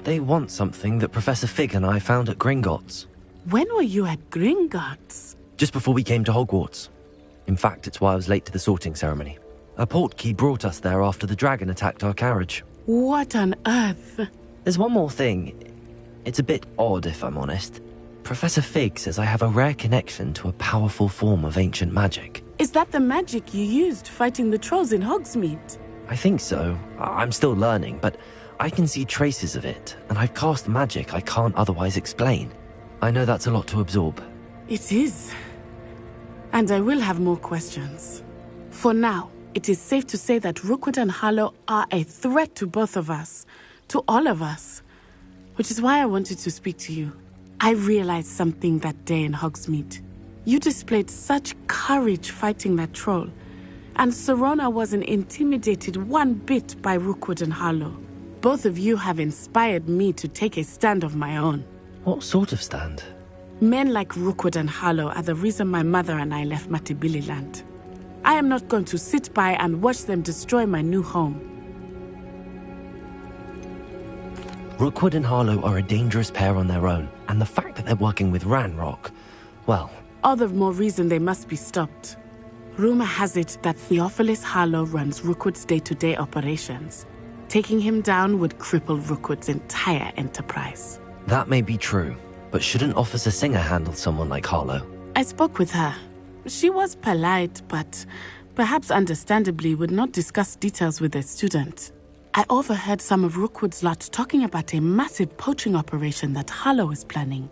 They want something that Professor Fig and I found at Gringotts. When were you at Gringotts? Just before we came to Hogwarts. In fact, it's why I was late to the sorting ceremony. A portkey brought us there after the dragon attacked our carriage. What on earth? There's one more thing. It's a bit odd, if I'm honest. Professor Fig says I have a rare connection to a powerful form of ancient magic. Is that the magic you used fighting the trolls in Hogsmeade? I think so. I'm still learning, but I can see traces of it, and I've cast magic I can't otherwise explain. I know that's a lot to absorb. It is. And I will have more questions. For now, it is safe to say that Rookwood and Harlow are a threat to both of us. To all of us. which is why I wanted to speak to you. I realized something that day in Hogsmeade. You displayed such courage fighting that troll, and Serona wasn't intimidated one bit by Rookwood and Harlow. Both of you have inspired me to take a stand of my own. What sort of stand? Men like Rookwood and Harlow are the reason my mother and I left Matibili land. I am not going to sit by and watch them destroy my new home. Rookwood and Harlow are a dangerous pair on their own, and the fact that they're working with Ranrock, well... All the more reason they must be stopped. Rumor has it that Theophilus Harlow runs Rookwood's day-to-day operations. Taking him down would cripple Rookwood's entire enterprise. That may be true, but shouldn't Officer Singer handle someone like Harlow? I spoke with her. She was polite, but perhaps understandably would not discuss details with a student. I overheard some of Rookwood's lot talking about a massive poaching operation that Harlow is planning.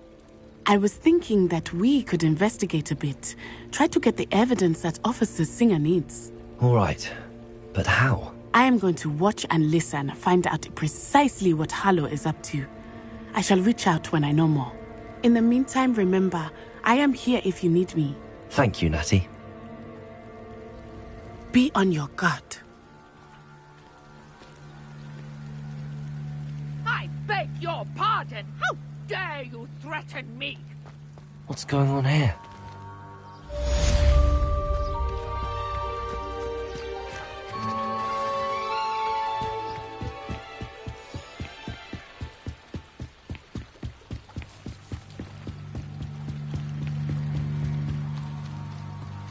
I was thinking that we could investigate a bit, try to get the evidence that Officer Singer needs. All right, but how? I am going to watch and listen, find out precisely what Harlow is up to. I shall reach out when I know more. In the meantime, remember, I am here if you need me. Thank you, Natty. Be on your guard. I beg your pardon. How dare you threaten me? What's going on here?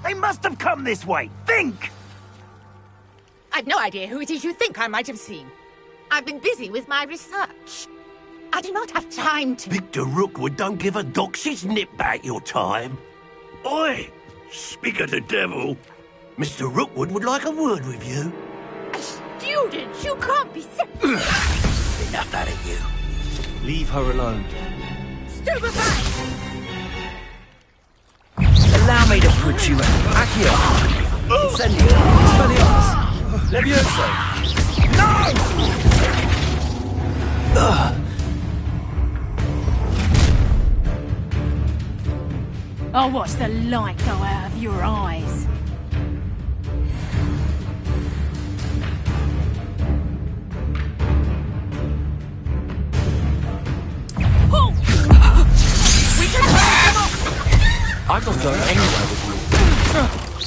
They must have come this way. Think! I've no idea who it is you think I might have seen. I've been busy with my research. I do not have time to... Victor Rookwood don't give a doxy's nip back your time. Oi! Speak of the devil. Mr. Rookwood would like a word with you. A student? You can't be so... Enough out of you. Leave her alone. Stupefy! Allow me to put you out. Accio! Incendio! Expelliarmus! Levioso! No! I'll watch the light go out of your eyes. Oh! We can hurry them up! I'm not going anywhere with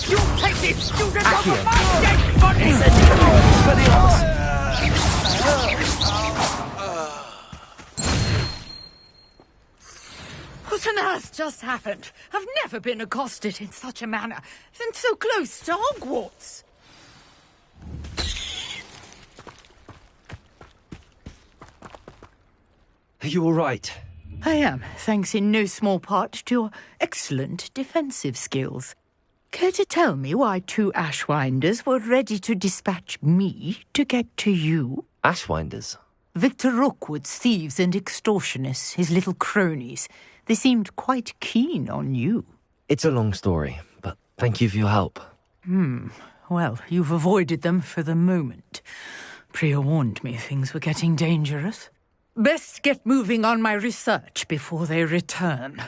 you. You take this student off Accio! of my dead body! Incendio! What on earth just happened? I've never been accosted in such a manner, and so close to Hogwarts. Are you all right? I am, thanks in no small part to your excellent defensive skills. Care to tell me why two Ashwinders were ready to dispatch me to get to you? Ashwinders? Victor Rookwood's thieves and extortionists, his little cronies. They seemed quite keen on you. It's a long story, but thank you for your help. Well, you've avoided them for the moment. Priya warned me things were getting dangerous. Best get moving on my research before they return.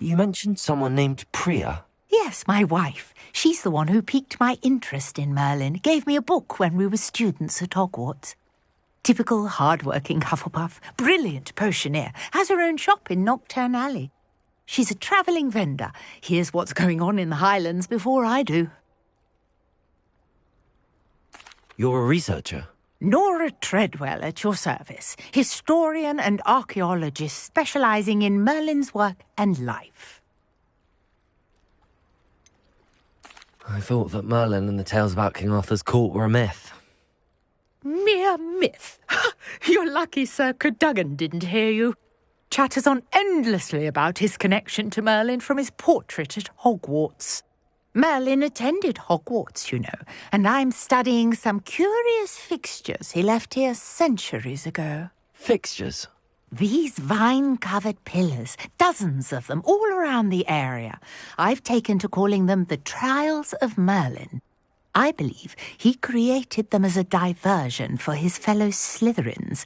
You mentioned someone named Priya. Yes, my wife. She's the one who piqued my interest in Merlin. Gave me a book when we were students at Hogwarts. Typical hard-working Hufflepuff, brilliant potioneer, has her own shop in Nocturne Alley. She's a travelling vendor. Hears what's going on in the Highlands before I do. You're a researcher? Nora Treadwell at your service, historian and archaeologist specialising in Merlin's work and life. I thought that Merlin and the tales about King Arthur's court were a myth. Mere myth. You're lucky Sir Cadogan didn't hear you. Chatters on endlessly about his connection to Merlin from his portrait at Hogwarts. Merlin attended Hogwarts, you know, and I'm studying some curious fixtures he left here centuries ago. Fixtures? These vine-covered pillars, dozens of them, all around the area. I've taken to calling them the Trials of Merlin. I believe he created them as a diversion for his fellow Slytherins.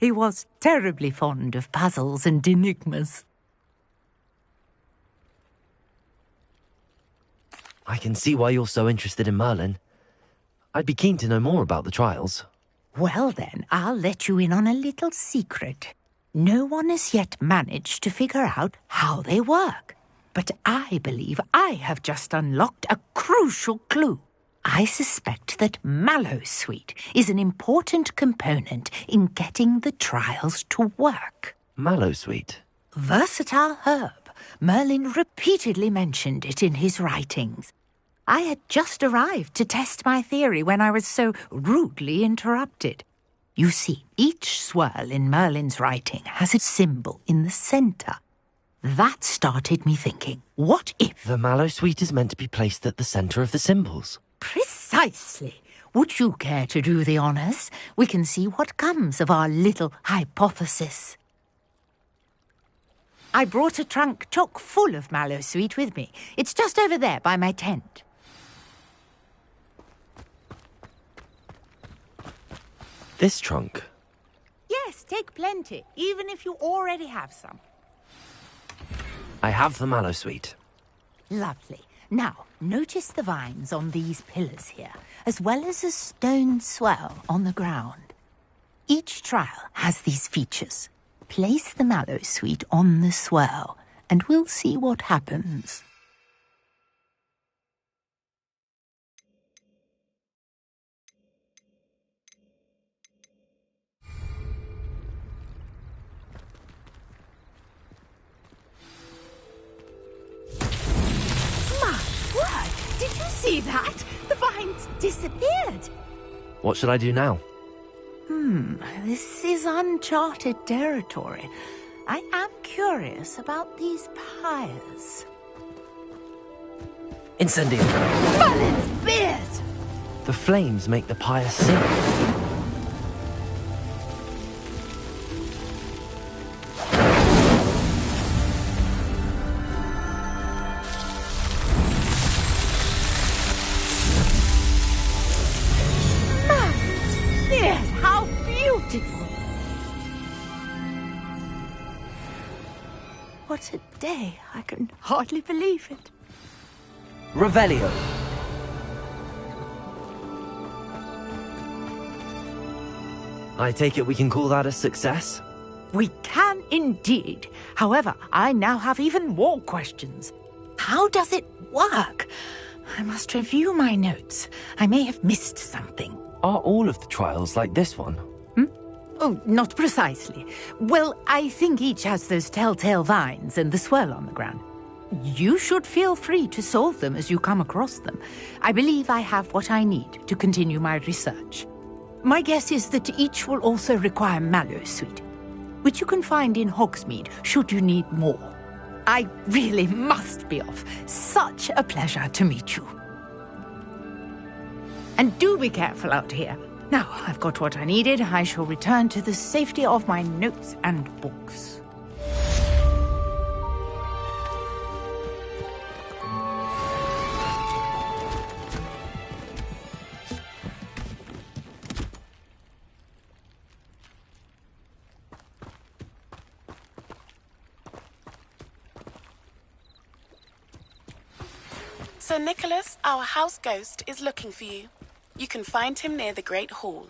He was terribly fond of puzzles and enigmas. I can see why you're so interested in Merlin. I'd be keen to know more about the trials. Well then, I'll let you in on a little secret. No one has yet managed to figure out how they work. But I believe I have just unlocked a crucial clue. I suspect that Mallowsweet is an important component in getting the trials to work. Mallowsweet? Versatile herb. Merlin repeatedly mentioned it in his writings. I had just arrived to test my theory when I was so rudely interrupted. You see, each swirl in Merlin's writing has a symbol in the centre. That started me thinking, what if... The Mallowsweet is meant to be placed at the centre of the symbols. Precisely. Would you care to do the honours? We can see what comes of our little hypothesis. I brought a trunk chock full of Mallowsweet with me. It's just over there by my tent. This trunk? Yes, take plenty, even if you already have some. I have the Mallowsweet. Lovely. Now, notice the vines on these pillars here, as well as a stone swell on the ground. Each trial has these features. Place the Mallowsweet on the swell, and we'll see what happens. My word! Did you see that? The vines disappeared. What should I do now? This is uncharted territory. I am curious about these pyres. Incendio! Merlin's beard! The flames make the pyre sing. Merlin's beard! How beautiful! What a day. I can hardly believe it. Revelio. I take it we can call that a success? We can indeed. However, I now have even more questions. How does it work? I must review my notes. I may have missed something. Are all of the trials like this one? Oh, not precisely. Well, I think each has those telltale vines and the swirl on the ground. You should feel free to solve them as you come across them. I believe I have what I need to continue my research. My guess is that each will also require Mallowsweet, which you can find in Hogsmeade should you need more. I really must be off. Such a pleasure to meet you. And do be careful out here. Now, I've got what I needed. I shall return to the safety of my notes and books. Sir Nicholas, our house ghost, is looking for you. You can find him near the Great Hall.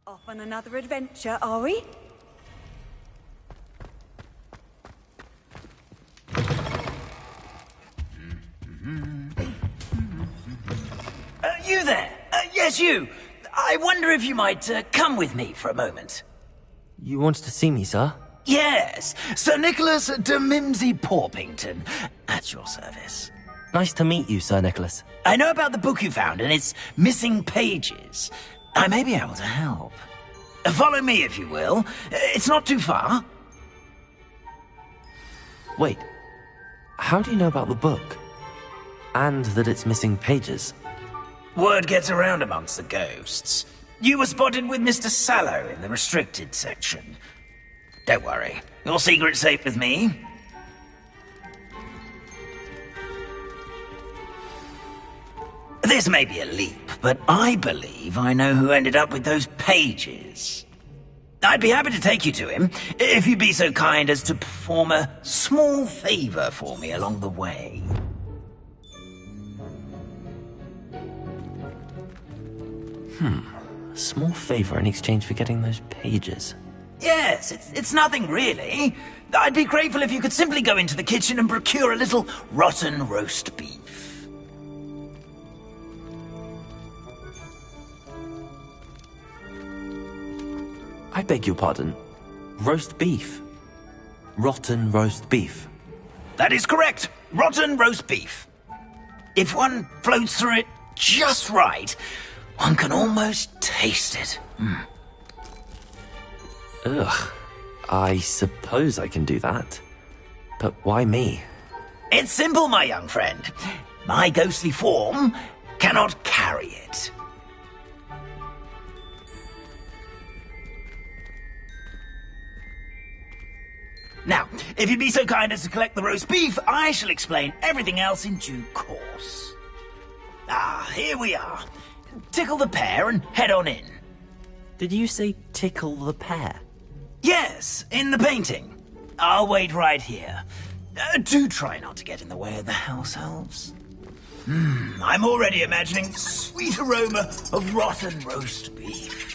Off on another adventure, are we? You there? Yes, you. I wonder if you might come with me for a moment. You wanted to see me, sir? Yes, Sir Nicholas de Mimsy Porpington. At your service. Nice to meet you, Sir Nicholas. I know about the book you found and its missing pages. I may be able to help. Follow me, if you will. It's not too far. Wait, how do you know about the book? And that it's missing pages? Word gets around amongst the ghosts. You were spotted with Mr. Sallow in the restricted section. Don't worry, your secret's safe with me. This may be a leap, but I believe I know who ended up with those pages. I'd be happy to take you to him, if you'd be so kind as to perform a small favor for me along the way. A small favor in exchange for getting those pages. Yes, it's nothing really. I'd be grateful if you could simply go into the kitchen and procure a little rotten roast beef. I beg your pardon. Roast beef. Rotten roast beef. That is correct. Rotten roast beef. If one floats through it just right, one can almost taste it. Ugh. I suppose I can do that. But why me? It's simple, my young friend. My ghostly form cannot carry it. Now, if you'd be so kind as to collect the roast beef, I shall explain everything else in due course. Ah, here we are. Tickle the pear and head on in. Did you say tickle the pear? Yes, in the painting. I'll wait right here. Do try not to get in the way of the house elves. I'm already imagining the sweet aroma of rotten roast beef.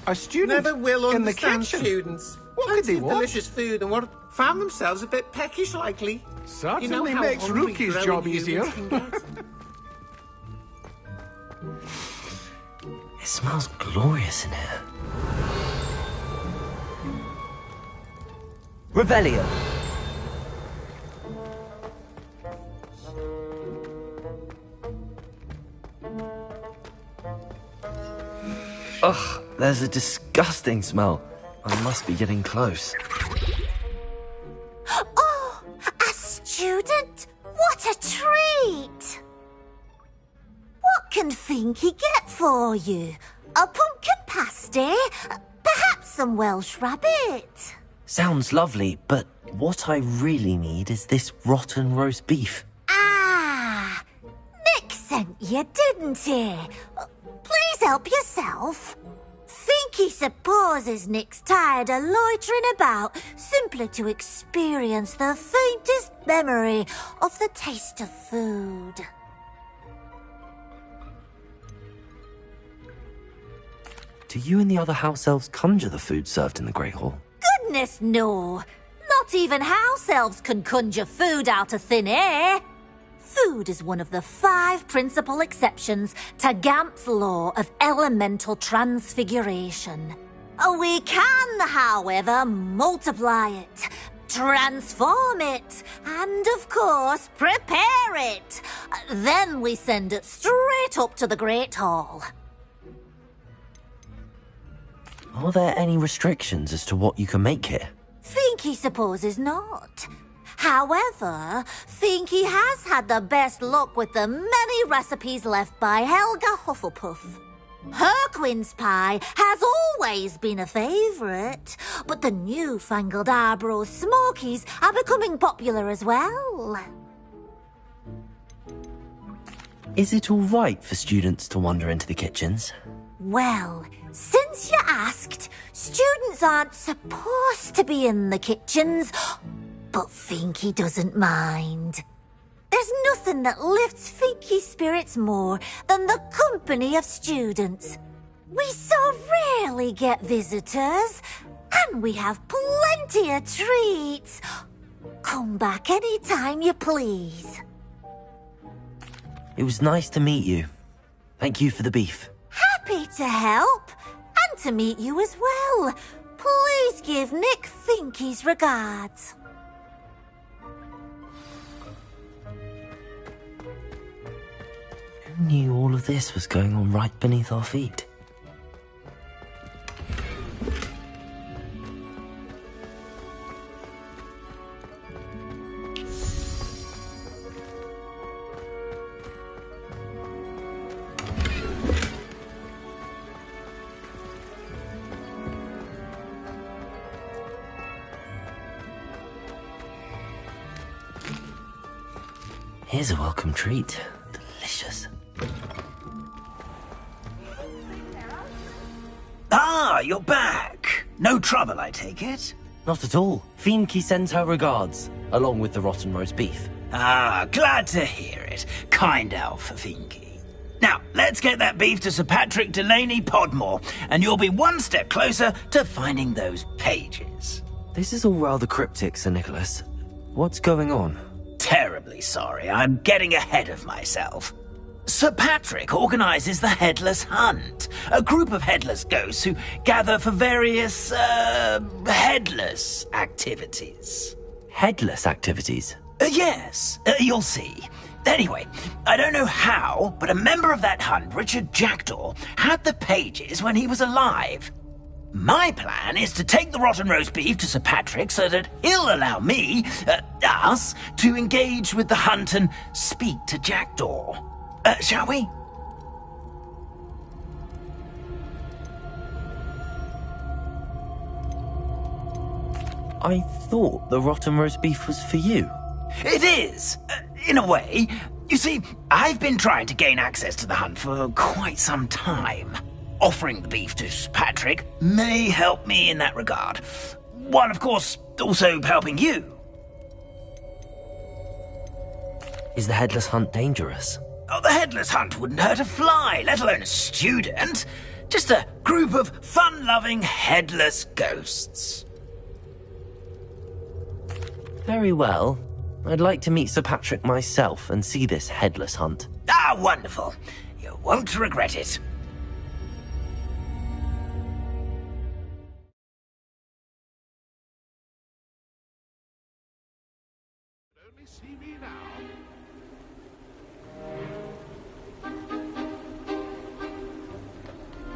A student Never will in the understand kitchen. students. What could they want? Delicious food and what found themselves a bit peckish likely. Certainly you know how makes hungry Rookie's growing job humans easier. can get? It smells glorious in here. Revelio. Ugh, there's a disgusting smell. I must be getting close. Oh, a student? What a treat! What can Finky get for you? A pumpkin pasty? Perhaps some Welsh rabbit? Sounds lovely, but what I really need is this rotten roast beef. Ah, Nick sent you, didn't he? Please help yourself. Finky supposes Nick's tired of loitering about simply to experience the faintest memory of the taste of food. Do you and the other house elves conjure the food served in the Great Hall? Goodness, no. Not even house elves can conjure food out of thin air. Food is one of the 5 principal exceptions to Gamp's law of elemental transfiguration. We can, however, multiply it, transform it, and, of course, prepare it. Then we send it straight up to the Great Hall. Are there any restrictions as to what you can make here? Finky supposes not. However, Finky has had the best luck with the many recipes left by Helga Hufflepuff. Her quince pie has always been a favourite, but the newfangled Arbroath Smokies are becoming popular as well. Is it all right for students to wander into the kitchens? Well, since you asked, students aren't supposed to be in the kitchens, but Finky doesn't mind. There's nothing that lifts Finky's spirits more than the company of students. We so rarely get visitors, and we have plenty of treats. Come back any time you please. It was nice to meet you. Thank you for the beef. Happy to help, and to meet you as well. Please give Nick Finky's regards. Who knew all of this was going on right beneath our feet? Here's a welcome treat. Delicious. Ah, you're back. No trouble, I take it? Not at all. Finky sends her regards, along with the rotten roast beef. Ah, glad to hear it. Kind elf for Finky. Now, let's get that beef to Sir Patrick Delaney Podmore, and you'll be one step closer to finding those pages. This is all rather cryptic, Sir Nicholas. What's going on? Terribly sorry, I'm getting ahead of myself. Sir Patrick organises the Headless Hunt, a group of headless ghosts who gather for various, headless activities. Headless activities? Yes, you'll see. Anyway, I don't know how, but a member of that hunt, Richard Jackdaw, had the pages when he was alive. My plan is to take the rotten roast beef to Sir Patrick so that he'll allow me, us, to engage with the hunt and speak to Jackdaw. Shall we? I thought the rotten roast beef was for you. It is, in a way. You see, I've been trying to gain access to the hunt for quite some time. Offering the beef to Sir Patrick may help me in that regard. While, of course, also helping you. Is the Headless Hunt dangerous? Oh, the Headless Hunt wouldn't hurt a fly, let alone a student. Just a group of fun-loving headless ghosts. Very well. I'd like to meet Sir Patrick myself and see this Headless Hunt. Ah, wonderful. You won't regret it.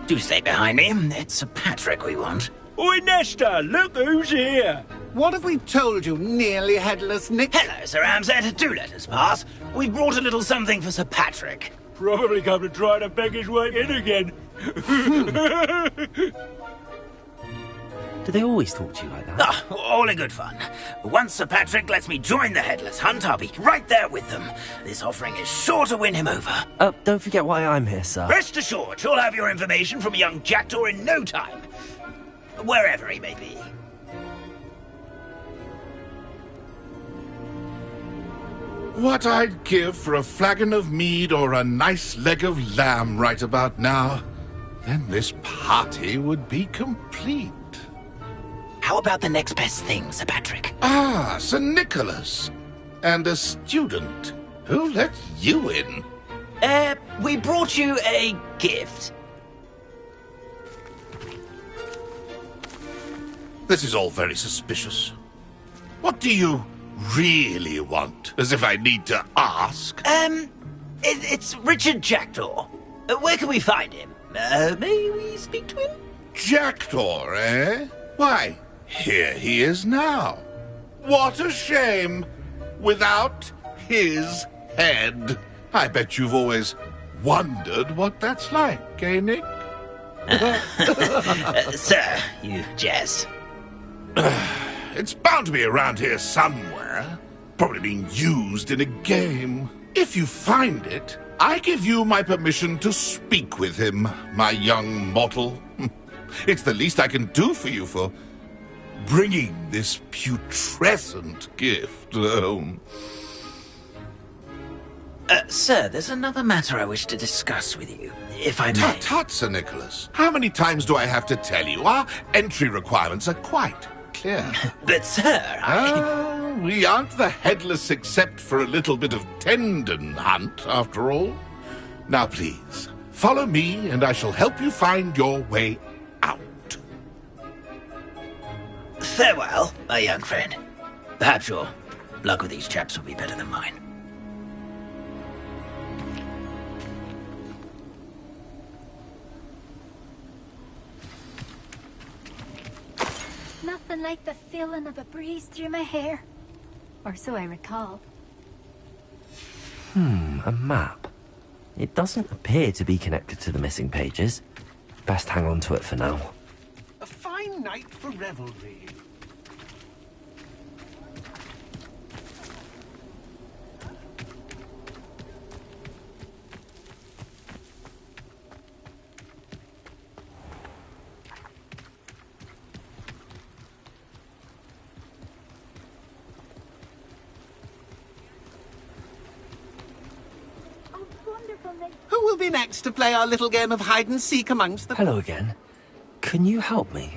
Do stay behind me. It's Sir Patrick we want. Oi, Nesta, look who's here. What have we told you, nearly headless Nick? Hello, Sir Ramsett. Do let us pass. We brought a little something for Sir Patrick. Probably come to try to beg his way in again. Do they always talk to you like that? Ah, all in good fun. Once Sir Patrick lets me join the Headless Hunt, I'll be right there with them. This offering is sure to win him over. Don't forget why I'm here, sir. Rest assured, you'll have your information from young Jackdaw in no time. Wherever he may be. What I'd give for a flagon of mead or a nice leg of lamb right about now. Then this party would be complete. How about the next best thing, Sir Patrick? Ah, Sir Nicholas. And a student. Who let you in? We brought you a gift. This is all very suspicious. What do you really want? As if I need to ask. It's Richard Jackdaw. Where can we find him? May we speak to him? Jackdaw, eh? Why, here he is now. What a shame. Without his head. I bet you've always wondered what that's like, eh, Nick? Sir, you jest. It's bound to be around here somewhere. Probably being used in a game. If you find it, I give you my permission to speak with him, my young mortal. It's the least I can do for you for bringing this putrescent gift home. Sir, there's another matter I wish to discuss with you, if I may. Tut, Sir Nicholas. How many times do I have to tell you? Our entry requirements are quite clear. But, sir, we aren't the headless except for a little bit of tendon hunt, after all. Now, please, follow me, and I shall help you find your way out. Farewell, my young friend. Perhaps your luck with these chaps will be better than mine. Nothing like the feeling of a breeze through my hair. Or so I recall. A map. It doesn't appear to be connected to the missing pages. Best hang on to it for now. A fine night for revelry. Who will be next to play our little game of hide-and-seek amongst them? Hello again. Can you help me?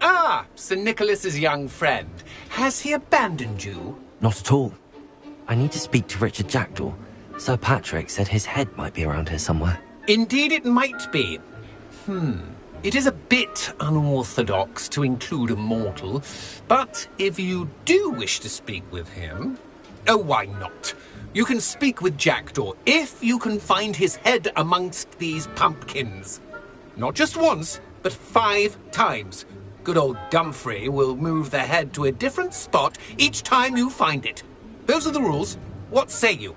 Ah, Sir Nicholas's young friend. Has he abandoned you? Not at all. I need to speak to Richard Jackdaw. Sir Patrick said his head might be around here somewhere. Indeed it might be. It is a bit unorthodox to include a mortal, but if you do wish to speak with him... Oh, why not? You can speak with Jackdaw if you can find his head amongst these pumpkins. Not just once, but 5 times. Good old Dumfrey will move the head to a different spot each time you find it. Those are the rules. What say you?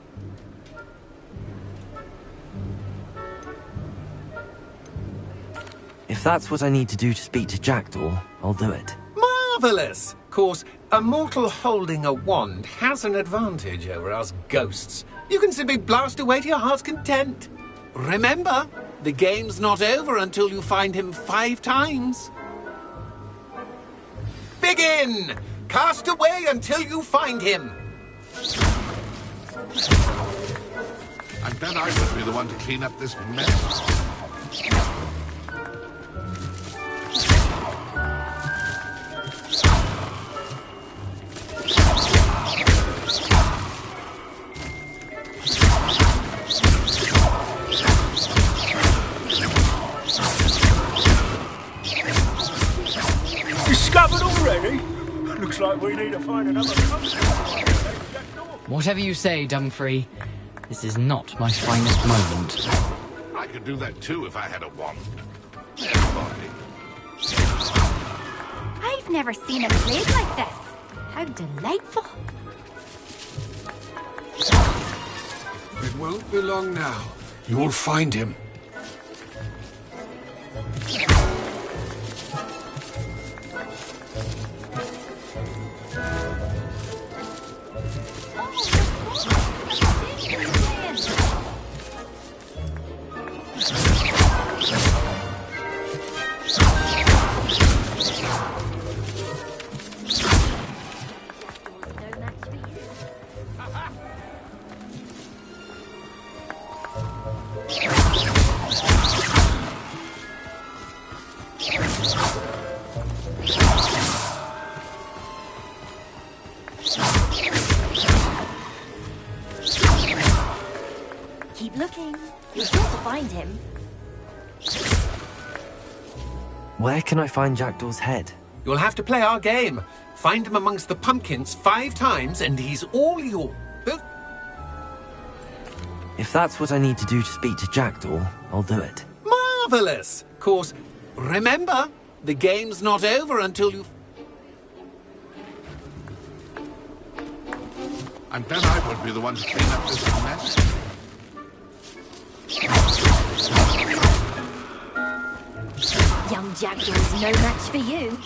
If that's what I need to do to speak to Jackdaw, I'll do it. Marvellous! Of course, a mortal holding a wand has an advantage over us ghosts. You can simply blast away to your heart's content. Remember, the game's not over until you find him 5 times. Begin! Cast away until you find him. I bet I would be the one to clean up this mess. Discovered already? Looks like we need to find another company. Whatever you say, Dumfrey. This is not my finest moment. I could do that too if I had a wand. I've never seen a blade like this. How delightful. It won't be long now. You'll find him. Keep looking. You're sure to find him. Where can I find Jackdaw's head? You'll have to play our game. Find him amongst the pumpkins 5 times and he's all yours. If that's what I need to do to speak to Jackdaw, I'll do it. Marvellous! Of course, remember, the game's not over until you... I bet I would be the one to clean up this mess. Young Jackdaw's no match for you.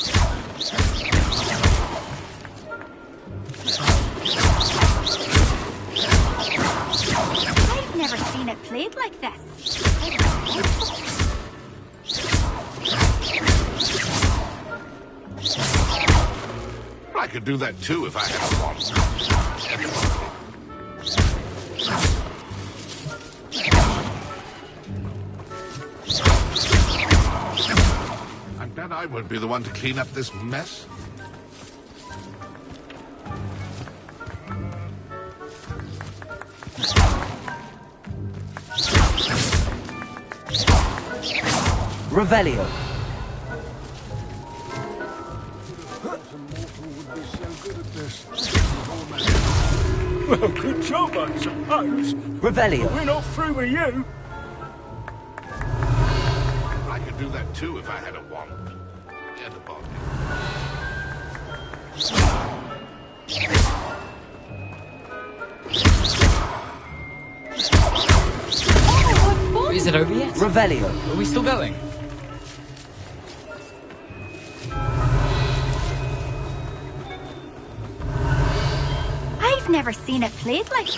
I've never seen it played like this. I could do that too if I had a wand. I won't be the one to clean up this mess. Revelio. Well, good job, I suppose. Revelio. We're not through with you. I could do that too if I had a wand. And a bond. Is it over yet? Revelio. Are we still going? I've never seen it played like this.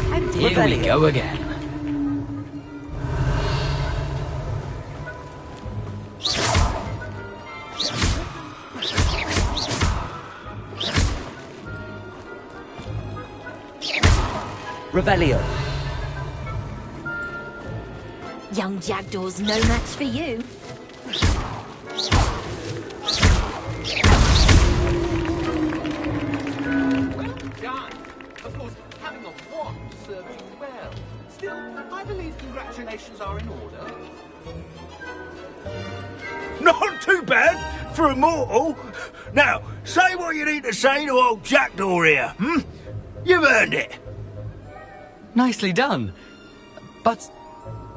How Here dare we you. go again. Revelio. Young Jackdaw's no match for you. Done. Of course, having a wand serves you well. Still, I believe congratulations are in order. Not too bad for a mortal. Now, say what you need to say to old Jackdaw here, hmm? You've earned it. Nicely done. But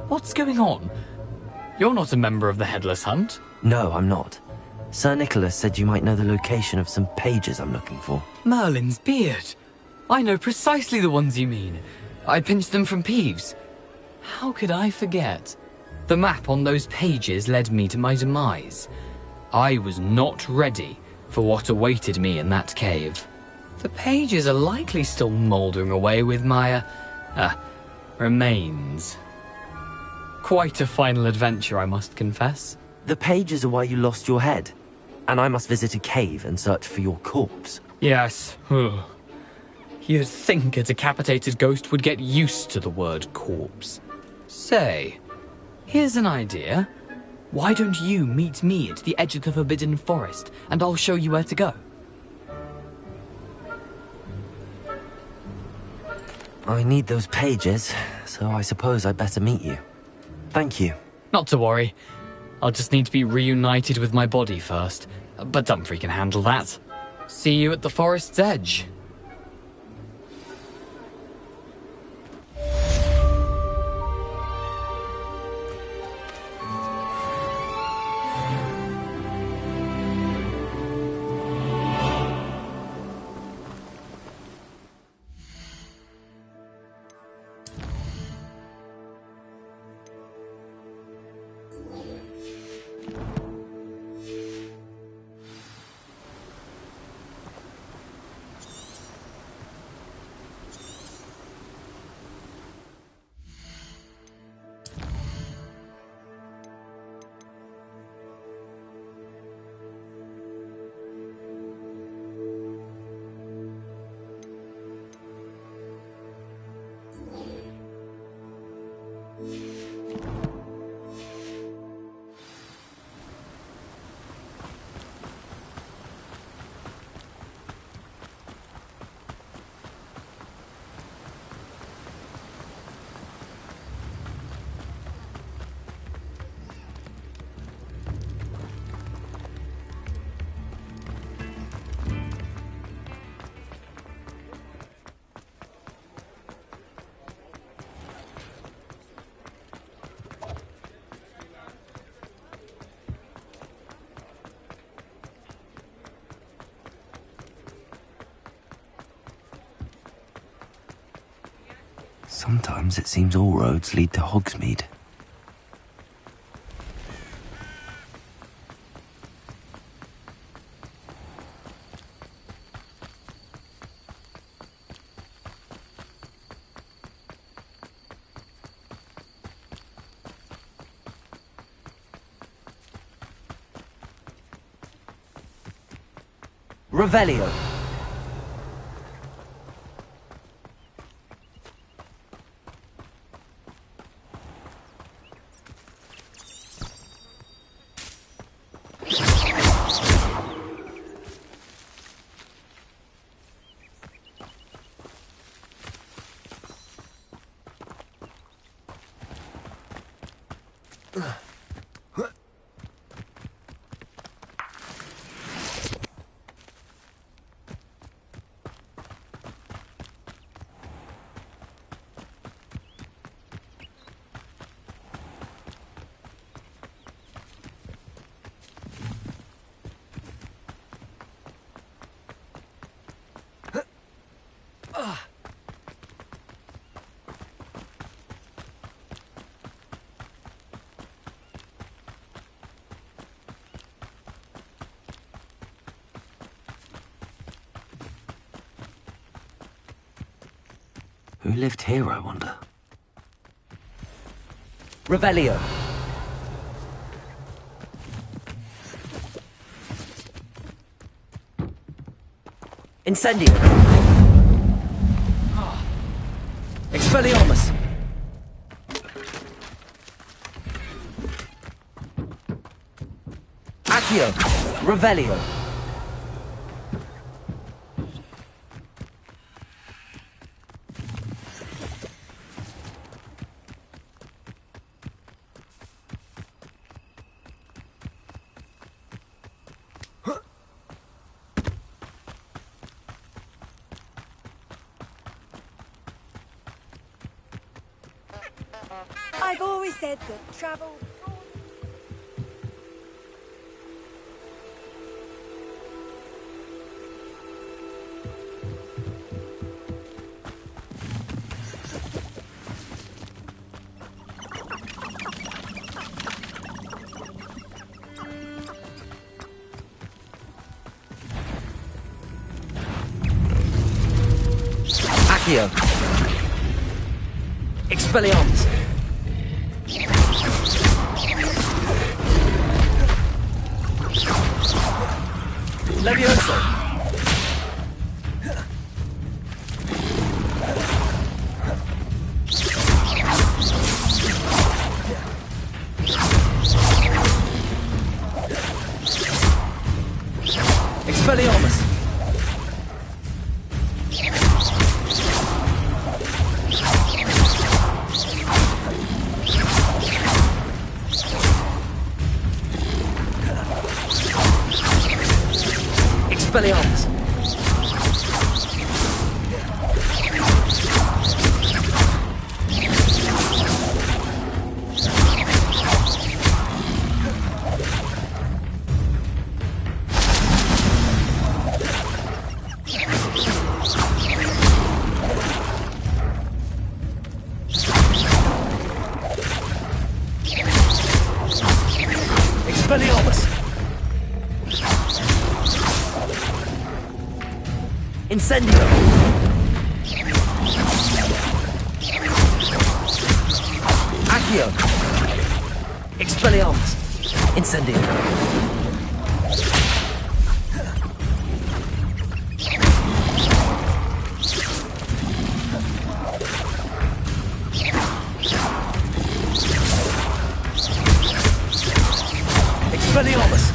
what's going on? You're not a member of the Headless Hunt. No, I'm not. Sir Nicholas said you might know the location of some pages I'm looking for. Merlin's beard. I know precisely the ones you mean. I pinched them from Peeves. How could I forget? The map on those pages led me to my demise. I was not ready for what awaited me in that cave. The pages are likely still mouldering away with my, remains. Quite a final adventure, I must confess. The pages are why you lost your head, and I must visit a cave and search for your corpse. Yes. You'd think a decapitated ghost would get used to the word corpse. Say, here's an idea. Why don't you meet me at the edge of the Forbidden Forest, and I'll show you where to go? I need those pages, so I suppose I'd better meet you. Thank you. Not to worry. I'll just need to be reunited with my body first. But Dumfries can handle that. See you at the forest's edge. Sometimes it seems all roads lead to Hogsmeade. Revelio. Who lived here, I wonder? Revelio. Incendio. Expelliarmus. Accio. Revelio. I've always said that travel... Accio. Expelliarmus. Levioso. Expelliarmus. Expelliarmus. Expelliarmus. Incendio. Accio. Expelliarmus. Incendio. Expelliarmus.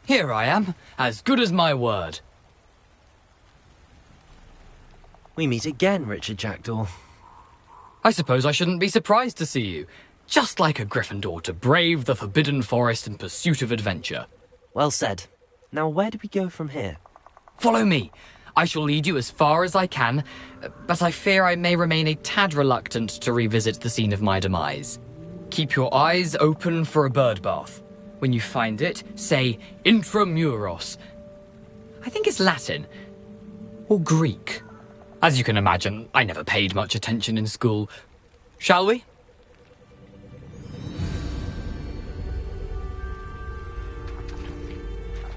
Here I am, as good as my word. We meet again, Richard Jackdaw. I suppose I shouldn't be surprised to see you. Just like a Gryffindor to brave the Forbidden Forest in pursuit of adventure. Well said. Now where do we go from here? Follow me. I shall lead you as far as I can, but I fear I may remain a tad reluctant to revisit the scene of my demise. Keep your eyes open for a bird bath. When you find it, say intramuros. I think it's Latin. Or Greek. As you can imagine, I never paid much attention in school. Shall we?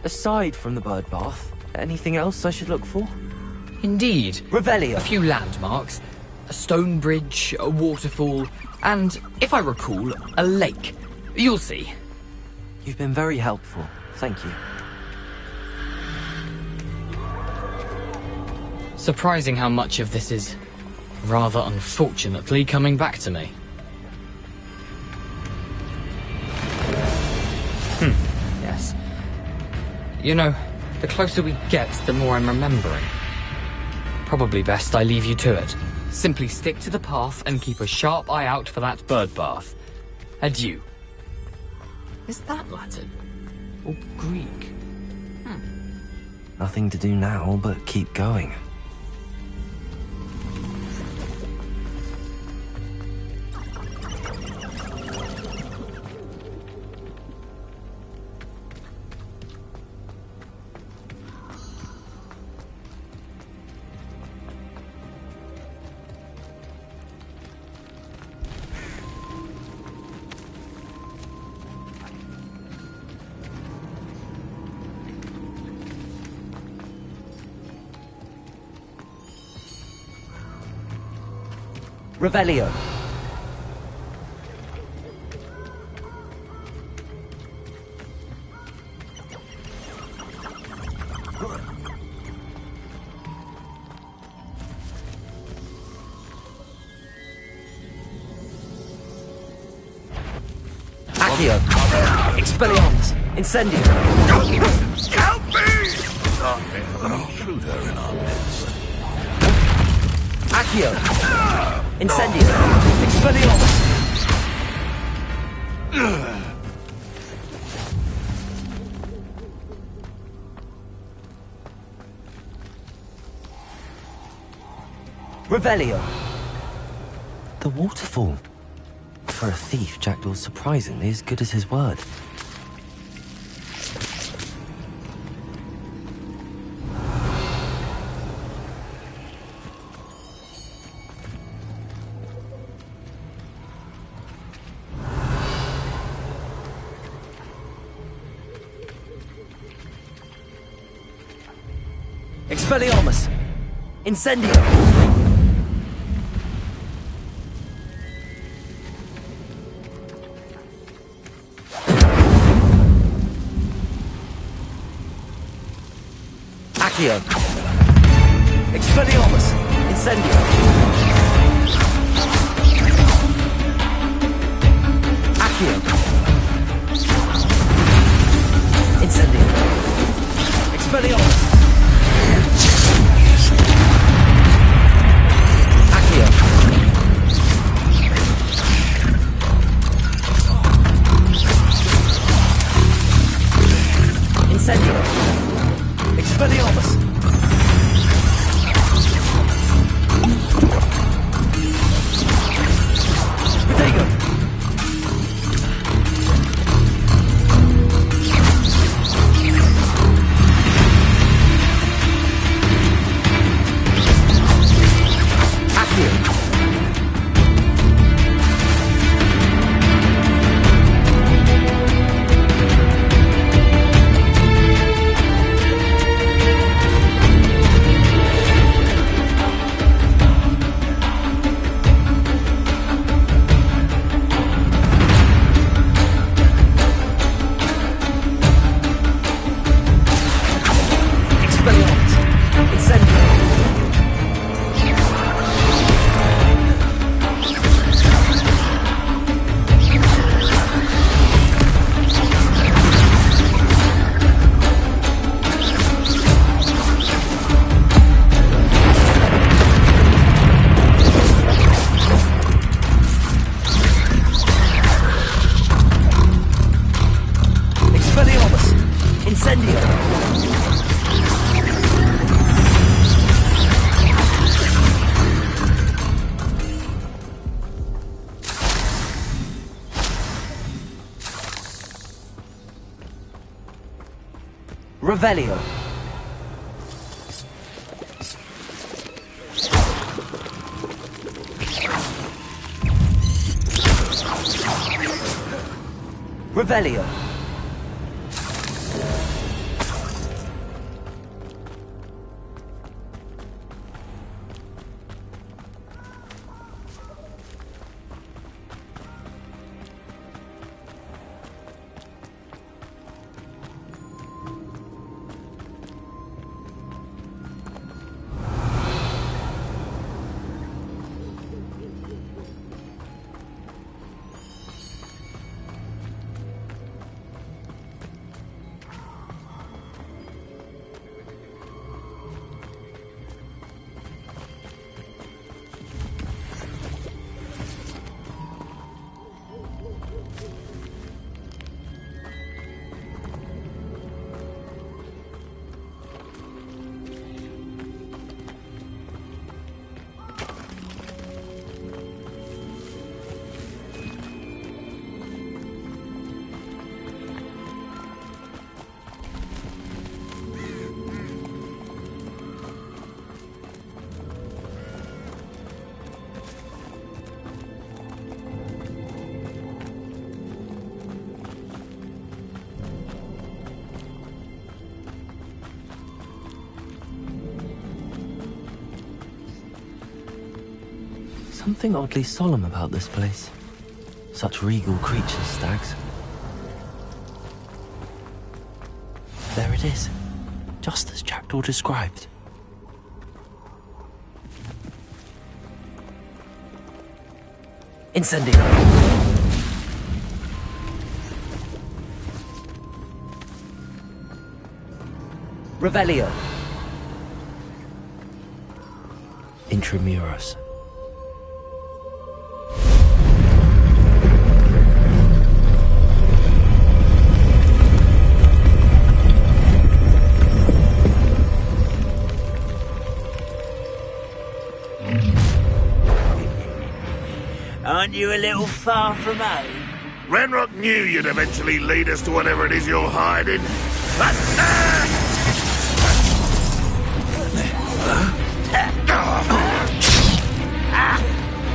Aside from the bird bath, anything else I should look for? Indeed. Revelio. A few landmarks. A stone bridge, a waterfall, and, if I recall, a lake. You'll see. You've been very helpful. Thank you. Surprising how much of this is, rather unfortunately, coming back to me. Yes. You know, the closer we get, the more I'm remembering. Probably best I leave you to it. Simply stick to the path and keep a sharp eye out for that bird bath. Adieu. Is that Latin? Or Greek? Nothing to do now but keep going. Revelio. Accio. Expelliarmus. Incendio. Help me! I'll shoot her in our midst. Accio. Incendio. Expelliarmus. Revelio. The waterfall. For a thief, Jackdaw's surprisingly as good as his word. Expelliarmus! Incendio! Accio! Expelliarmus! Incendio! Accio! Incendio! Expelliarmus! Incendio! Expelliarmus! Protego! Accio! Revelio. Revelio. Something oddly solemn about this place. Such regal creatures, stags. There it is, just as Jackdaw described. Incendio. Revelio. Intramuros. Aren't you a little far from home? Renrock knew you'd eventually lead us to whatever it is you're hiding.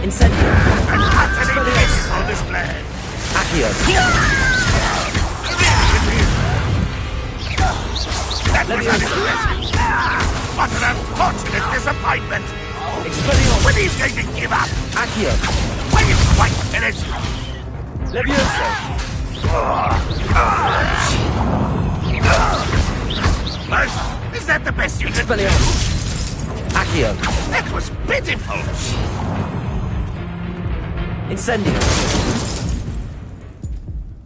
Incendio. An utterly pitiful display. Accio. That was unexpected. What an unfortunate disappointment. Expelliarmus. When he's going to give up? Accio. When you quite finished? Levioso. Most? Is that the best you could do? Accio. That was pitiful. Incendio.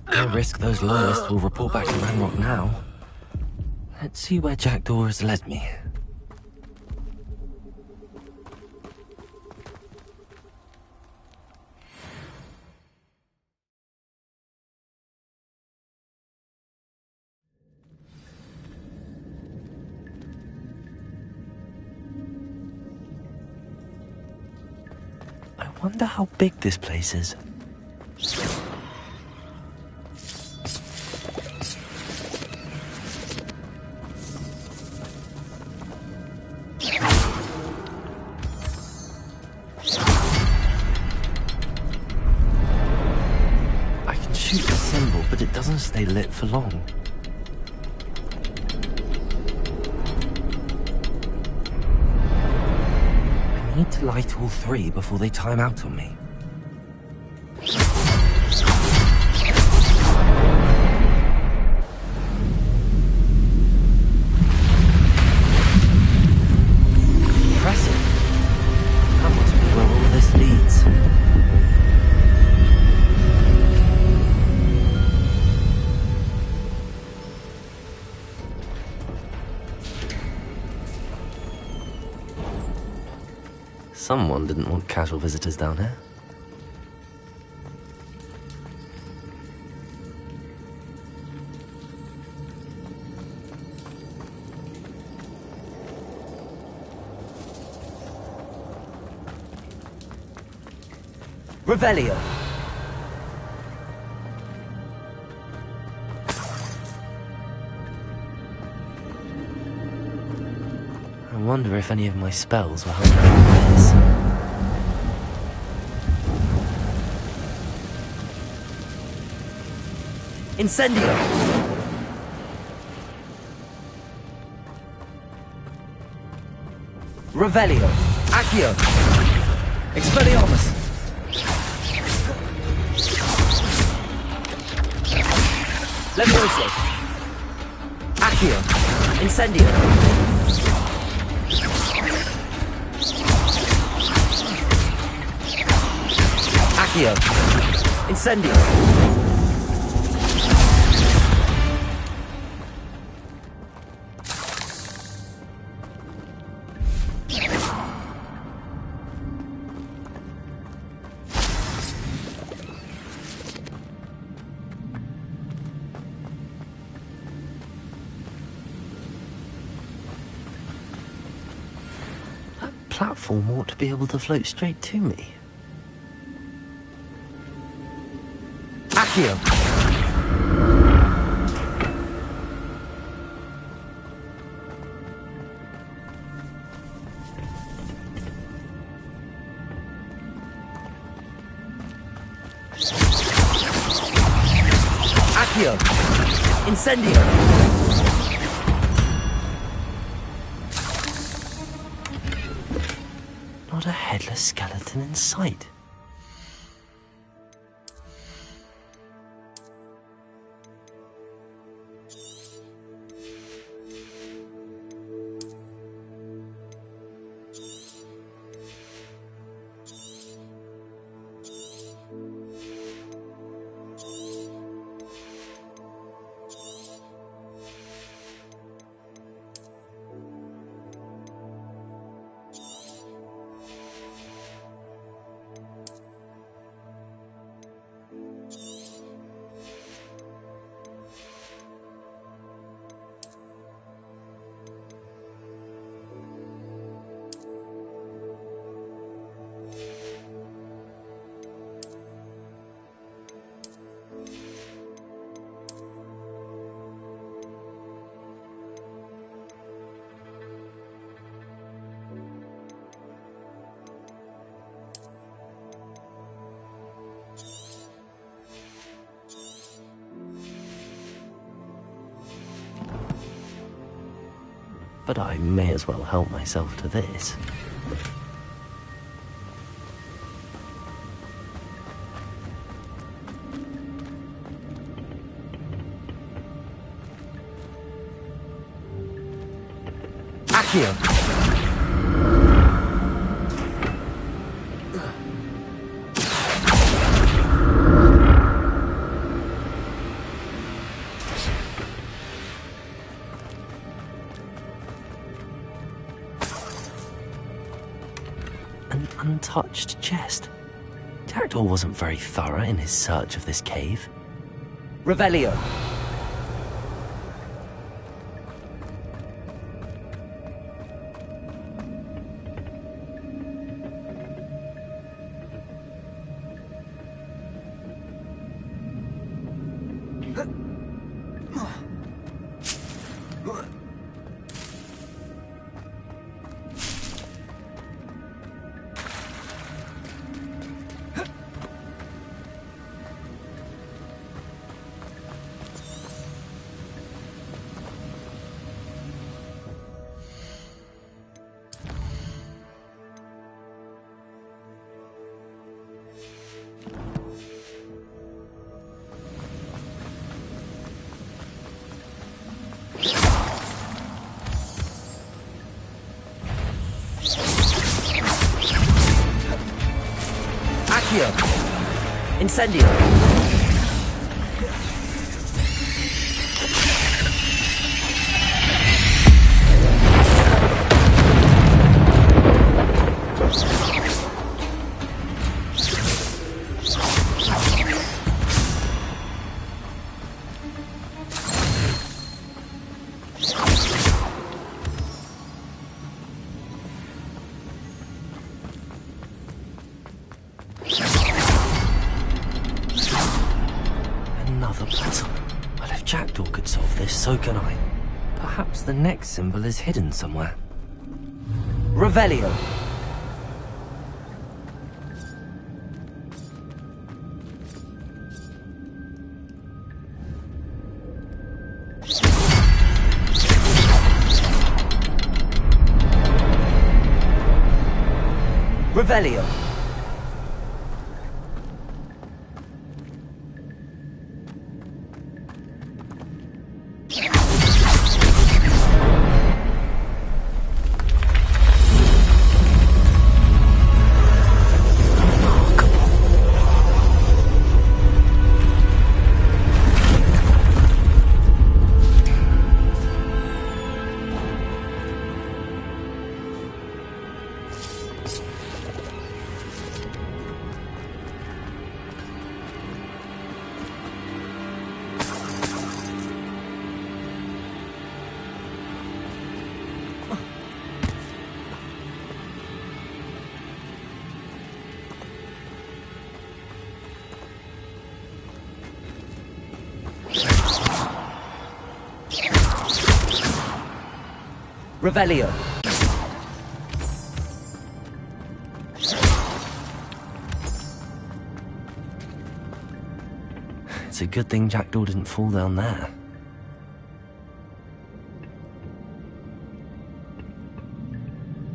I risk those loyalists will report back to Ranrock now. Let's see where Jackdaw has led me. I wonder how big this place is. I can shoot the symbol, but it doesn't stay lit for long. I need to light all three before they time out on me. Impressive. That must be where all this leads. Someone didn't want casual visitors down here. Revelio. wonder if any of my spells will help me with this. Incendio! Revelio! Accio! Expelliarmus! Levioso! Accio! Incendio! Accio! Incendio! Platform ought to be able to float straight to me. Accio! Accio! Incendio! Not a headless skeleton in sight. But I may as well help myself to this. Accio! Untouched chest. Jackdaw wasn't very thorough in his search of this cave. Revelio! Incendio! So can I. Perhaps the next symbol is hidden somewhere. Revelio. Revelio. Revelio. It's a good thing Jackdaw didn't fall down there.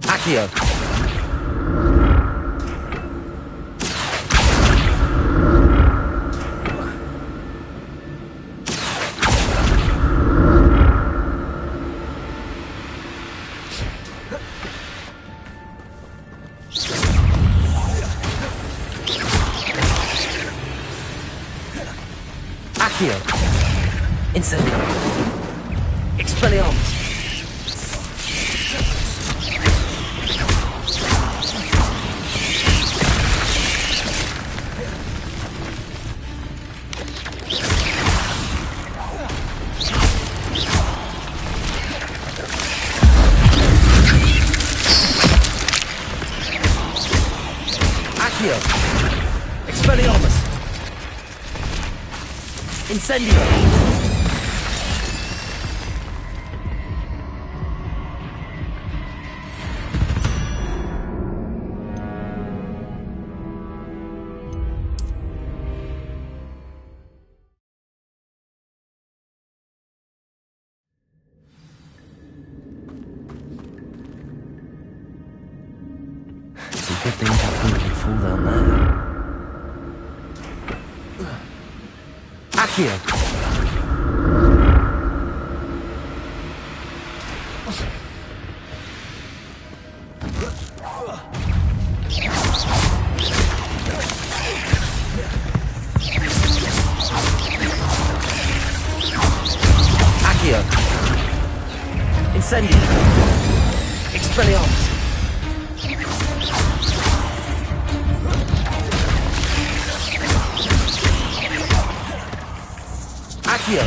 Accio. Incendio. Expelliarmus. Accio. Expelliarmus. Incendio. Good thing Jackdaw didn't fall down there. Accio. Accio. Incendio. Expelliarmus. Accio.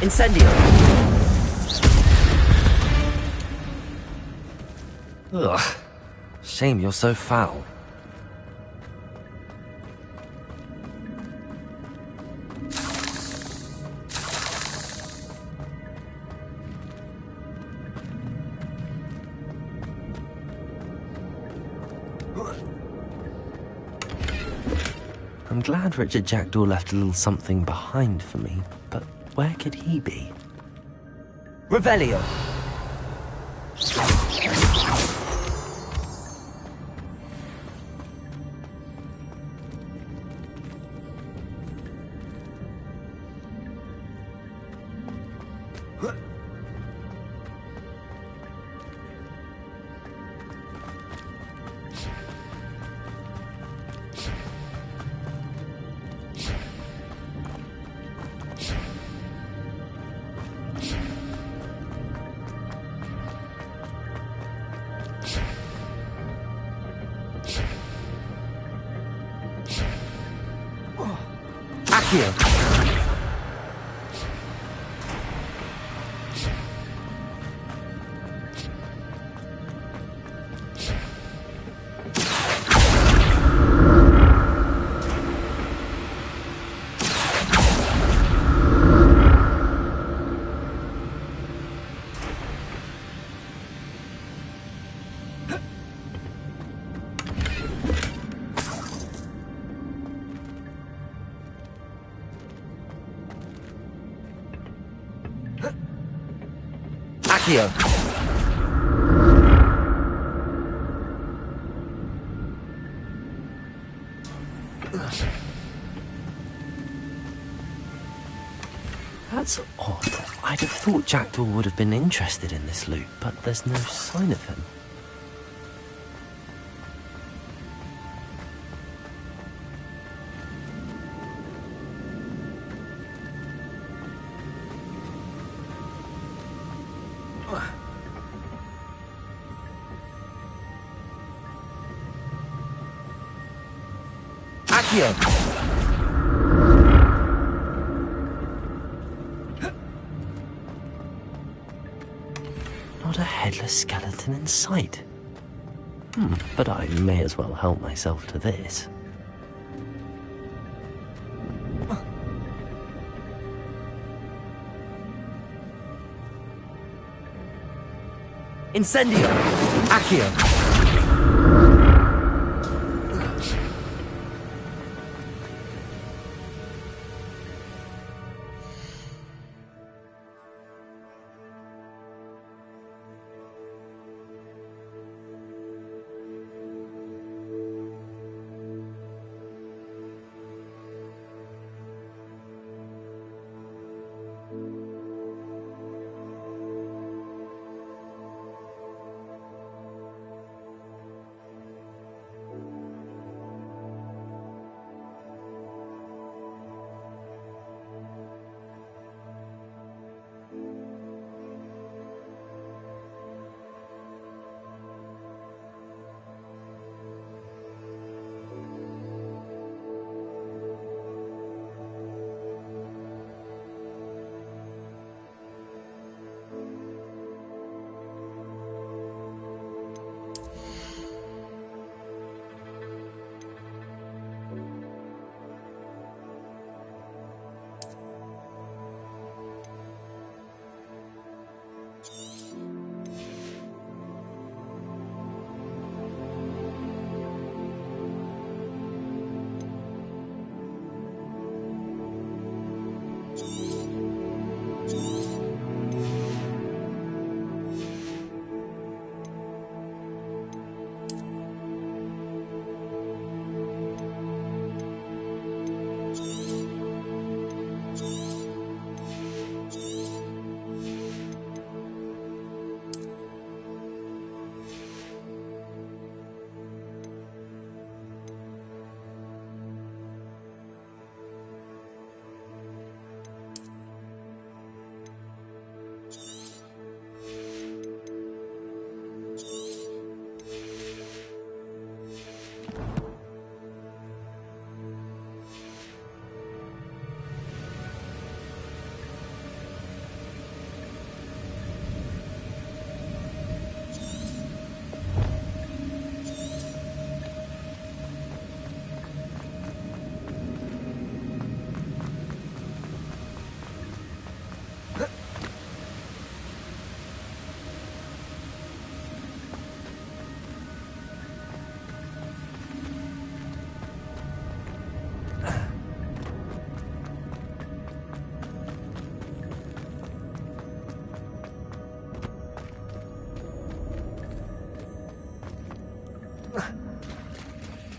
Incendio. Ugh. Shame you're so foul. I'm glad Richard Jackdaw left a little something behind for me, but where could he be? Revelio! Accio. Accio! That's odd. I'd have thought Jackdaw would have been interested in this loot, but there's no sign of him. Accio! Not a headless skeleton in sight. But I may as well help myself to this. Incendio! Accio!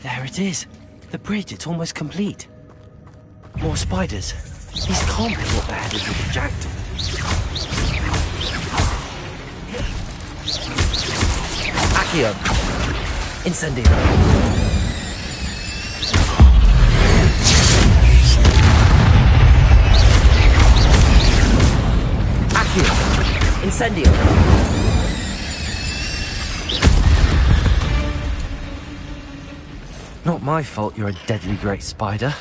There it is. The bridge, it's almost complete. More spiders. These can't be what they're headed with the jackdaw. Accio. Incendio. Accio. Incendio. Not my fault you're a deadly great spider.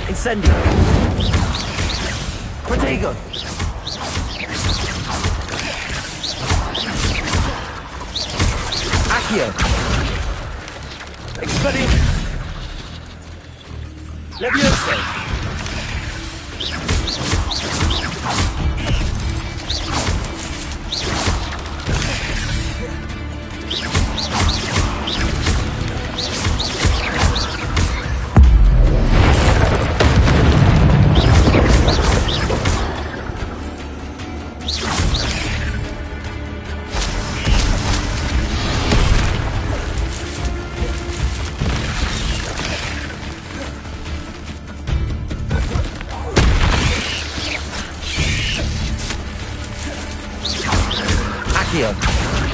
Incendio. Protego. Accio! Expelliarmus! Levioso!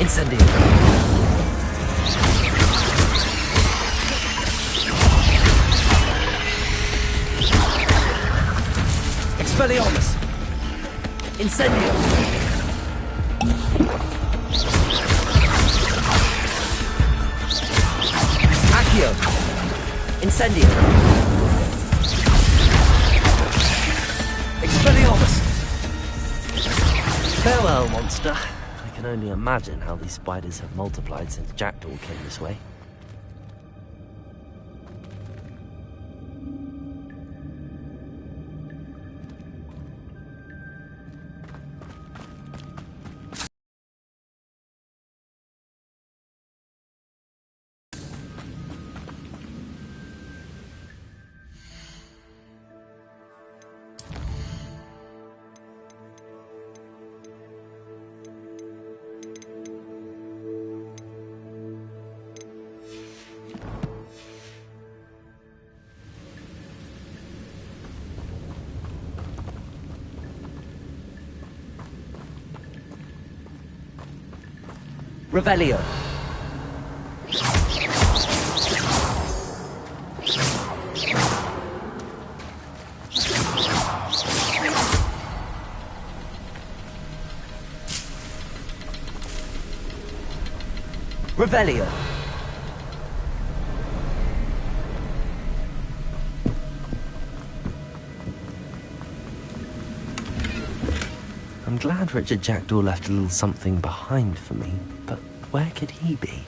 Incendio. Expelliarmus. Incendio. Accio. Incendio. Expelliarmus. Farewell, monster. I can only imagine how these spiders have multiplied since Jackdaw came this way. Revelio. Revelio. I'm glad Richard Jackdaw left a little something behind for me, but where could he be?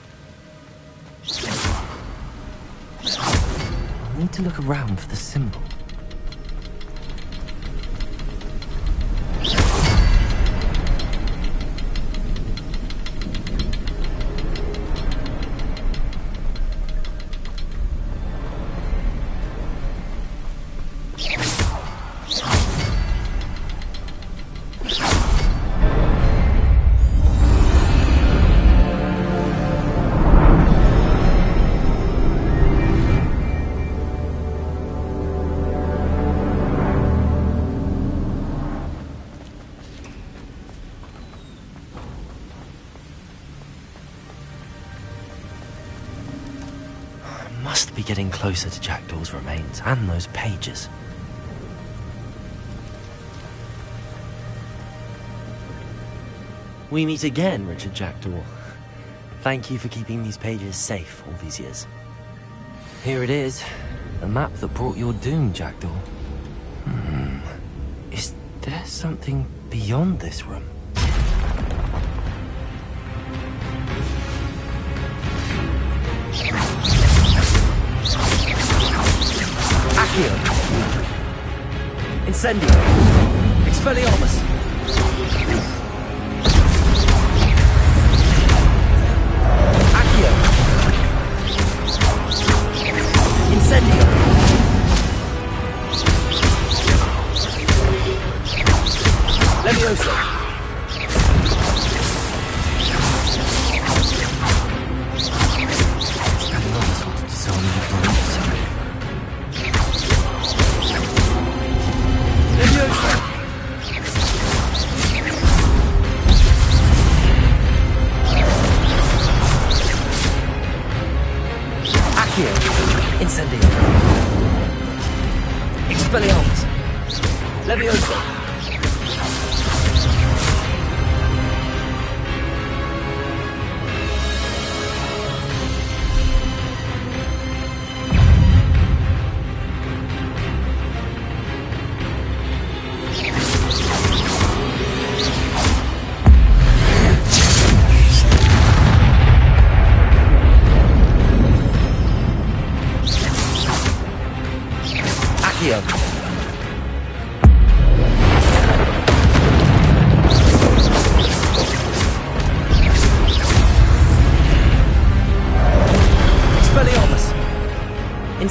I need to look around for the symbol. Must be getting closer to Jackdaw's remains and those pages. We meet again, Richard Jackdaw. Thank you for keeping these pages safe all these years. Here it is, the map that brought your doom, Jackdaw. Is there something beyond this room? Accio. Incendio. Expelliarmus. Accio. Incendio. Levioso. Expelliarmus wanted to disarm you from outside. Accio. Incendio. Expelliarmus. Levioso.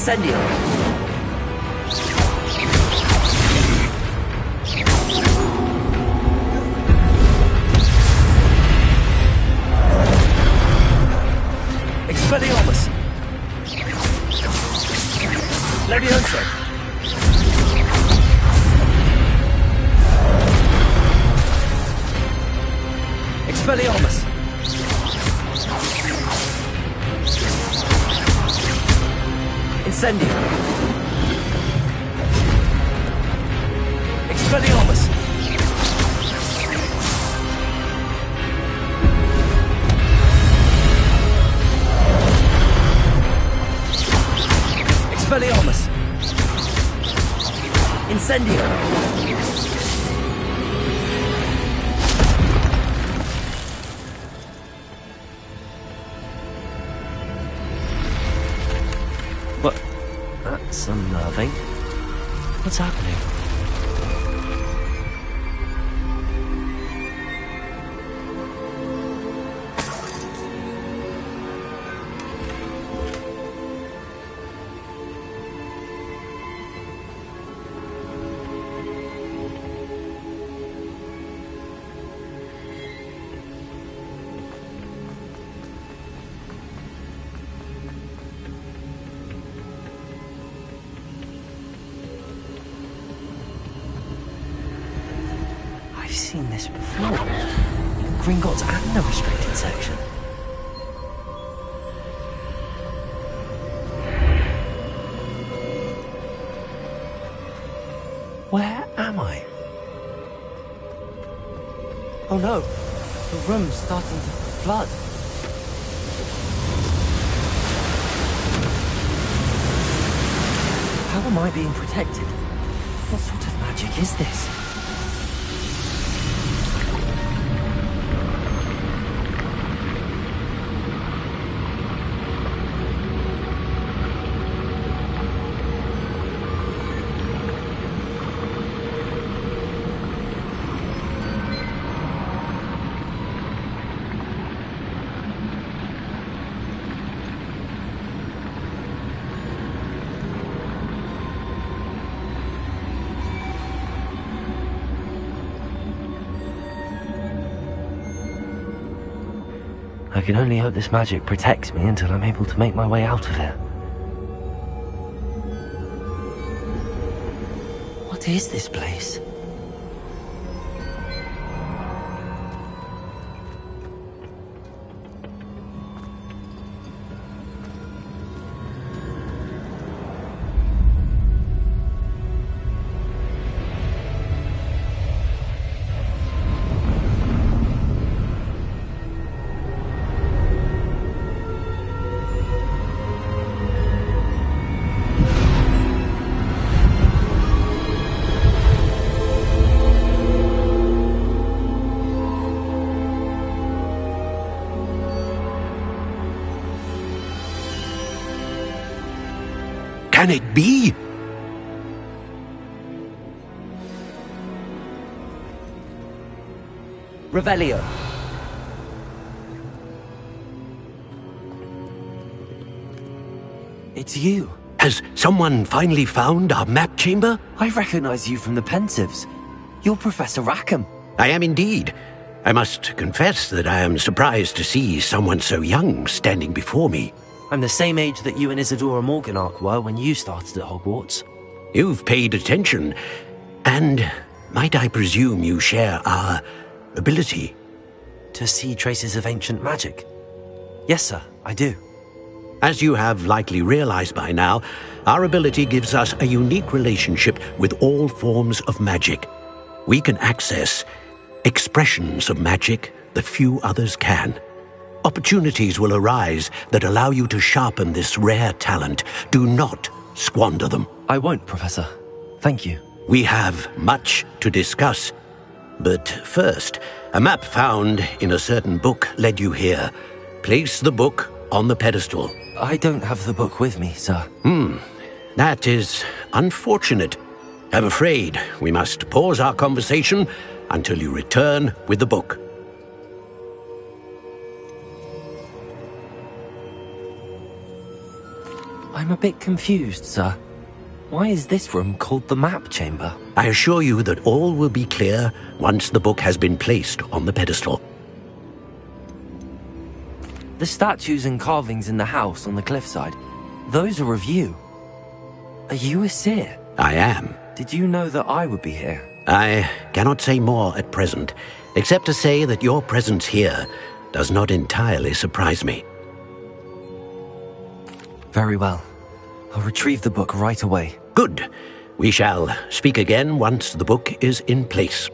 Incendio! Expelliarmus! Levioso! Expelliarmus! Incendio! Expelliarmus! Expelliarmus! Incendio! What? That's unnerving. What's happening? I've seen this before. In Gringotts and the restricted section. Where am I? Oh no, the room's starting to flood. How am I being protected? What sort of magic is this? I can only hope this magic protects me until I'm able to make my way out of here. What is this place? Can it be? Revelio. It's you. Has someone finally found our map chamber? I recognize you from the Pensives. You're Professor Rackham. I am indeed. I must confess that I am surprised to see someone so young standing before me. I'm the same age that you and Isadora Morganach were when you started at Hogwarts. You've paid attention, and might I presume you share our ability? To see traces of ancient magic? Yes, sir, I do. As you have likely realized by now, our ability gives us a unique relationship with all forms of magic. We can access expressions of magic that few others can. Opportunities will arise that allow you to sharpen this rare talent. Do not squander them. I won't, Professor. Thank you. We have much to discuss. But first, a map found in a certain book led you here. Place the book on the pedestal. I don't have the book with me, sir. That is unfortunate. I'm afraid we must pause our conversation until you return with the book. I'm I'm a bit confused, sir. Why is this room called the map chamber? I assure you that all will be clear once the book has been placed on the pedestal. The statues and carvings in the house on the cliffside, those are of you. Are you a seer? I am. Did you know that I would be here? I cannot say more at present, except to say that your presence here does not entirely surprise me. Very well. I'll retrieve the book right away. Good. We shall speak again once the book is in place.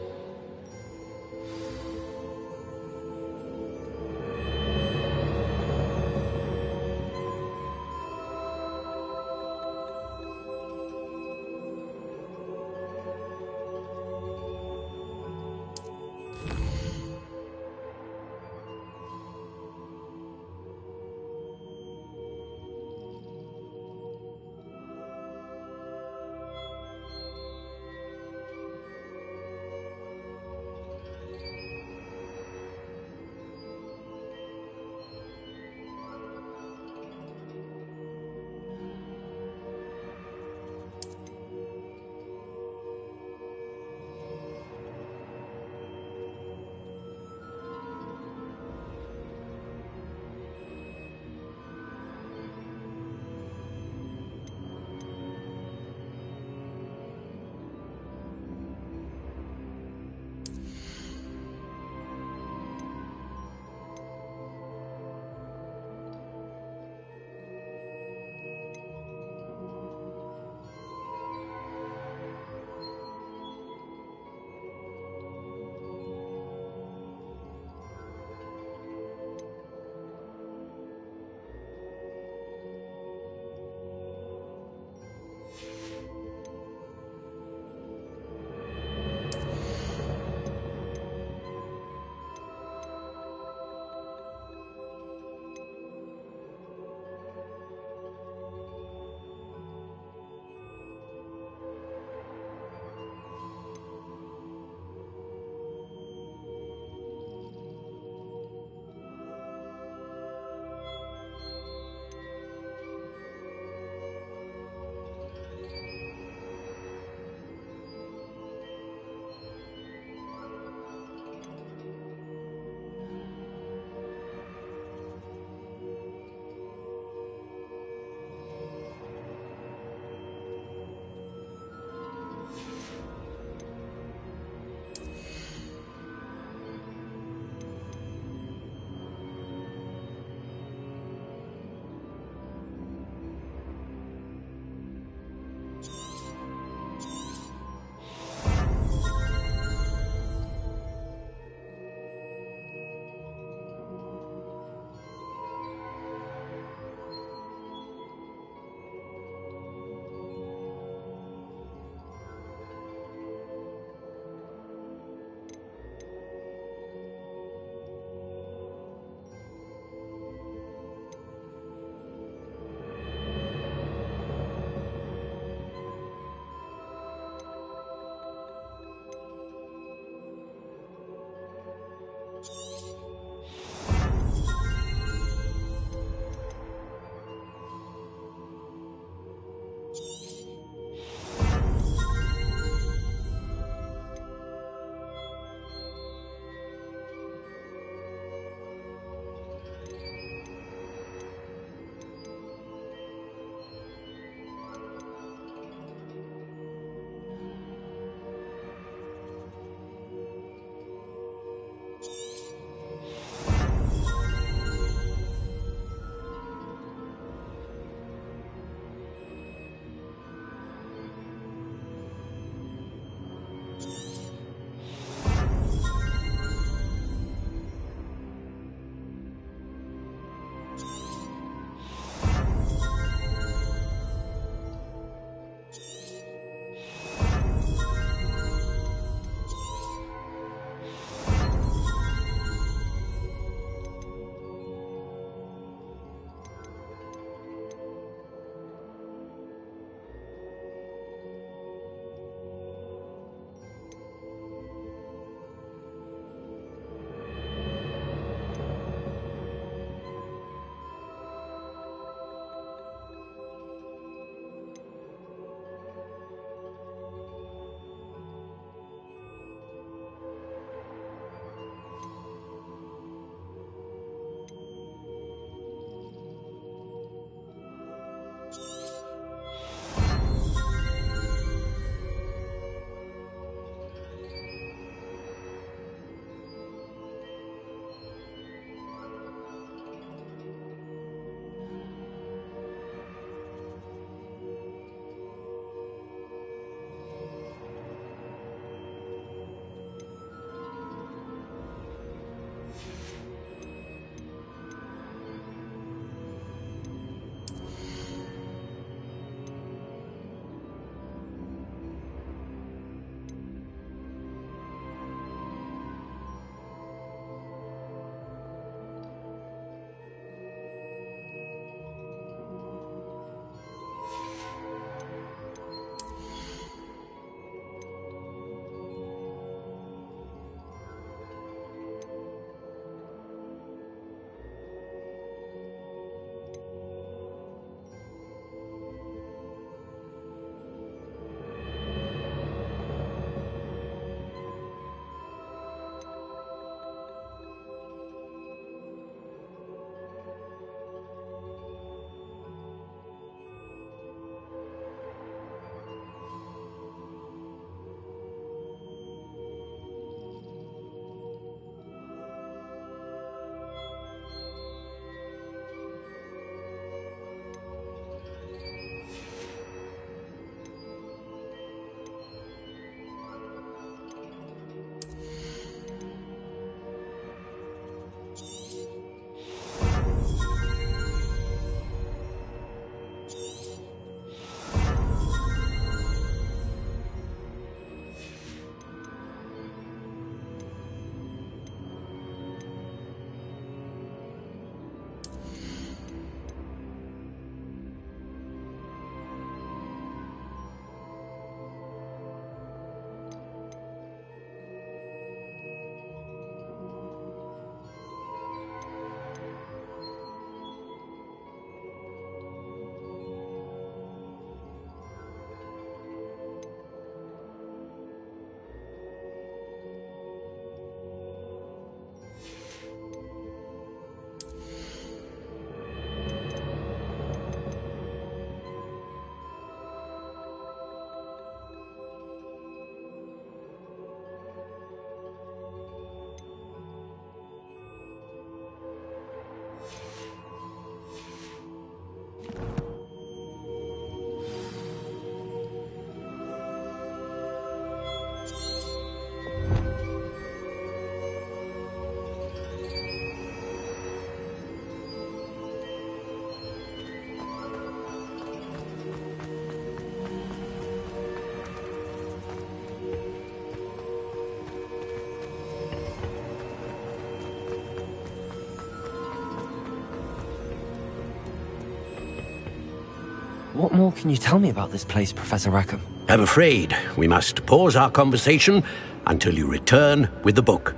What more can you tell me about this place, Professor Rackham? I'm afraid we must pause our conversation until you return with the book.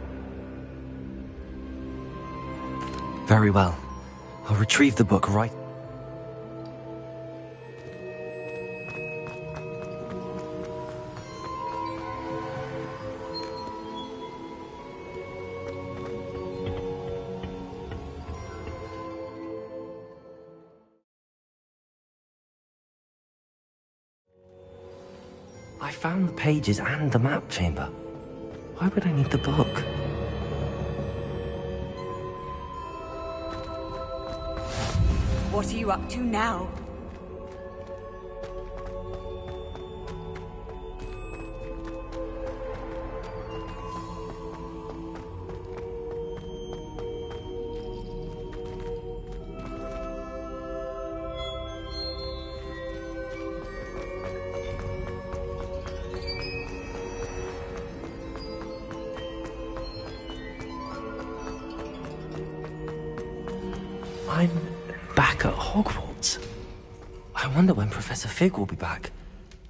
Very well. I'll retrieve the book right... I found the pages and the map chamber. Why would I need the book? What are you up to now? I'm back at Hogwarts. I wonder when Professor Fig will be back.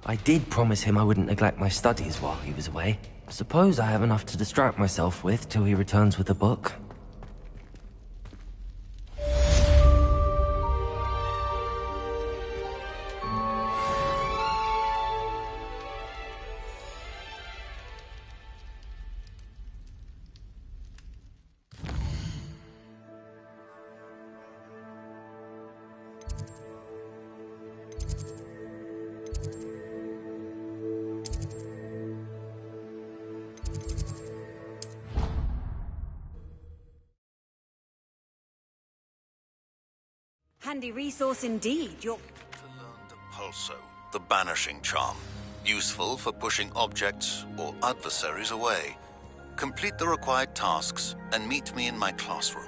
I did promise him I wouldn't neglect my studies while he was away. Suppose I have enough to distract myself with till he returns with the book. Handy resource indeed. Pulso, the banishing charm. Useful for pushing objects or adversaries away. Complete the required tasks and meet me in my classroom.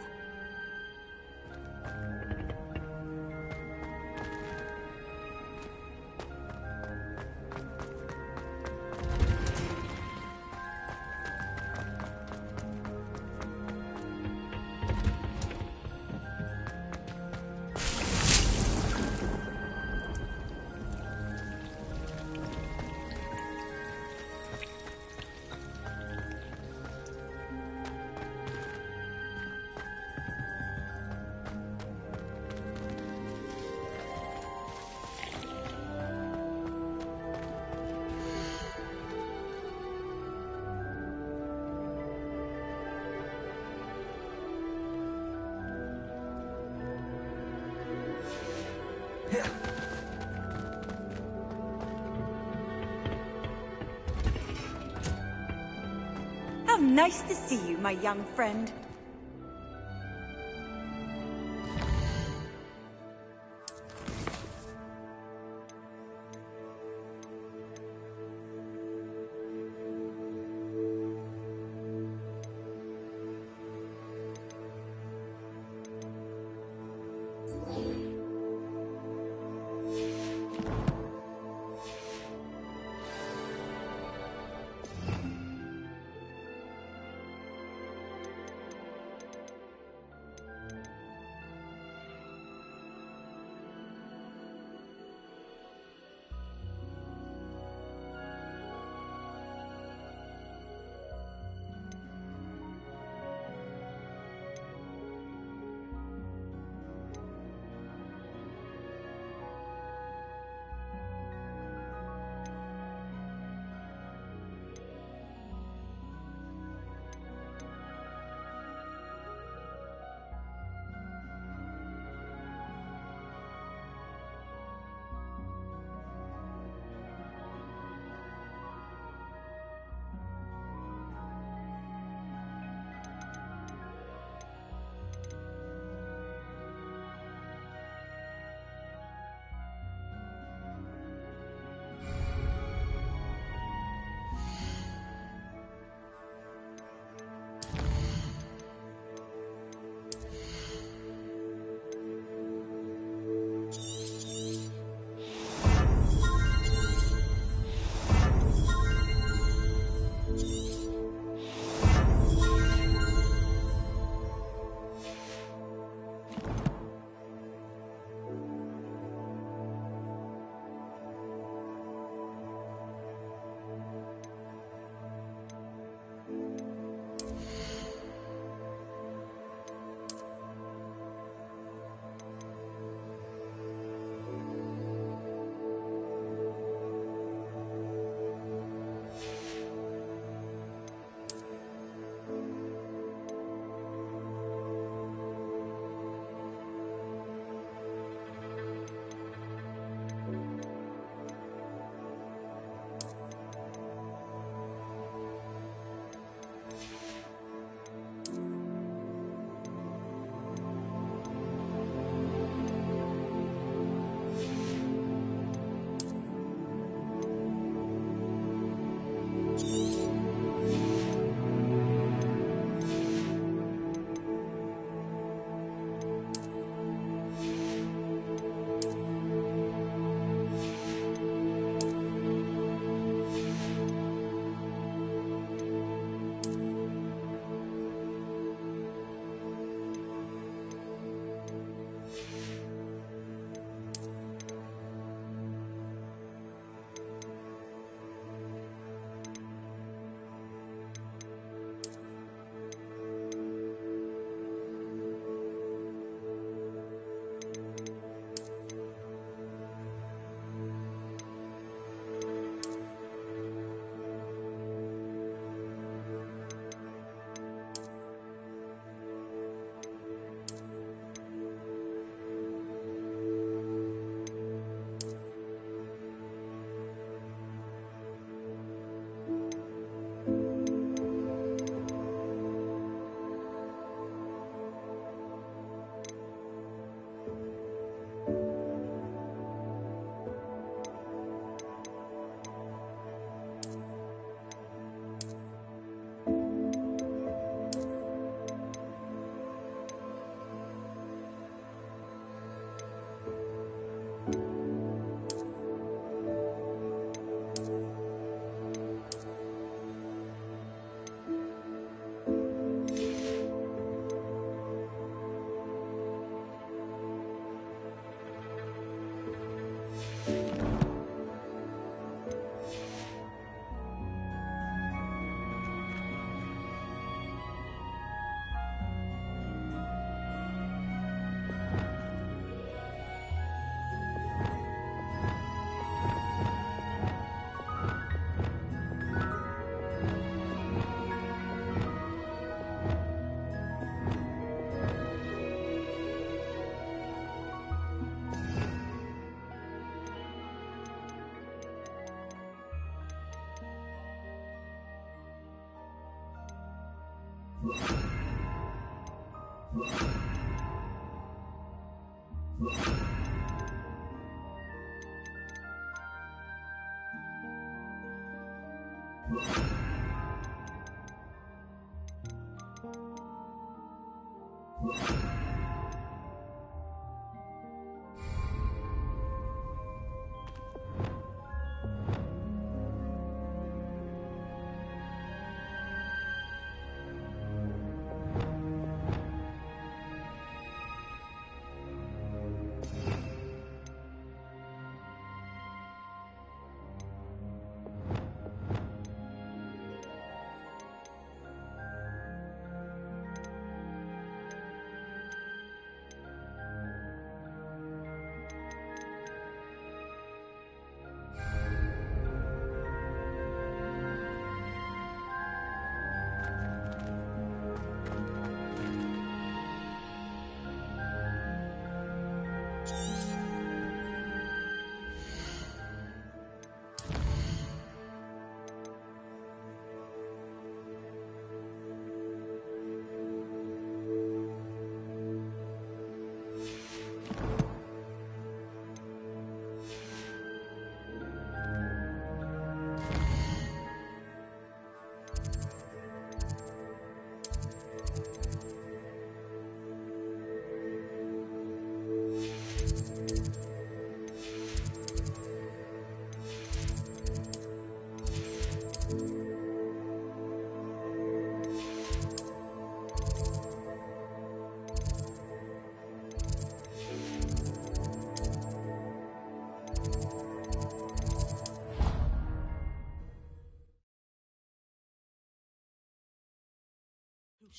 How nice to see you, my young friend.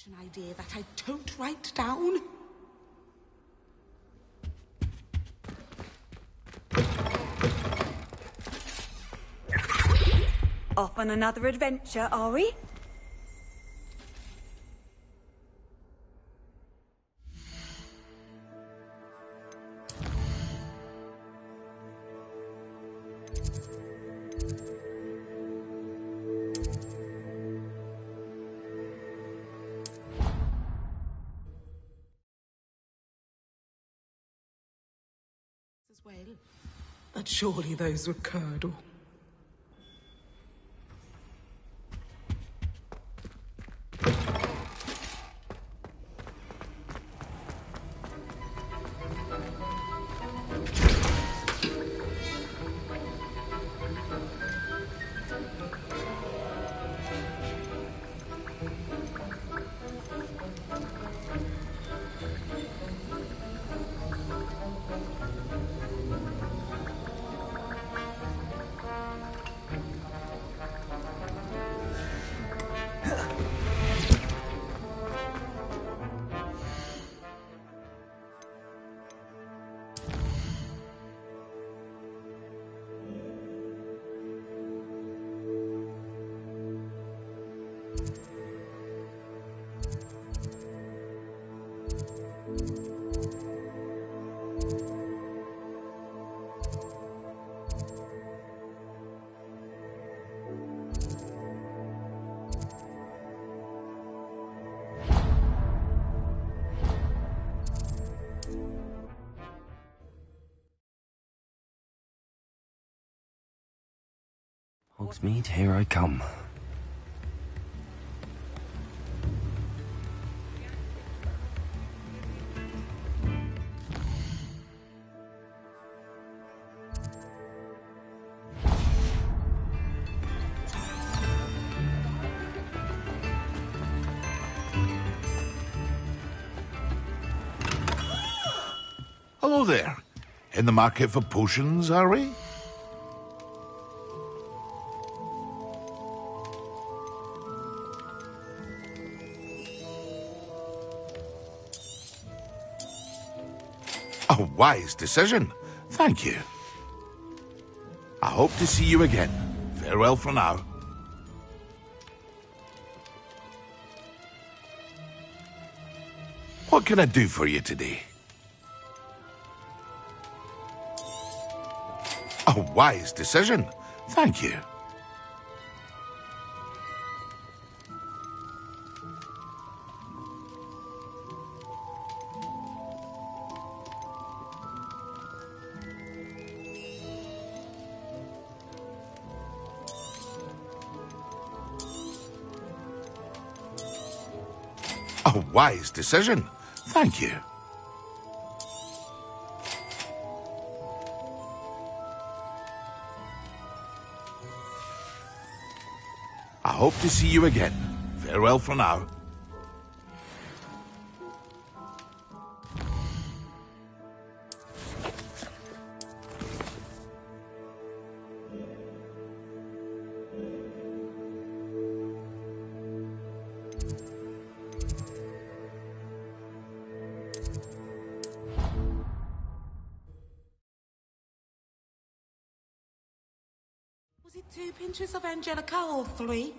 An idea that I don't write down. Off on another adventure, are we? As well, but surely those were curdle. Hogsmeade, here I come. Hello there. In the market for potions, are we? A wise decision. Thank you. I hope to see you again. Farewell for now. What can I do for you today? A wise decision. Thank you. A wise decision. Thank you. I hope to see you again. Farewell for now. Was it 2 pinches of Angelica or 3?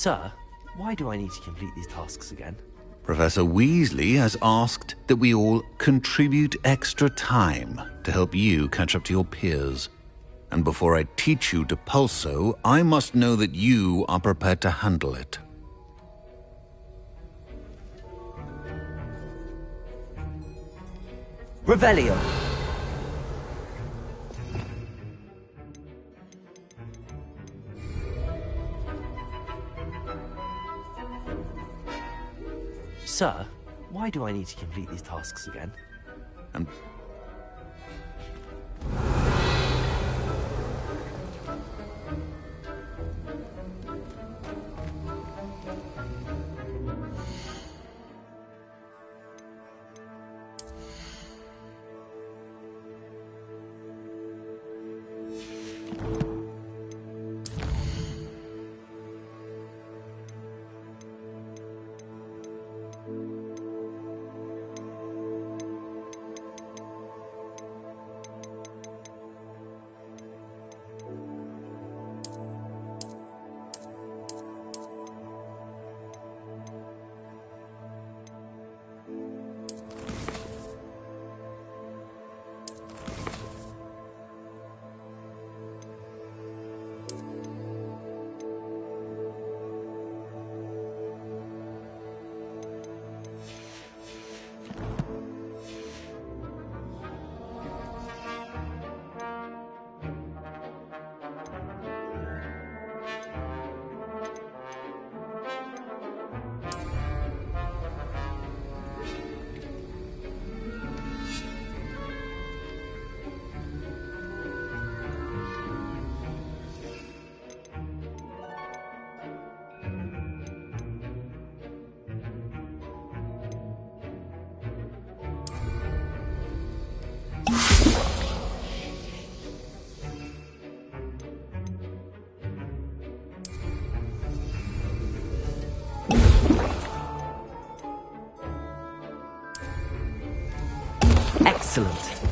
Sir, why do I need to complete these tasks again? Professor Weasley has asked that we all contribute extra time to help you catch up to your peers. And before I teach you Depulso, I must know that you are prepared to handle it. Revelio. Sir, why do I need to complete these tasks again? And Excellent.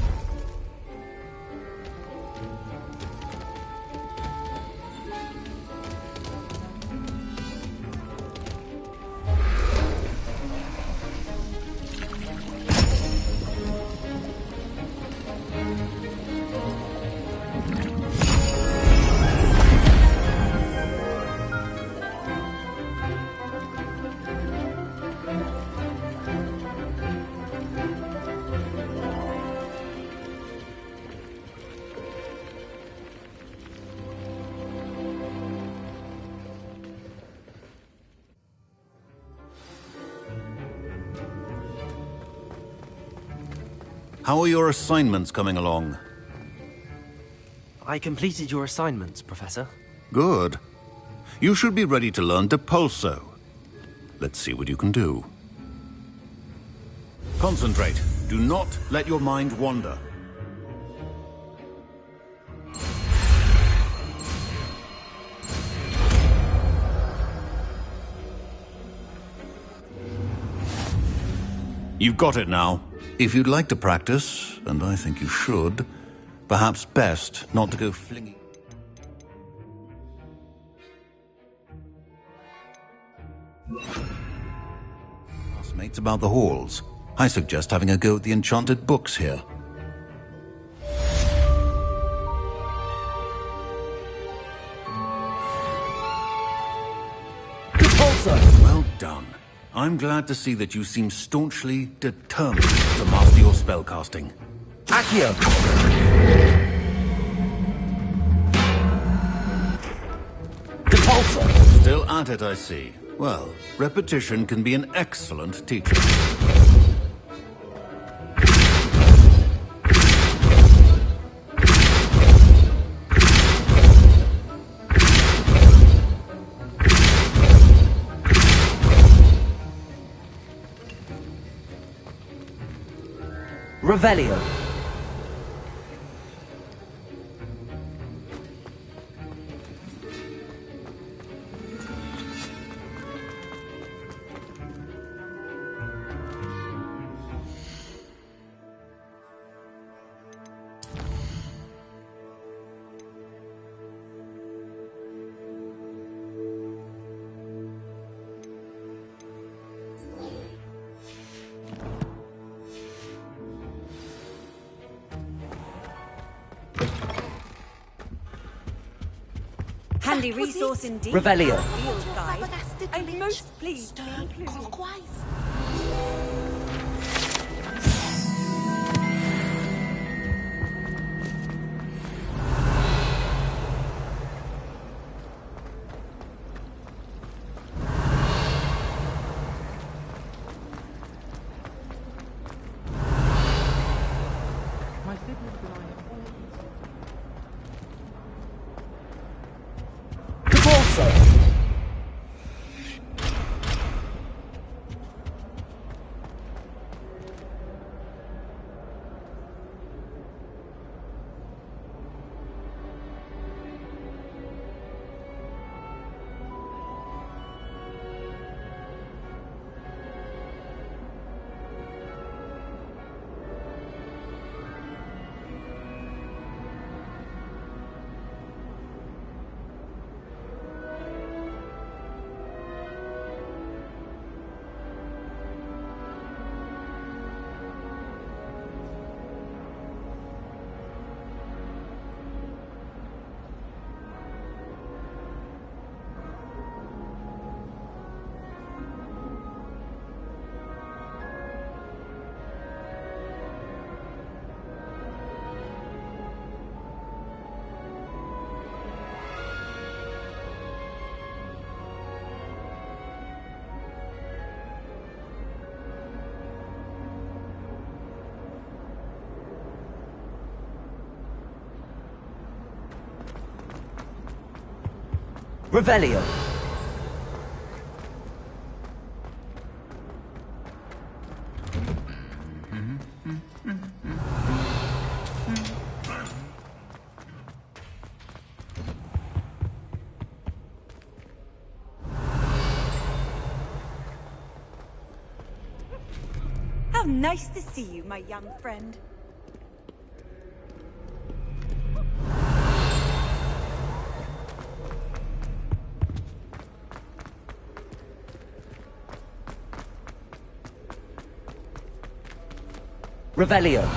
how are your assignments coming along? I completed your assignments, Professor. Good. You should be ready to learn Depulso. Let's see what you can do. Concentrate. Do not let your mind wander. You've got it now. If you'd like to practice, and I think you should, perhaps best not to go flinging. Classmates about the halls. I suggest having a go at the enchanted books here. Well done. I'm glad to see that you seem staunchly determined to master your spellcasting. Accio! Depulso! Still at it, I see. Well, repetition can be an excellent teacher. Revelio. handy resource indeed. Revelio. Field guide. I'm most pleased to be included. Revelio. How nice to see you, my young friend. Revelio.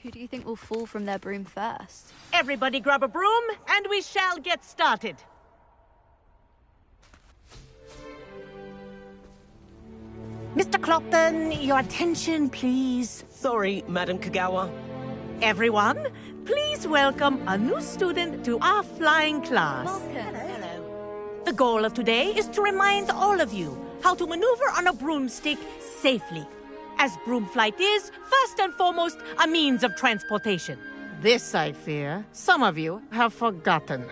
Who do you think will fall from their broom first? Everybody grab a broom, and we shall get started. Mr. Clopton, your attention, please. Sorry, Madam Kagawa. Everyone, please welcome a new student to our flying class. Hello. The goal of today is to remind all of you how to maneuver on a broomstick safely. As broom flight is, first and foremost, a means of transportation. This, I fear, some of you have forgotten.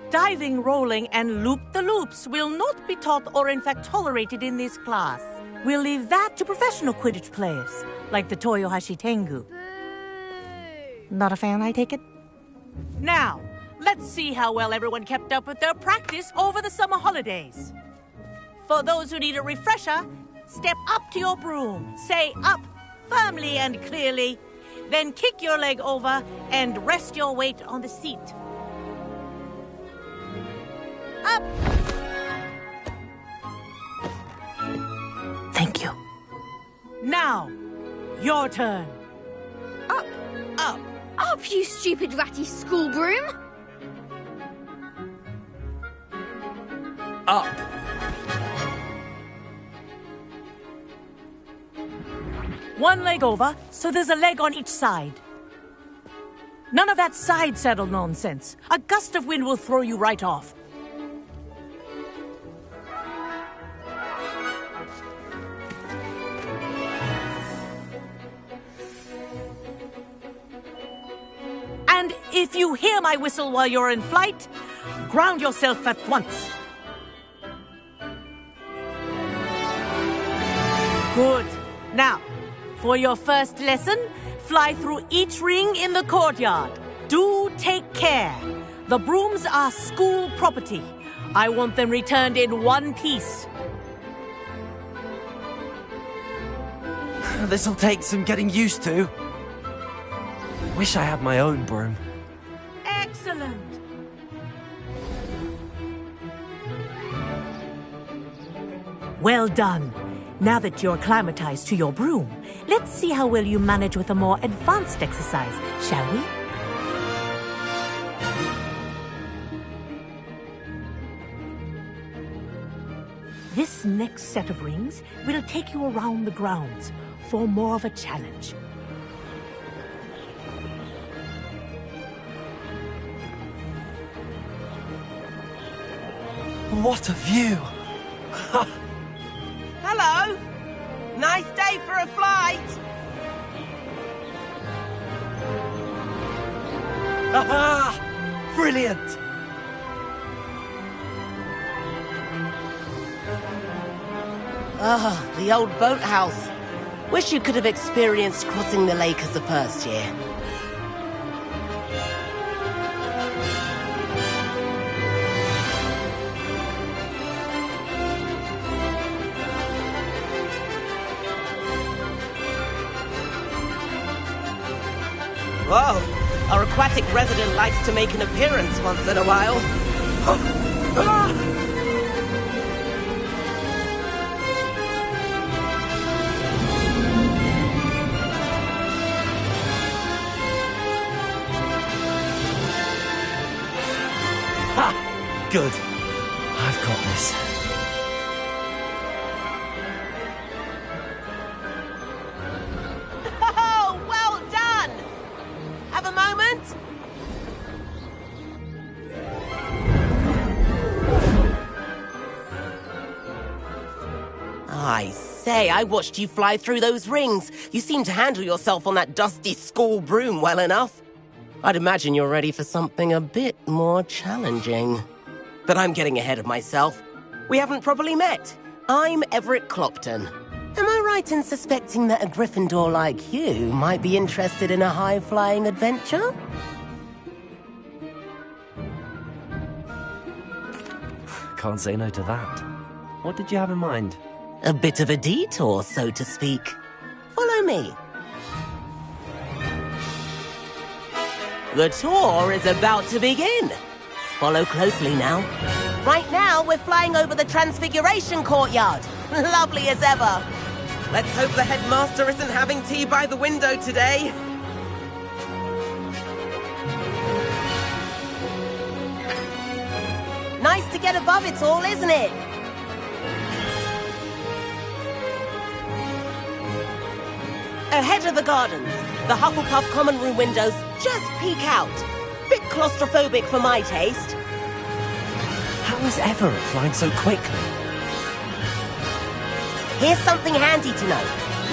Diving, rolling, and loop-the-loops will not be taught or in fact tolerated in this class. We'll leave that to professional Quidditch players, like the Toyohashi Tengu. Not a fan, I take it? Now, let's see how well everyone kept up with their practice over the summer holidays. For those who need a refresher, step up to your broom, say up firmly and clearly, then kick your leg over and rest your weight on the seat. Up! Thank you. Now, your turn. Up! Up! Up, you stupid ratty school broom! Up! One leg over, so there's a leg on each side. None of that side saddle nonsense. A gust of wind will throw you right off. And if you hear my whistle while you're in flight, ground yourself at once. Good. Now, for your first lesson, fly through each ring in the courtyard. Do take care. The brooms are school property. I want them returned in one piece. This'll take some getting used to. Wish I had my own broom. Excellent. Well done. Now that you're acclimatized to your broom, let's see how well you manage with a more advanced exercise, shall we? This next set of rings will take you around the grounds for more of a challenge. What a view! Hello! Nice day for a flight! Aha! Brilliant! Ah, the old boathouse. Wish you could have experienced crossing the lake as the first year. Whoa! Our aquatic resident likes to make an appearance once in a while. Good. I've got this. Oh, well done! Have a moment? I say, I watched you fly through those rings. You seem to handle yourself on that dusty school broom well enough. I'd imagine you're ready for something a bit more challenging. But I'm getting ahead of myself. We haven't properly met. I'm Everett Clopton. Am I right in suspecting that a Gryffindor like you might be interested in a high-flying adventure? Can't say no to that. What did you have in mind? A bit of a detour, so to speak. Follow me. The tour is about to begin. Follow closely now. Right now, we're flying over the Transfiguration Courtyard. Lovely as ever. Let's hope the headmaster isn't having tea by the window today. Nice to get above it all, isn't it? Ahead of the gardens, the Hufflepuff common room windows just peek out. Bit claustrophobic for my taste. How is Everett flying so quickly? Here's something handy to know.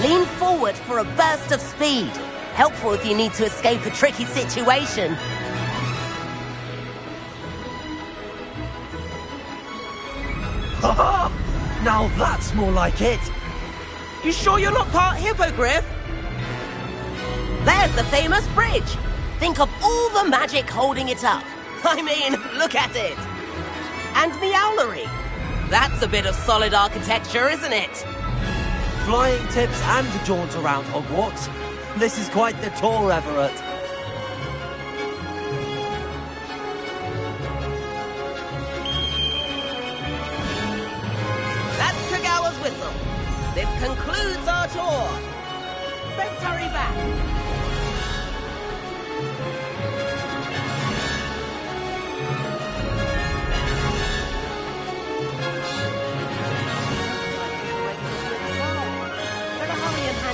Lean forward for a burst of speed. Helpful if you need to escape a tricky situation. Ha! Now that's more like it. You sure you're not part hippogriff? There's the famous bridge. Think of all the magic holding it up. I mean, look at it. And the owlery. That's a bit of solid architecture, isn't it? Flying tips and a jaunt around Hogwarts. This is quite the tour, Everett. That's Kagawa's whistle. This concludes our tour. Let's hurry back.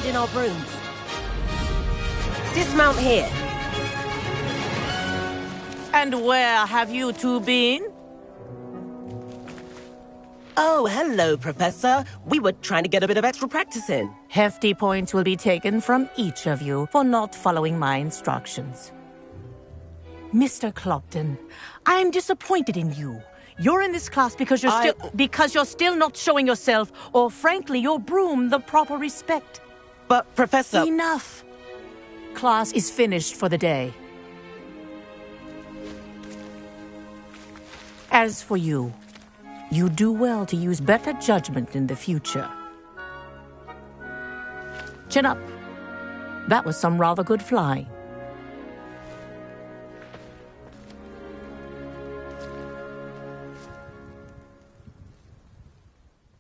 In our brooms. Dismount here. And where have you two been? Oh, hello, Professor. We were trying to get a bit of extra practice in. Hefty points will be taken from each of you for not following my instructions. Mr. Clopton, I am disappointed in you. You're in this class because you're still not showing yourself, or frankly, your broom, the proper respect. But, Professor... Enough. class is finished for the day. As for you, you do well to use better judgment in the future. Chin up. That was some rather good flying.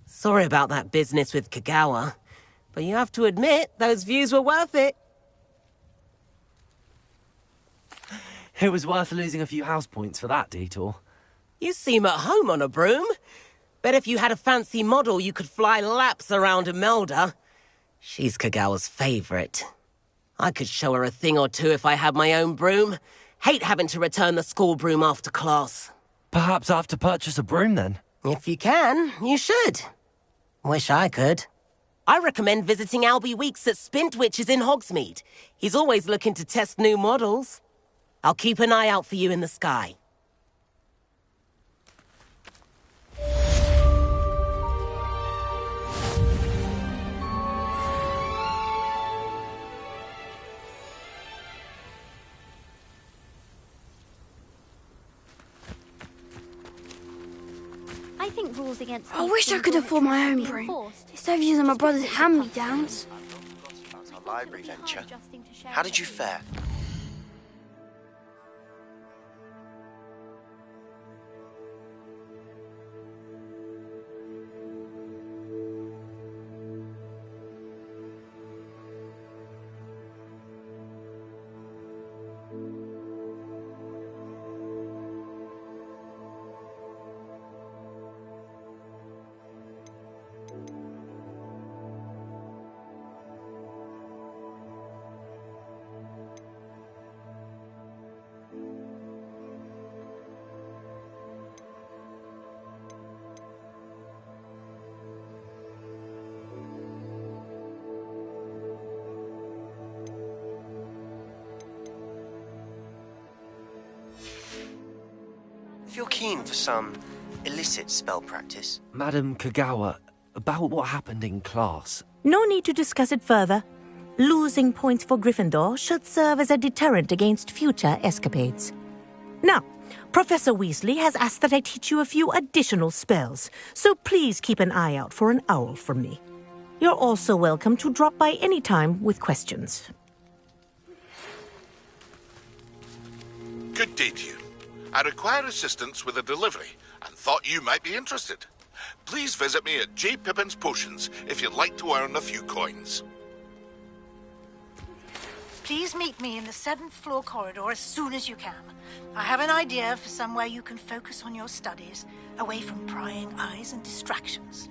Sorry about that business with Kagawa, but you have to admit, those views were worth it. It was worth losing a few house points for that detour. You seem at home on a broom. Bet if you had a fancy model, you could fly laps around Imelda. She's Kagawa's favorite. I could show her a thing or two if I had my own broom. Hate having to return the school broom after class. Perhaps I have to purchase a broom then? If you can, you should. Wish I could. I recommend visiting Albie Weeks at Spintwitches in Hogsmeade. He's always looking to test new models. I'll keep an eye out for you in the sky. I think rules against I wish I could afford my own broom. Instead of using my brother's hand-me-downs. Our library venture. How did you fare? If you're keen for some illicit spell practice... Madam Kagawa, about what happened in class. No need to discuss it further. Losing points for Gryffindor should serve as a deterrent against future escapades. Now, Professor Weasley has asked that I teach you a few additional spells, so please keep an eye out for an owl from me. You're also welcome to drop by any time with questions. Good day to you. I require assistance with a delivery and thought you might be interested. Please visit me at J. Pippin's Potions if you'd like to earn a few coins. Please meet me in the 7th floor corridor as soon as you can. I have an idea for somewhere you can focus on your studies, away from prying eyes and distractions.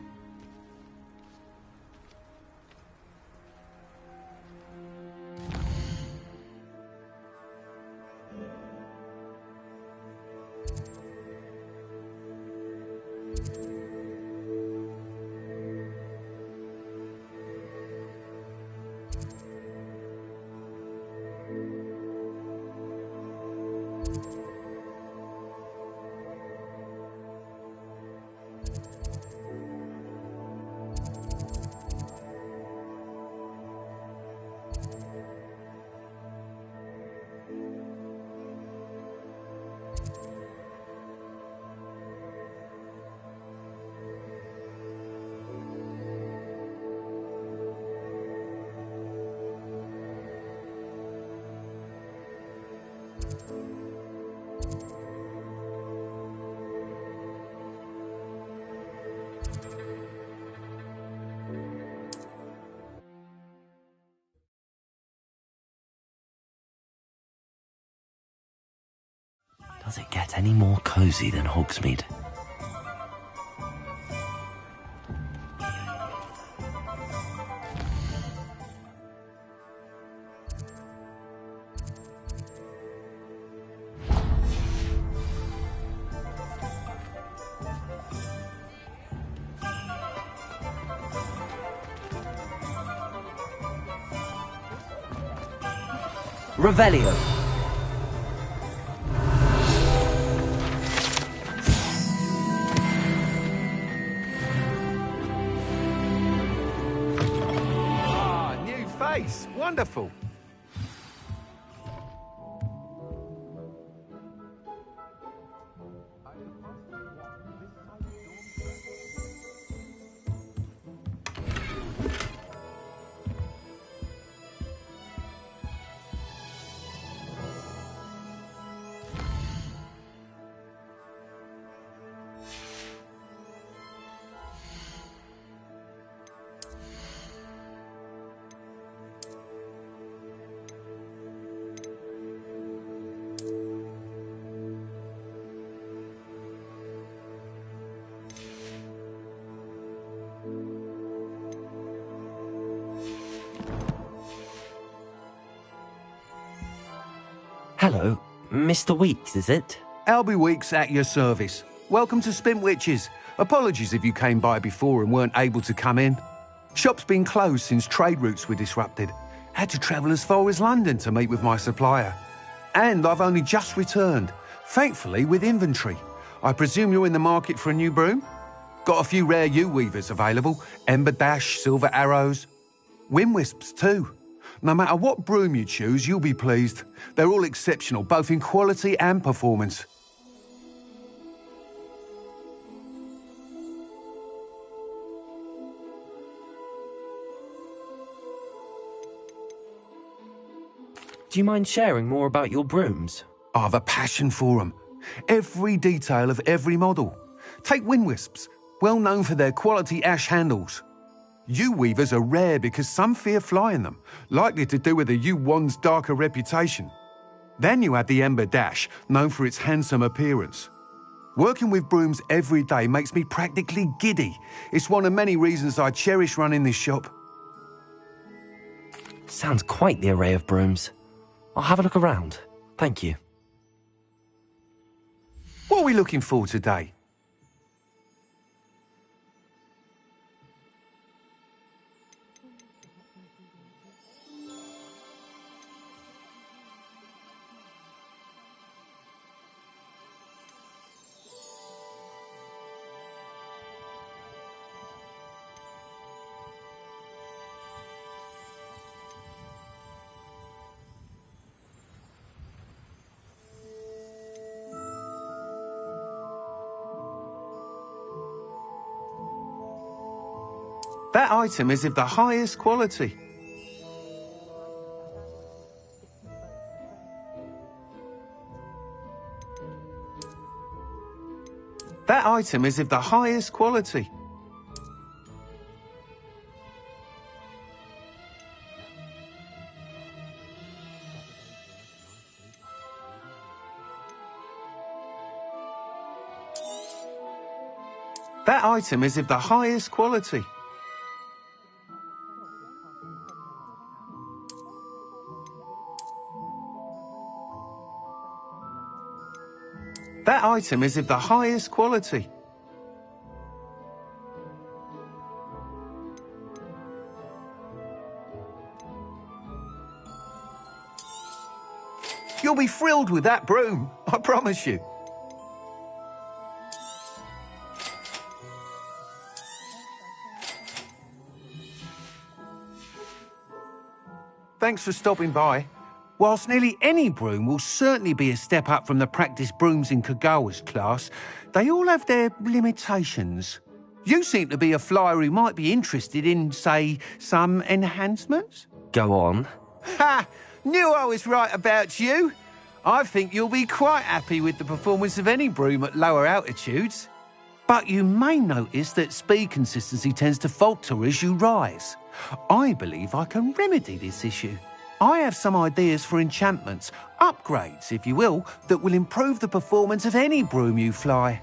Does it get any more cozy than Hogsmeade? Revelio. Wonderful. Hello, Mr. Weeks, is it? Albie Weeks at your service. Welcome to Spintwitches. Apologies if you came by before and weren't able to come in. Shop's been closed since trade routes were disrupted. Had to travel as far as London to meet with my supplier. And I've only just returned, thankfully with inventory. I presume you're in the market for a new broom? Got a few rare U-weavers available. Ember Dash, Silver Arrows. Wind Wisps too. No matter what broom you choose, you'll be pleased. They're all exceptional, both in quality and performance. Do you mind sharing more about your brooms? I have a passion for them. Every detail of every model. Take Wind Wisps, well known for their quality ash handles. U-weavers are rare because some fear flying them, likely to do with the U-wand's darker reputation. Then you have the Ember Dash, known for its handsome appearance. Working with brooms every day makes me practically giddy. It's one of many reasons I cherish running this shop. Sounds quite the array of brooms. I'll have a look around. Thank you. What are we looking for today? That item is of the highest quality. That item is of the highest quality. That item is of the highest quality. That item is of the highest quality. You'll be thrilled with that broom, I promise you. Thanks for stopping by. Whilst nearly any broom will certainly be a step up from the practice brooms in Kagawa's class, they all have their limitations. You seem to be a flyer who might be interested in, say, some enhancements? Go on. Ha! Knew I was right about you. I think you'll be quite happy with the performance of any broom at lower altitudes. But you may notice that speed consistency tends to falter as you rise. I believe I can remedy this issue. I have some ideas for enchantments, upgrades, if you will, that will improve the performance of any broom you fly.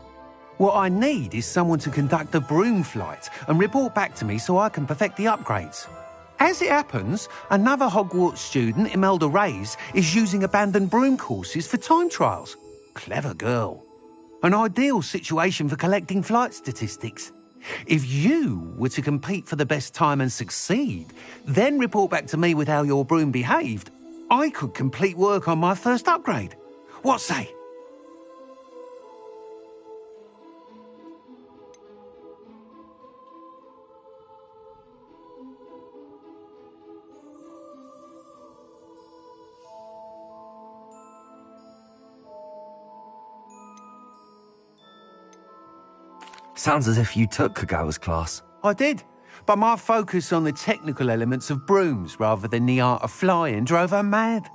What I need is someone to conduct a broom flight and report back to me so I can perfect the upgrades. As it happens, another Hogwarts student, Imelda Reyes, is using abandoned broom courses for time trials. Clever girl. An ideal situation for collecting flight statistics. If you were to compete for the best time and succeed, then report back to me with how your broom behaved, I could complete work on my first upgrade. What say? Sounds as if you took Kagawa's class. I did, but my focus on the technical elements of brooms rather than the art of flying drove her mad.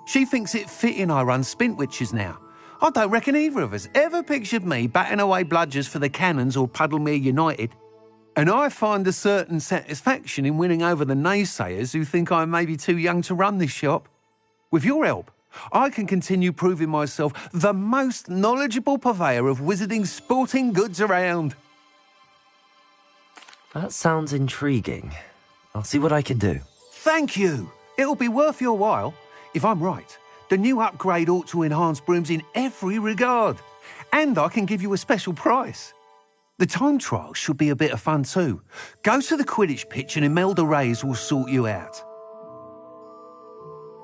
She thinks it fitting I run Spintwitches now. I don't reckon either of us ever pictured me batting away bludgers for the Cannons or Puddlemere United. And I find a certain satisfaction in winning over the naysayers who think I'm maybe too young to run this shop. With your help, I can continue proving myself the most knowledgeable purveyor of wizarding sporting goods around. That sounds intriguing. I'll see what I can do. Thank you. It'll be worth your while. If I'm right, The new upgrade ought to enhance brooms in every regard. And I can give you a special price. The time trial should be a bit of fun too. Go to the Quidditch pitch and Imelda Reyes will sort you out.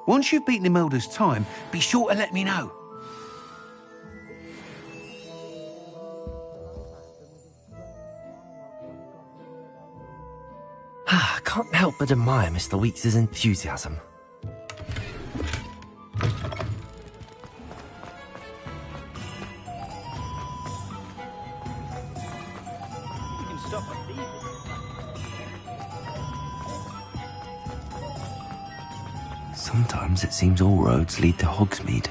Once you've beaten Imelda's time, be sure to let me know. I can't help but admire Mr. Weekes' enthusiasm. Sometimes it seems all roads lead to Hogsmeade.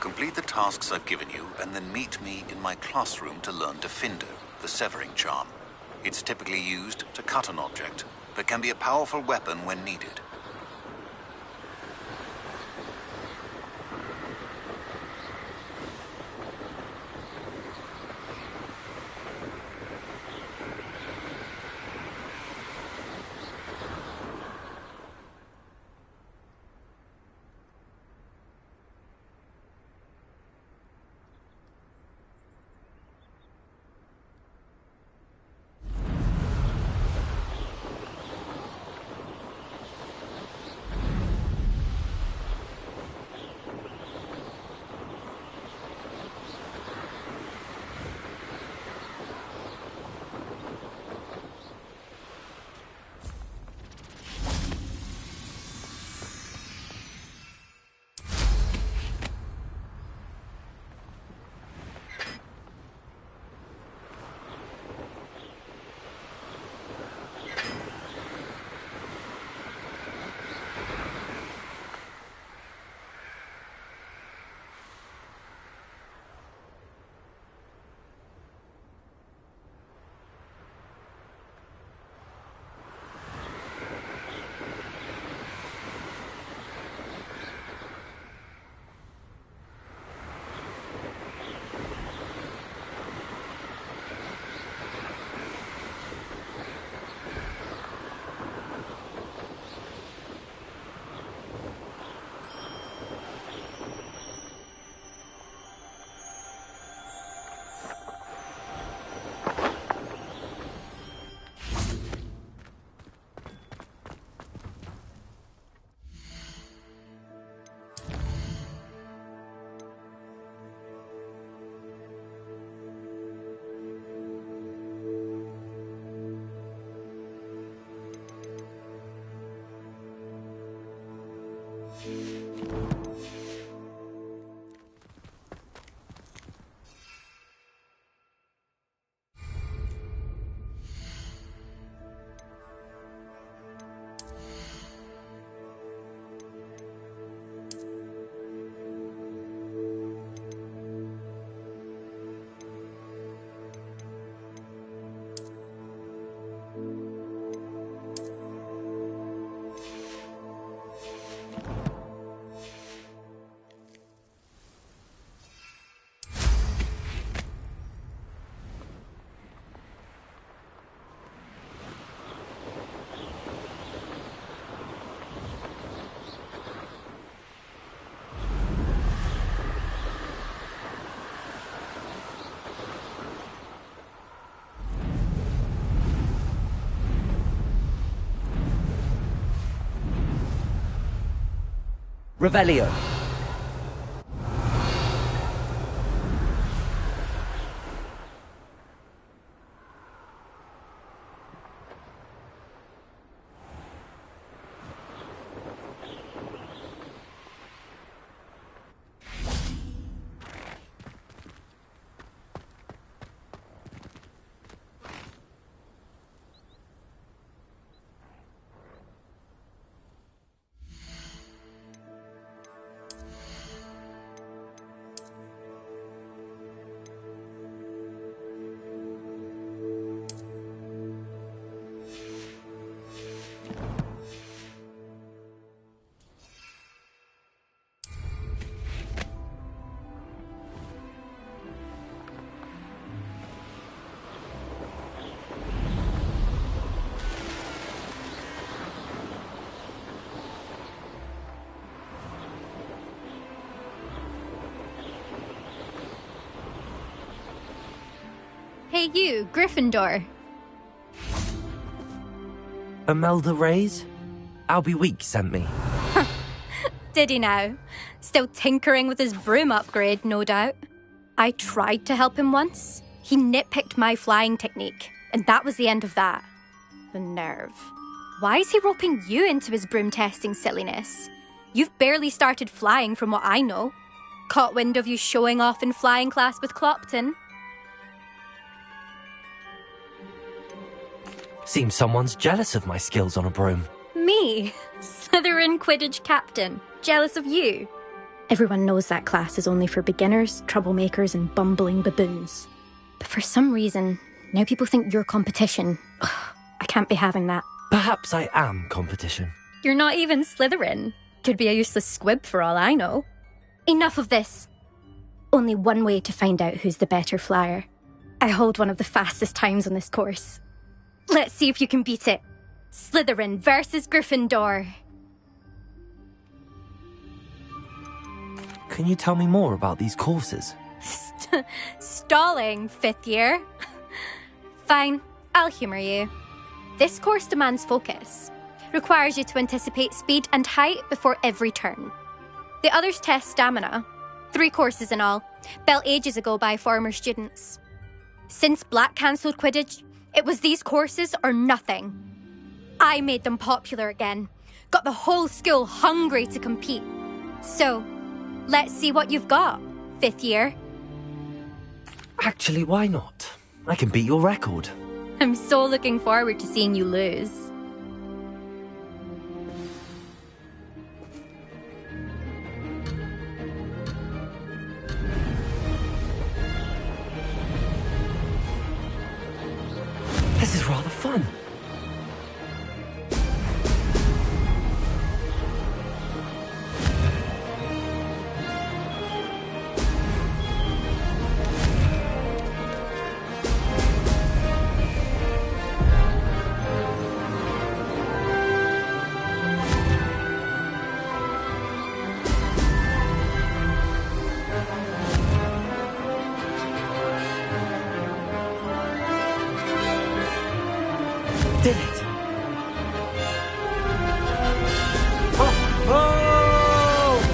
Complete the tasks I've given you, and then meet me in my classroom to learn Diffindo, the severing charm. It's typically used to cut an object, but can be a powerful weapon when needed. Revelio. Hey you, Gryffindor. Imelda Reyes? Albie Weeks sent me. Did he now? Still tinkering with his broom upgrade, no doubt. I tried to help him once. He nitpicked my flying technique, and that was the end of that. The nerve. Why is he roping you into his broom testing silliness? You've barely started flying from what I know. Caught wind of you showing off in flying class with Clopton. Seems someone's jealous of my skills on a broom. Me? Slytherin Quidditch captain. Jealous of you? Everyone knows that class is only for beginners, troublemakers, and bumbling baboons. But for some reason, now people think you're competition. Ugh, I can't be having that. Perhaps I am competition. You're not even Slytherin. Could be a useless squib for all I know. Enough of this. Only one way to find out who's the better flyer. I hold one of the fastest times on this course. Let's see if you can beat it. Slytherin versus Gryffindor. Can you tell me more about these courses? Stalling, 5th year. Fine, I'll humour you. This course demands focus. Requires you to anticipate speed and height before every turn. The others test stamina. 3 courses in all, built ages ago by former students. Since Black cancelled Quidditch, it was these courses or nothing. I made them popular again. Got the whole school hungry to compete. So, let's see what you've got, 5th year. Actually, why not? I can beat your record. I'm so looking forward to seeing you lose. This is rather fun. Did it! Oh! Oh!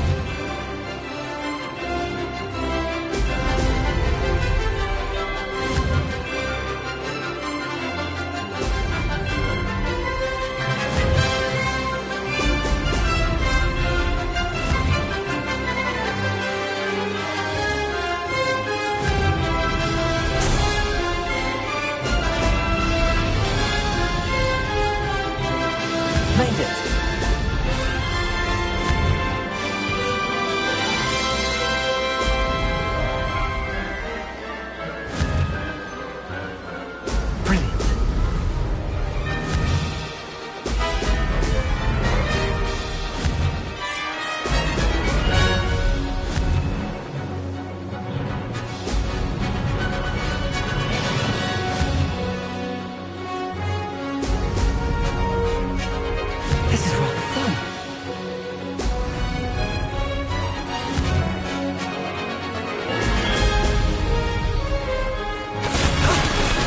Made it! Brilliant. This is rather fun.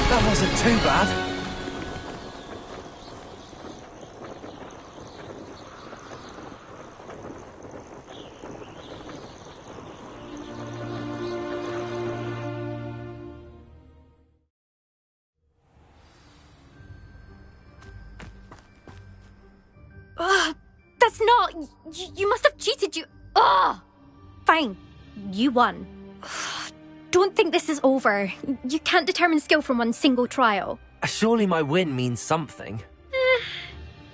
That wasn't too bad. Ugh, that's not... You must have cheated, you... Ugh! Fine, you won. Ugh, don't think this is over. You can't determine skill from one single trial. Surely my win means something.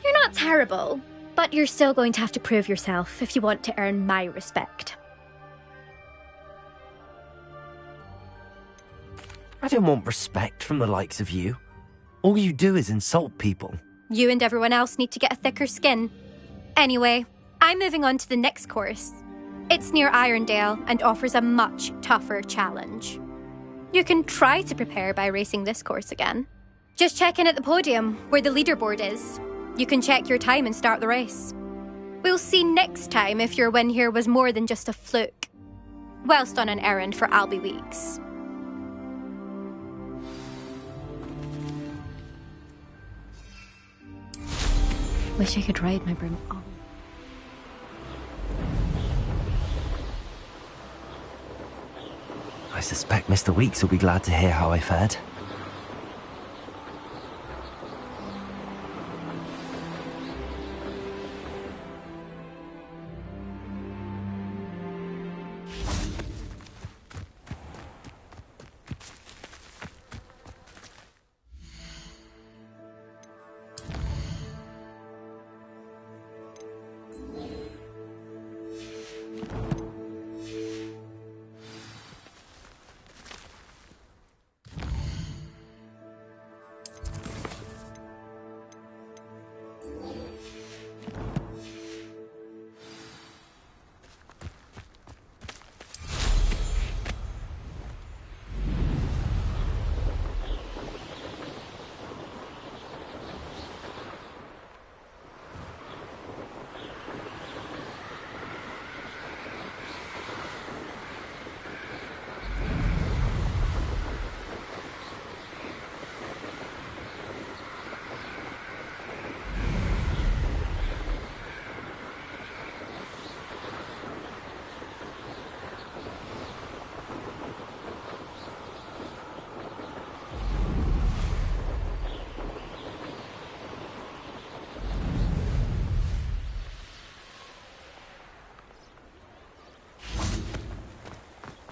You're not terrible, but you're still going to have to prove yourself if you want to earn my respect. I don't want respect from the likes of you. All you do is insult people. You and everyone else need to get a thicker skin. Anyway, I'm moving on to the next course. It's near Irondale and offers a much tougher challenge. You can try to prepare by racing this course again. Just check in at the podium, where the leaderboard is. You can check your time and start the race. We'll see next time if your win here was more than just a fluke. Whilst on an errand for Albie Weeks. Wish I could ride my broom. Oh. I suspect Mr. Weeks will be glad to hear how I fared.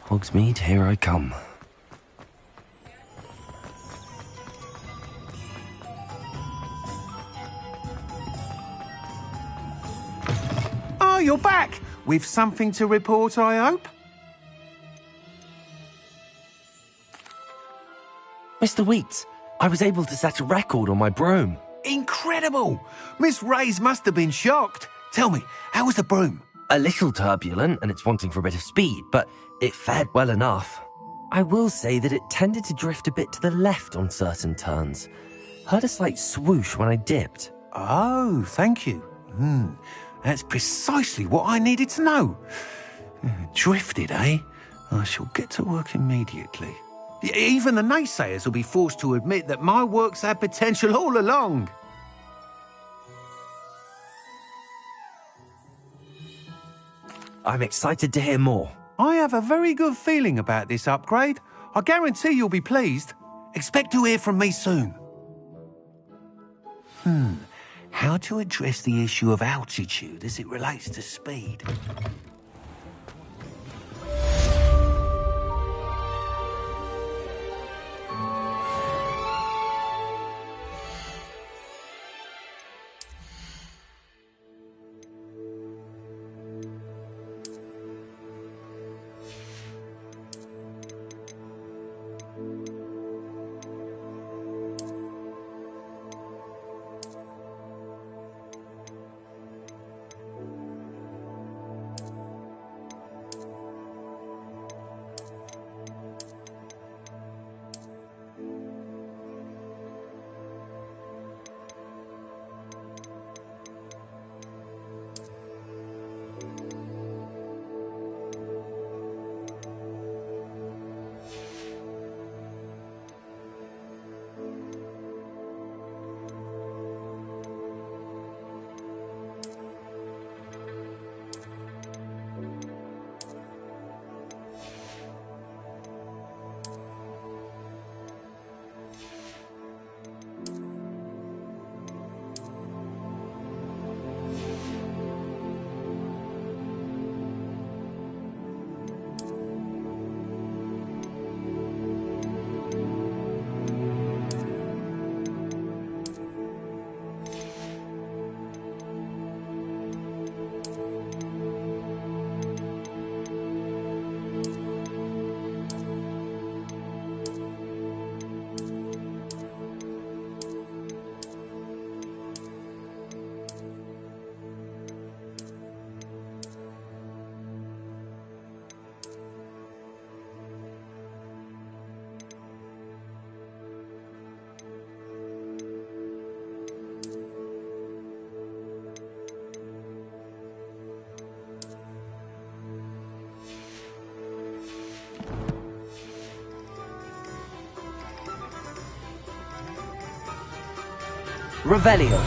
Hogsmeade, here I come. Oh, you're back! With something to report, I hope? Mr. Weeks, I was able to set a record on my broom. Incredible! Miss Reyes must have been shocked. Tell me, how was the broom? A little turbulent, and it's wanting for a bit of speed, but it fared well enough. I will say that it tended to drift a bit to the left on certain turns. Heard a slight swoosh when I dipped. Oh, thank you. That's precisely what I needed to know. Drifted, eh? I shall get to work immediately. Even the naysayers will be forced to admit that my work's had potential all along. I'm excited to hear more. I have a very good feeling about this upgrade. I guarantee you'll be pleased. Expect to hear from me soon. How to address the issue of altitude as it relates to speed? Revelio.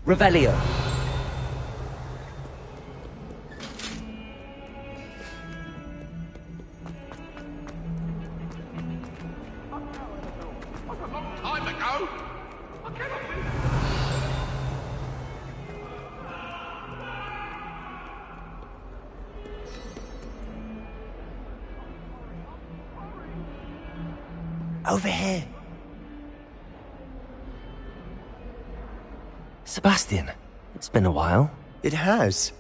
Revelio. Time ago. Over here. Sebastian, it's been a while. It has.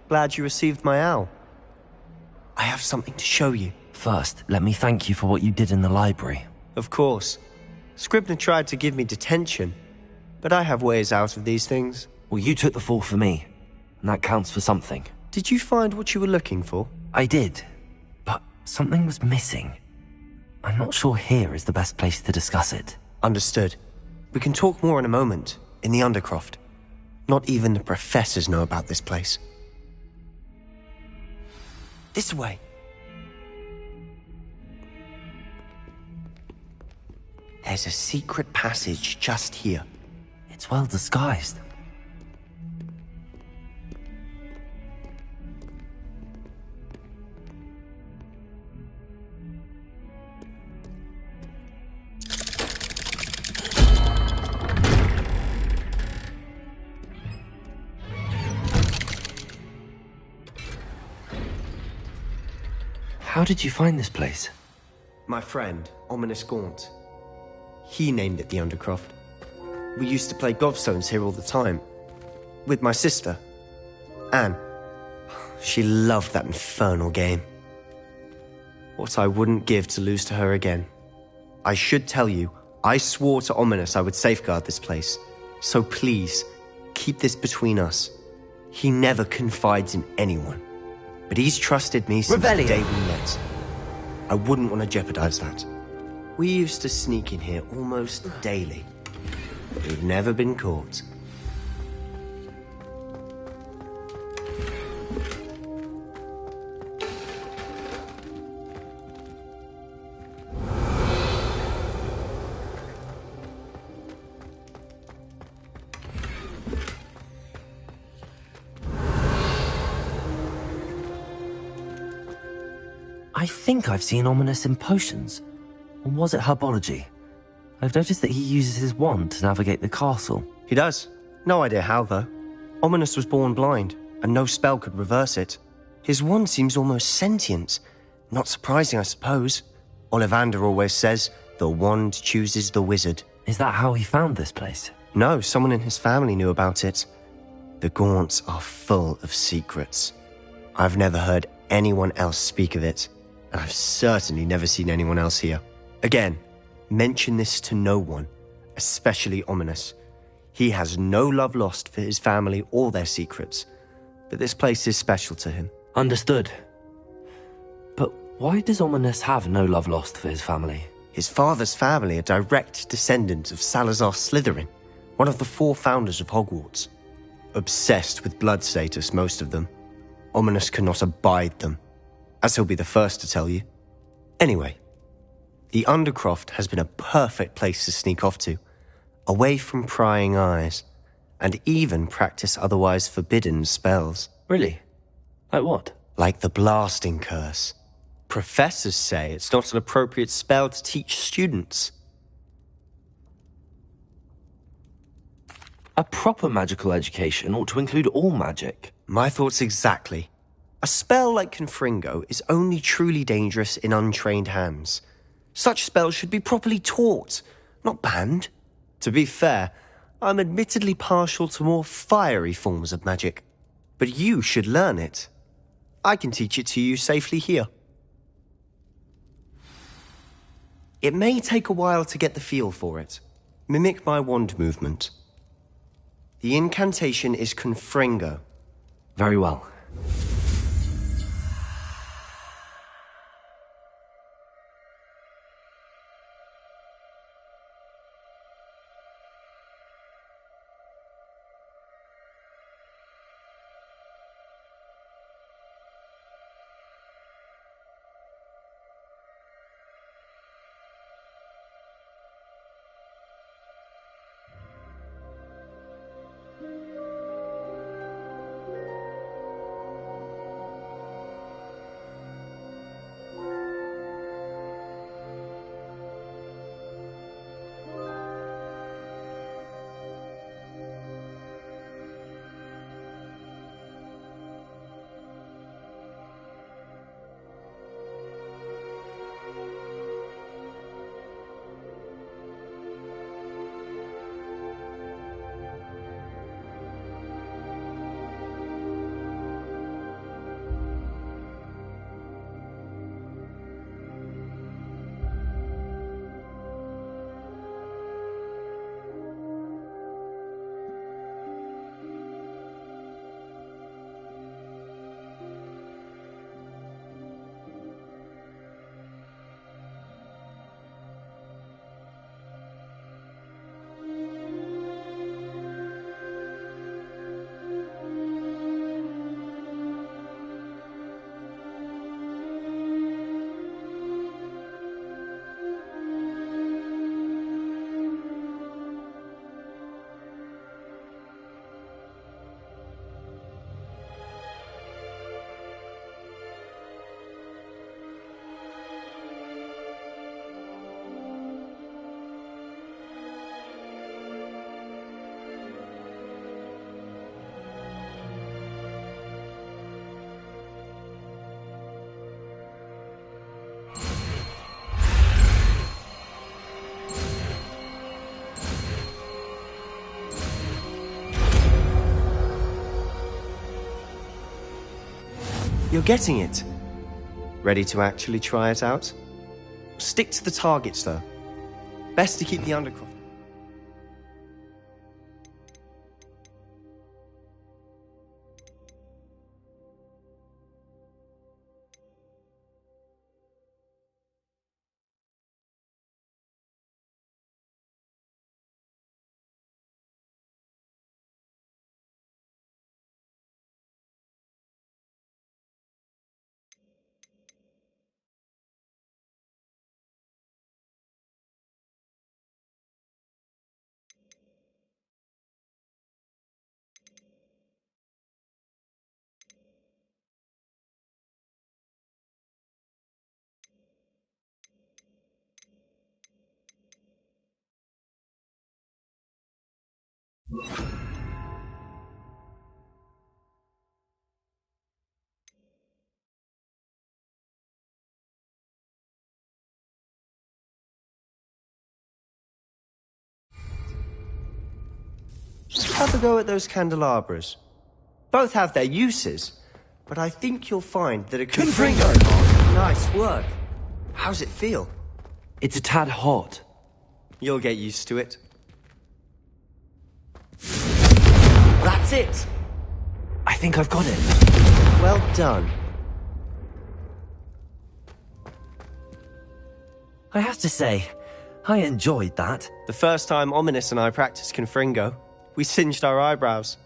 Glad you received my owl. I have something to show you. First, let me thank you for what you did in the library. Of course. Scribner tried to give me detention, but I have ways out of these things. Well, you took the fall for me, and that counts for something. Did you find what you were looking for? I did, but something was missing. I'm not sure here is the best place to discuss it. Understood. We can talk more in a moment, in the Undercroft. Not even the professors know about this place. This way. There's a secret passage just here. It's well disguised. How did you find this place? My friend, Ominous Gaunt. He named it the Undercroft. We used to play gobstones here all the time. With my sister, Anne. She loved that infernal game. What I wouldn't give to lose to her again. I should tell you, I swore to Ominous I would safeguard this place. So please, keep this between us. He never confides in anyone. But he's trusted me since the day we met. I wouldn't want to jeopardize that. We used to sneak in here almost daily. We've never been caught. I think I've seen Ominous in potions. Or was it herbology? I've noticed that he uses his wand to navigate the castle. He does. No idea how, though. Ominous was born blind, and no spell could reverse it. His wand seems almost sentient. Not surprising, I suppose. Ollivander always says, the wand chooses the wizard. Is that how he found this place? No, someone in his family knew about it. The Gaunts are full of secrets. I've never heard anyone else speak of it, and I've certainly never seen anyone else here. Again, mention this to no one, especially Ominous. He has no love lost for his family or their secrets, but this place is special to him. Understood. But why does Ominous have no love lost for his family? His father's family are direct descendants of Salazar Slytherin, one of the 4 founders of Hogwarts. Obsessed with blood status, most of them. Ominous cannot abide them, as he'll be the first to tell you. Anyway, the Undercroft has been a perfect place to sneak off to, away from prying eyes, and even practice otherwise forbidden spells. Really? Like what? Like the Blasting Curse. Professors say it's not an appropriate spell to teach students. A proper magical education ought to include all magic. My thoughts exactly. A spell like Confringo is only truly dangerous in untrained hands. Such spells should be properly taught, not banned. To be fair, I'm admittedly partial to more fiery forms of magic. But you should learn it. I can teach it to you safely here. It may take a while to get the feel for it. Mimic my wand movement. The incantation is Confringo. Very well. You're getting it. Ready to actually try it out? Stick to the targets, though. Best to keep the undercroft. Have a go at those candelabras. Both have their uses, but I think you'll find that a Confringo! Nice work. How's it feel? It's a tad hot. You'll get used to it. That's it! I think I've got it. Well done. I have to say, I enjoyed that. The first time Ominous and I practiced Confringo, we singed our eyebrows.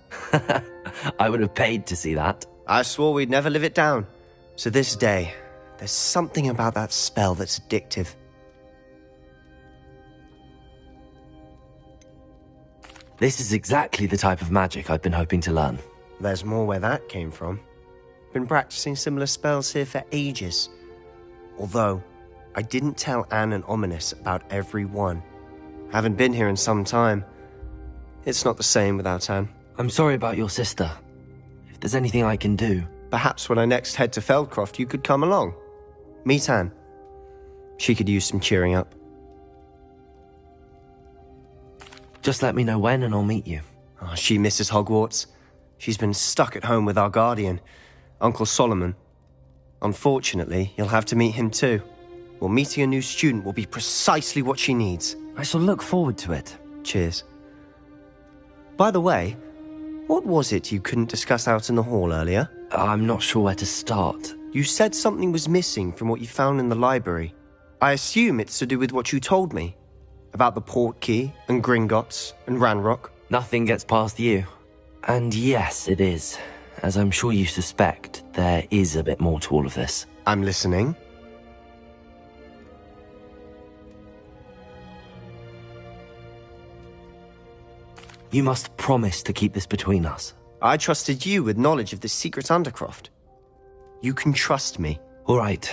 I would have paid to see that. I swore we'd never live it down. So this day, there's something about that spell that's addictive. This is exactly the type of magic I've been hoping to learn. There's more where that came from. Been practicing similar spells here for ages. Although, I didn't tell Anne and Ominous about every one. Haven't been here in some time. It's not the same without Anne. I'm sorry about your sister. If there's anything I can do... Perhaps when I next head to Feldcroft, you could come along. Meet Anne. She could use some cheering up. Just let me know when and I'll meet you. Oh, she misses Hogwarts. She's been stuck at home with our guardian, Uncle Solomon. Unfortunately, you'll have to meet him too. Well, meeting a new student will be precisely what she needs. I shall look forward to it. Cheers. By the way, what was it you couldn't discuss out in the hall earlier? I'm not sure where to start. You said something was missing from what you found in the library. I assume it's to do with what you told me. About the Portkey, and Gringotts, and Ranrock. Nothing gets past you. And yes, it is. As I'm sure you suspect, there is a bit more to all of this. I'm listening. You must promise to keep this between us. I trusted you with knowledge of the secret Undercroft. You can trust me. All right.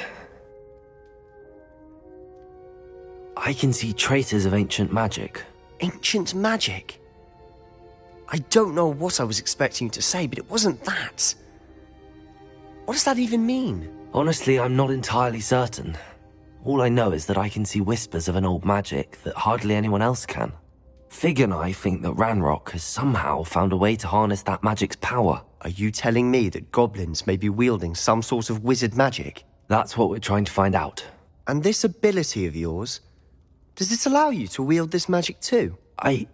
I can see traces of ancient magic. Ancient magic? I don't know what I was expecting you to say, but it wasn't that. What does that even mean? Honestly, I'm not entirely certain. All I know is that I can see whispers of an old magic that hardly anyone else can. Fig and I think that Ranrock has somehow found a way to harness that magic's power. Are you telling me that goblins may be wielding some sort of wizard magic? That's what we're trying to find out. And this ability of yours, does it allow you to wield this magic too? I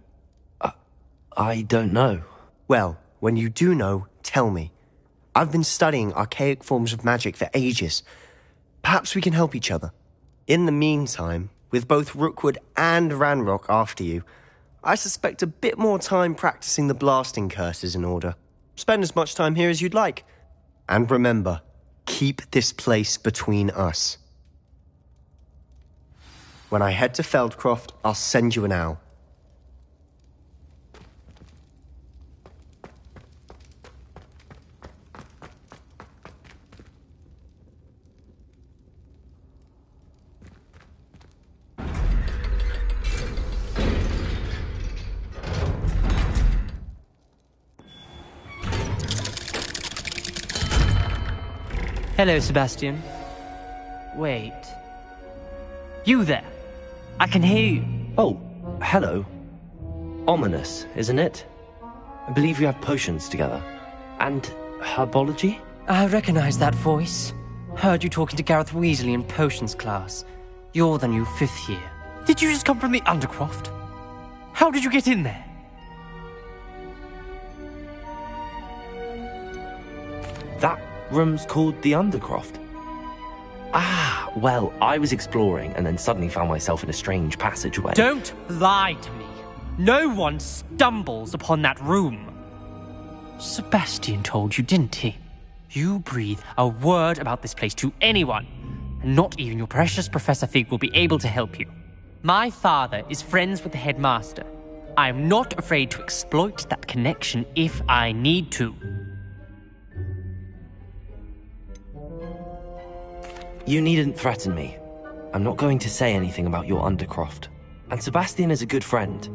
don't know. Well, when you do know, tell me. I've been studying archaic forms of magic for ages. Perhaps we can help each other. In the meantime, with both Rookwood and Ranrock after you, I suspect a bit more time practicing the blasting curse is in order. Spend as much time here as you'd like. And remember, keep this place between us. When I head to Feldcroft, I'll send you an owl. Hello, Sebastian. Wait. You there? I can hear you. Oh, hello. Ominous, isn't it? I believe you have potions together. And herbology? I recognize that voice. Heard you talking to Gareth Weasley in potions class. You're the new 5th year. Did you just come from the Undercroft? How did you get in there? That room's called the Undercroft. Ah, well, I was exploring and then suddenly found myself in a strange passageway. Don't lie to me. No one stumbles upon that room. Sebastian told you, didn't he? You breathe a word about this place to anyone, and not even your precious Professor Fig will be able to help you. My father is friends with the headmaster. I am not afraid to exploit that connection if I need to. You needn't threaten me. I'm not going to say anything about your Undercroft. And Sebastian is a good friend.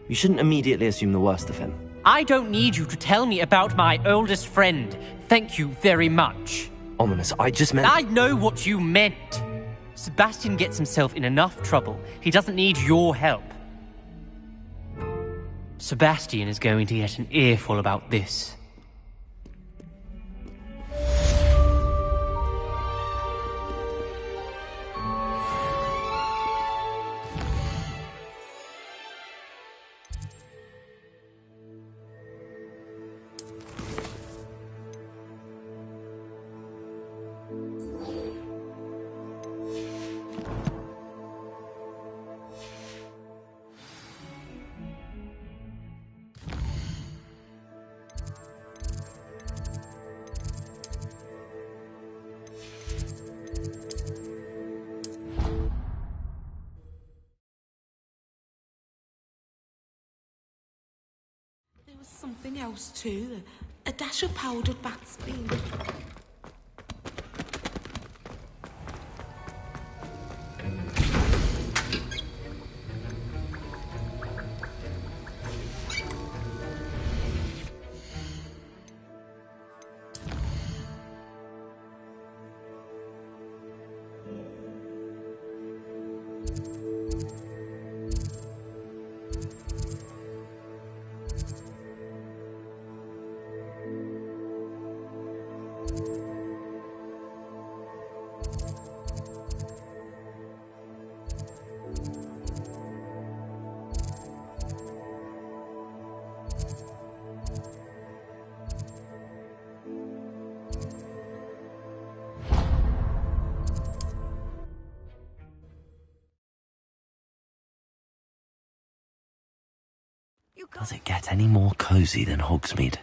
You shouldn't immediately assume the worst of him. I don't need you to tell me about my oldest friend. Thank you very much. Ominous, I just meant... I know what you meant. Sebastian gets himself in enough trouble. He doesn't need your help. Sebastian is going to get an earful about this. Something else too. A dash of powdered bat speed. Does it get any more cozy than Hogsmeade?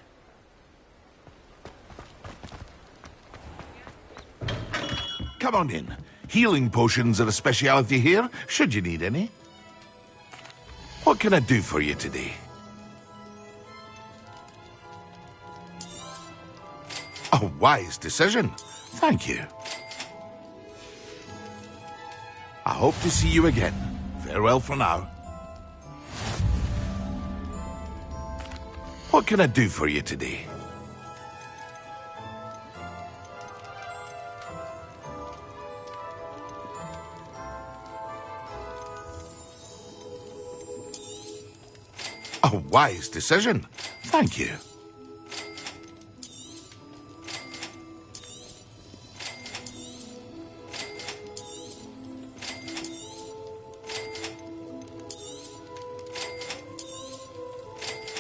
Come on in. Healing potions are a speciality here, should you need any. What can I do for you today? A wise decision. Thank you. I hope to see you again. Farewell for now. What can I do for you today? A wise decision. Thank you.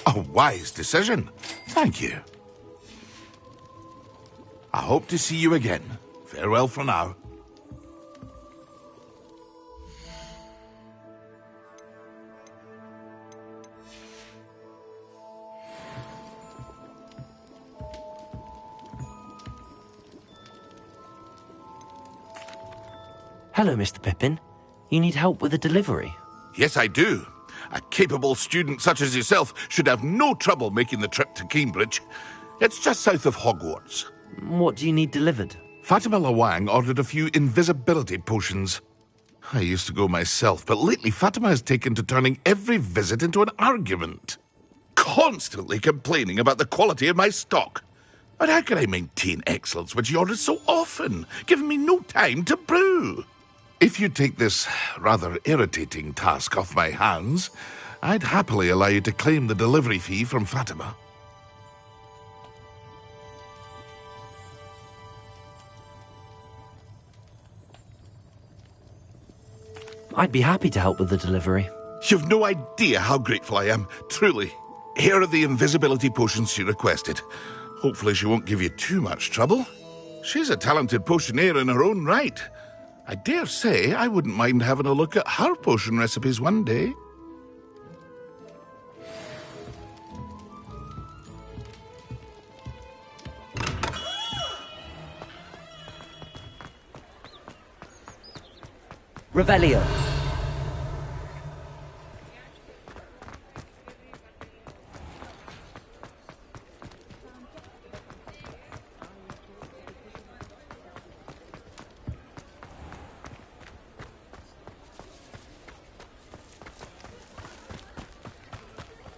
A wise decision. Thank you. I hope to see you again. Farewell for now. Hello, Mr. Pippin. You need help with a delivery? Yes, I do. A capable student such as yourself should have no trouble making the trip to Cambridge. It's just south of Hogwarts. What do you need delivered? Fatima Lawang ordered a few invisibility potions. I used to go myself, but lately Fatima has taken to turning every visit into an argument. Constantly complaining about the quality of my stock. But how can I maintain excellence when she orders so often, giving me no time to brew? If you take this rather irritating task off my hands, I'd happily allow you to claim the delivery fee from Fatima. I'd be happy to help with the delivery. You've no idea how grateful I am, truly. Here are the invisibility potions she requested. Hopefully she won't give you too much trouble. She's a talented potioneer in her own right. I dare say I wouldn't mind having a look at her potion recipes one day. Revelio.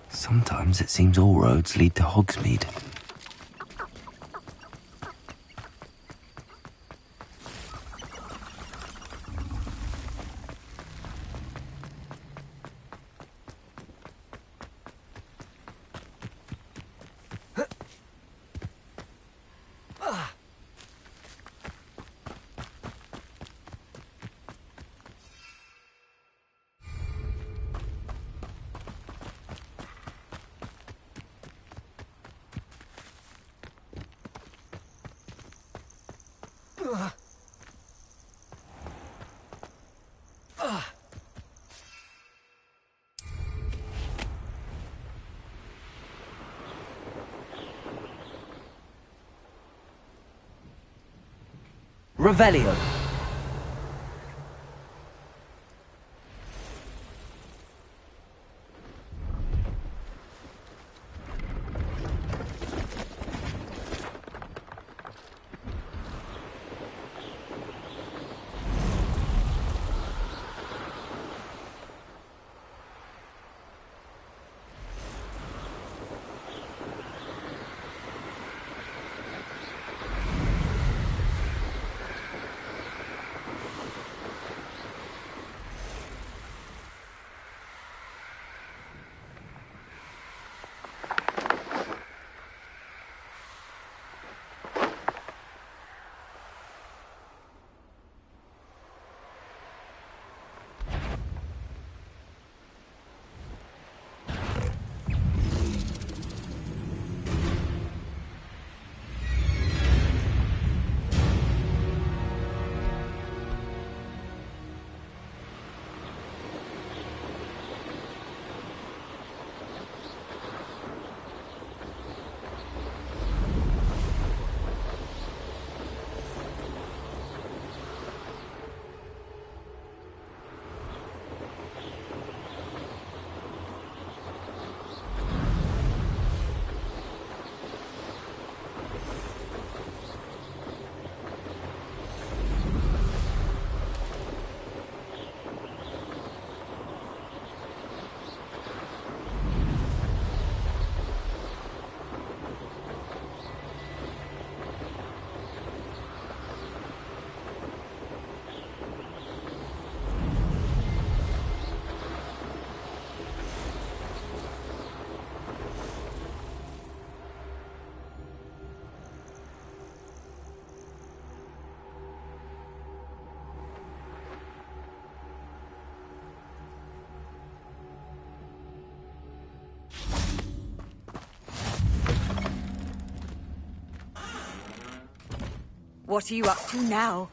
Sometimes it seems all roads lead to Hogsmeade. Revelio. What are you up to now?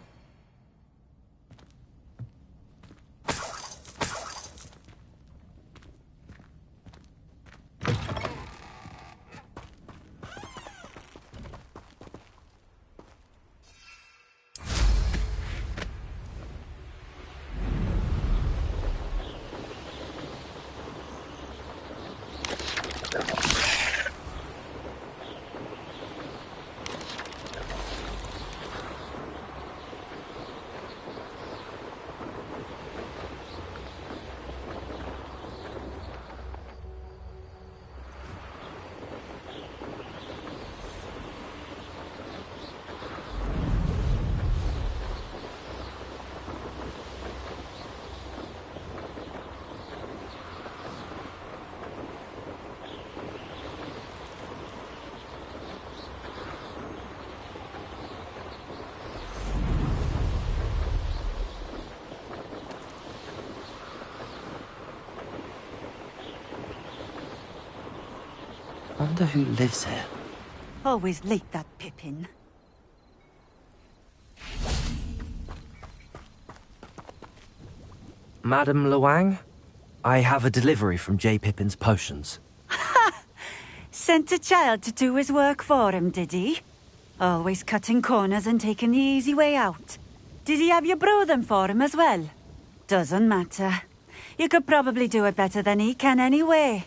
Wonder who lives here. Always late, that Pippin. Madam Luang? I have a delivery from J. Pippin's potions. Sent a child to do his work for him, did he? Always cutting corners and taking the easy way out. Did he have you brew them for him as well? Doesn't matter. You could probably do it better than he can anyway.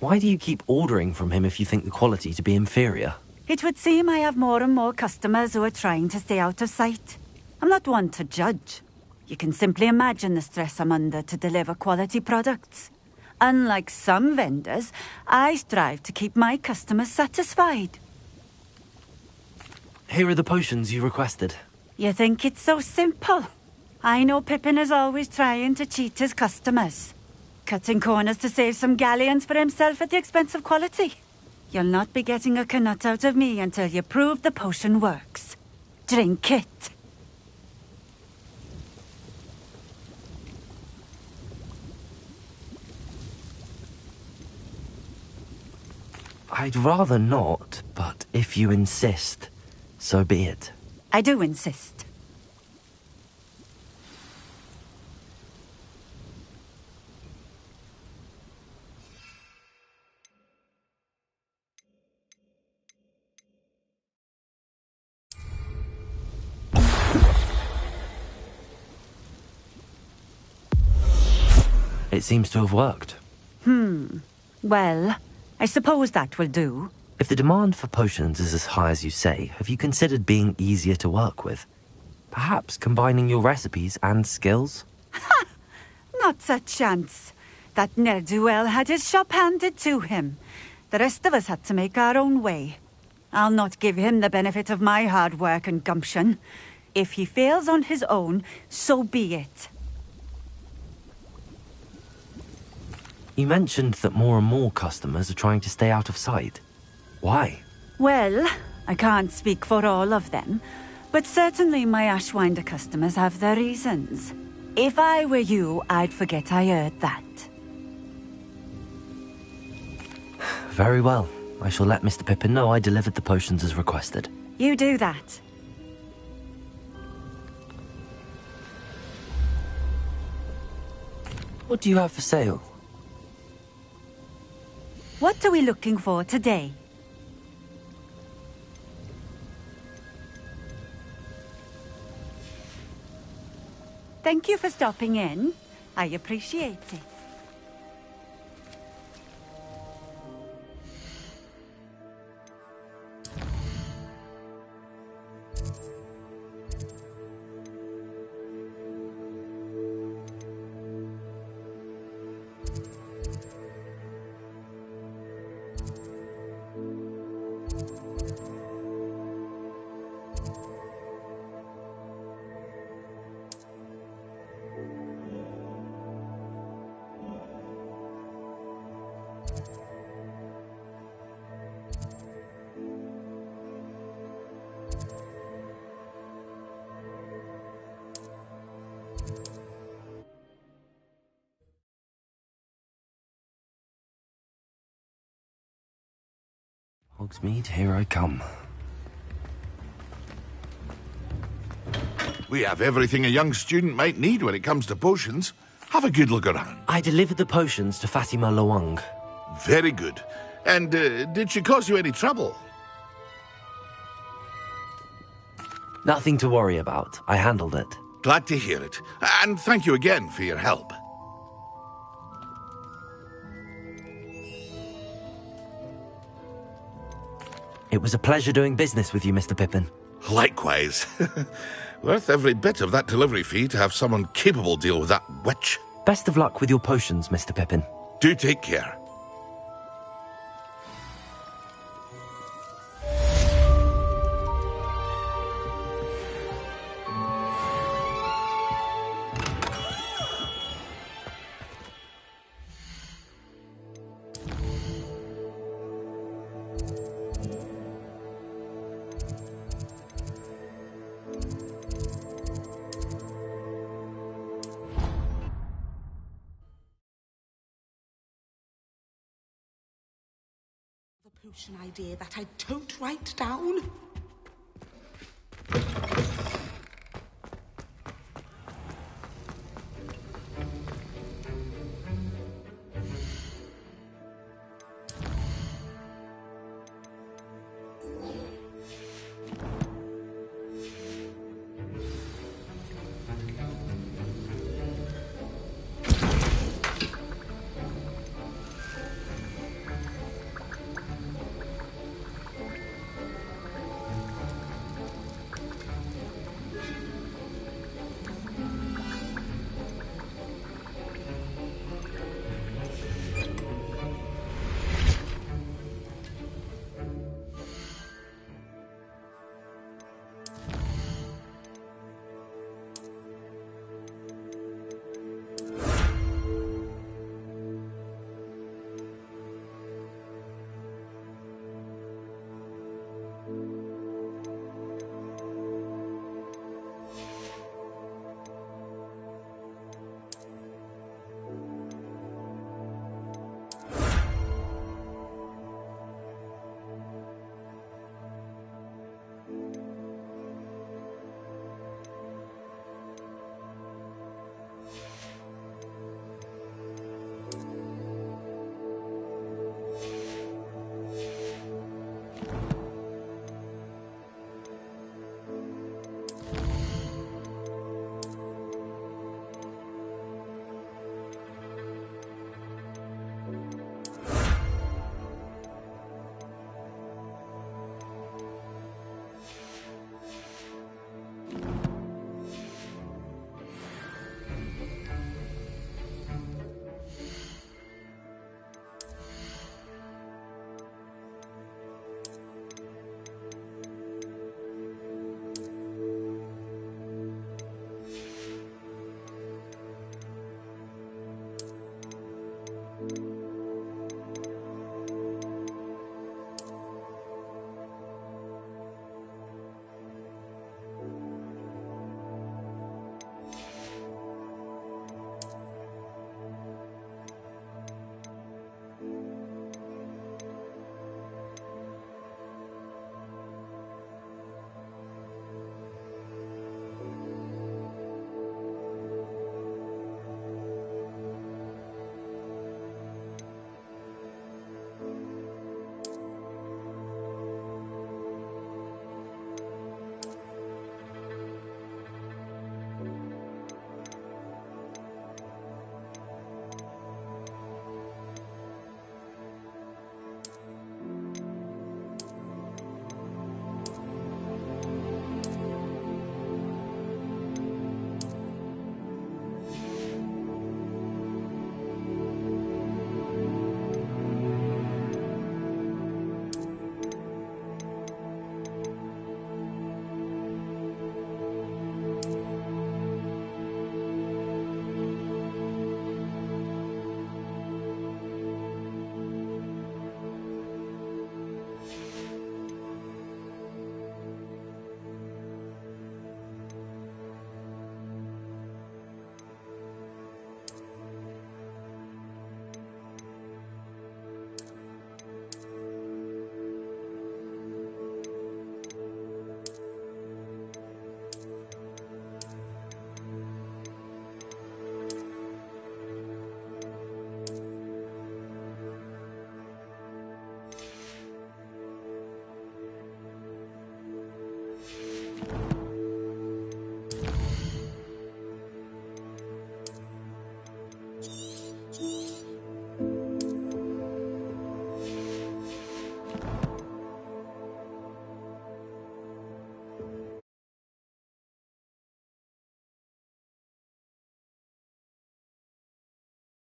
Why do you keep ordering from him if you think the quality to be inferior? It would seem I have more and more customers who are trying to stay out of sight. I'm not one to judge. You can simply imagine the stress I'm under to deliver quality products. Unlike some vendors, I strive to keep my customers satisfied. Here are the potions you requested. You think it's so simple? I know Pippin is always trying to cheat his customers. Cutting corners to save some galleons for himself at the expense of quality. You'll not be getting a canut out of me until you prove the potion works. Drink it. I'd rather not, but if you insist, so be it. I do insist. It seems to have worked. Well, I suppose that will do. If the demand for potions is as high as you say, have you considered being easier to work with? Perhaps combining your recipes and skills? Not a chance. That ne'er-do-well had his shop handed to him. The rest of us had to make our own way. I'll not give him the benefit of my hard work and gumption. If he fails on his own, so be it. You mentioned that more and more customers are trying to stay out of sight. Why? Well, I can't speak for all of them, but certainly my Ashwinder customers have their reasons. If I were you, I'd forget I heard that. Very well. I shall let Mr. Pippin know I delivered the potions as requested. You do that. What do you have for sale? What are we looking for today? Thank you for stopping in. I appreciate it. Hogsmeade, here I come. We have everything a young student might need when it comes to potions. Have a good look around. I delivered the potions to Fatima Luang. Very good. And did she cause you any trouble? Nothing to worry about. I handled it. Glad to hear it. And thank you again for your help. It was a pleasure doing business with you, Mr. Pippin. Likewise. Worth every bit of that delivery fee to have someone capable deal with that witch. Best of luck with your potions, Mr. Pippin. Do take care. potion idea that I don't write down.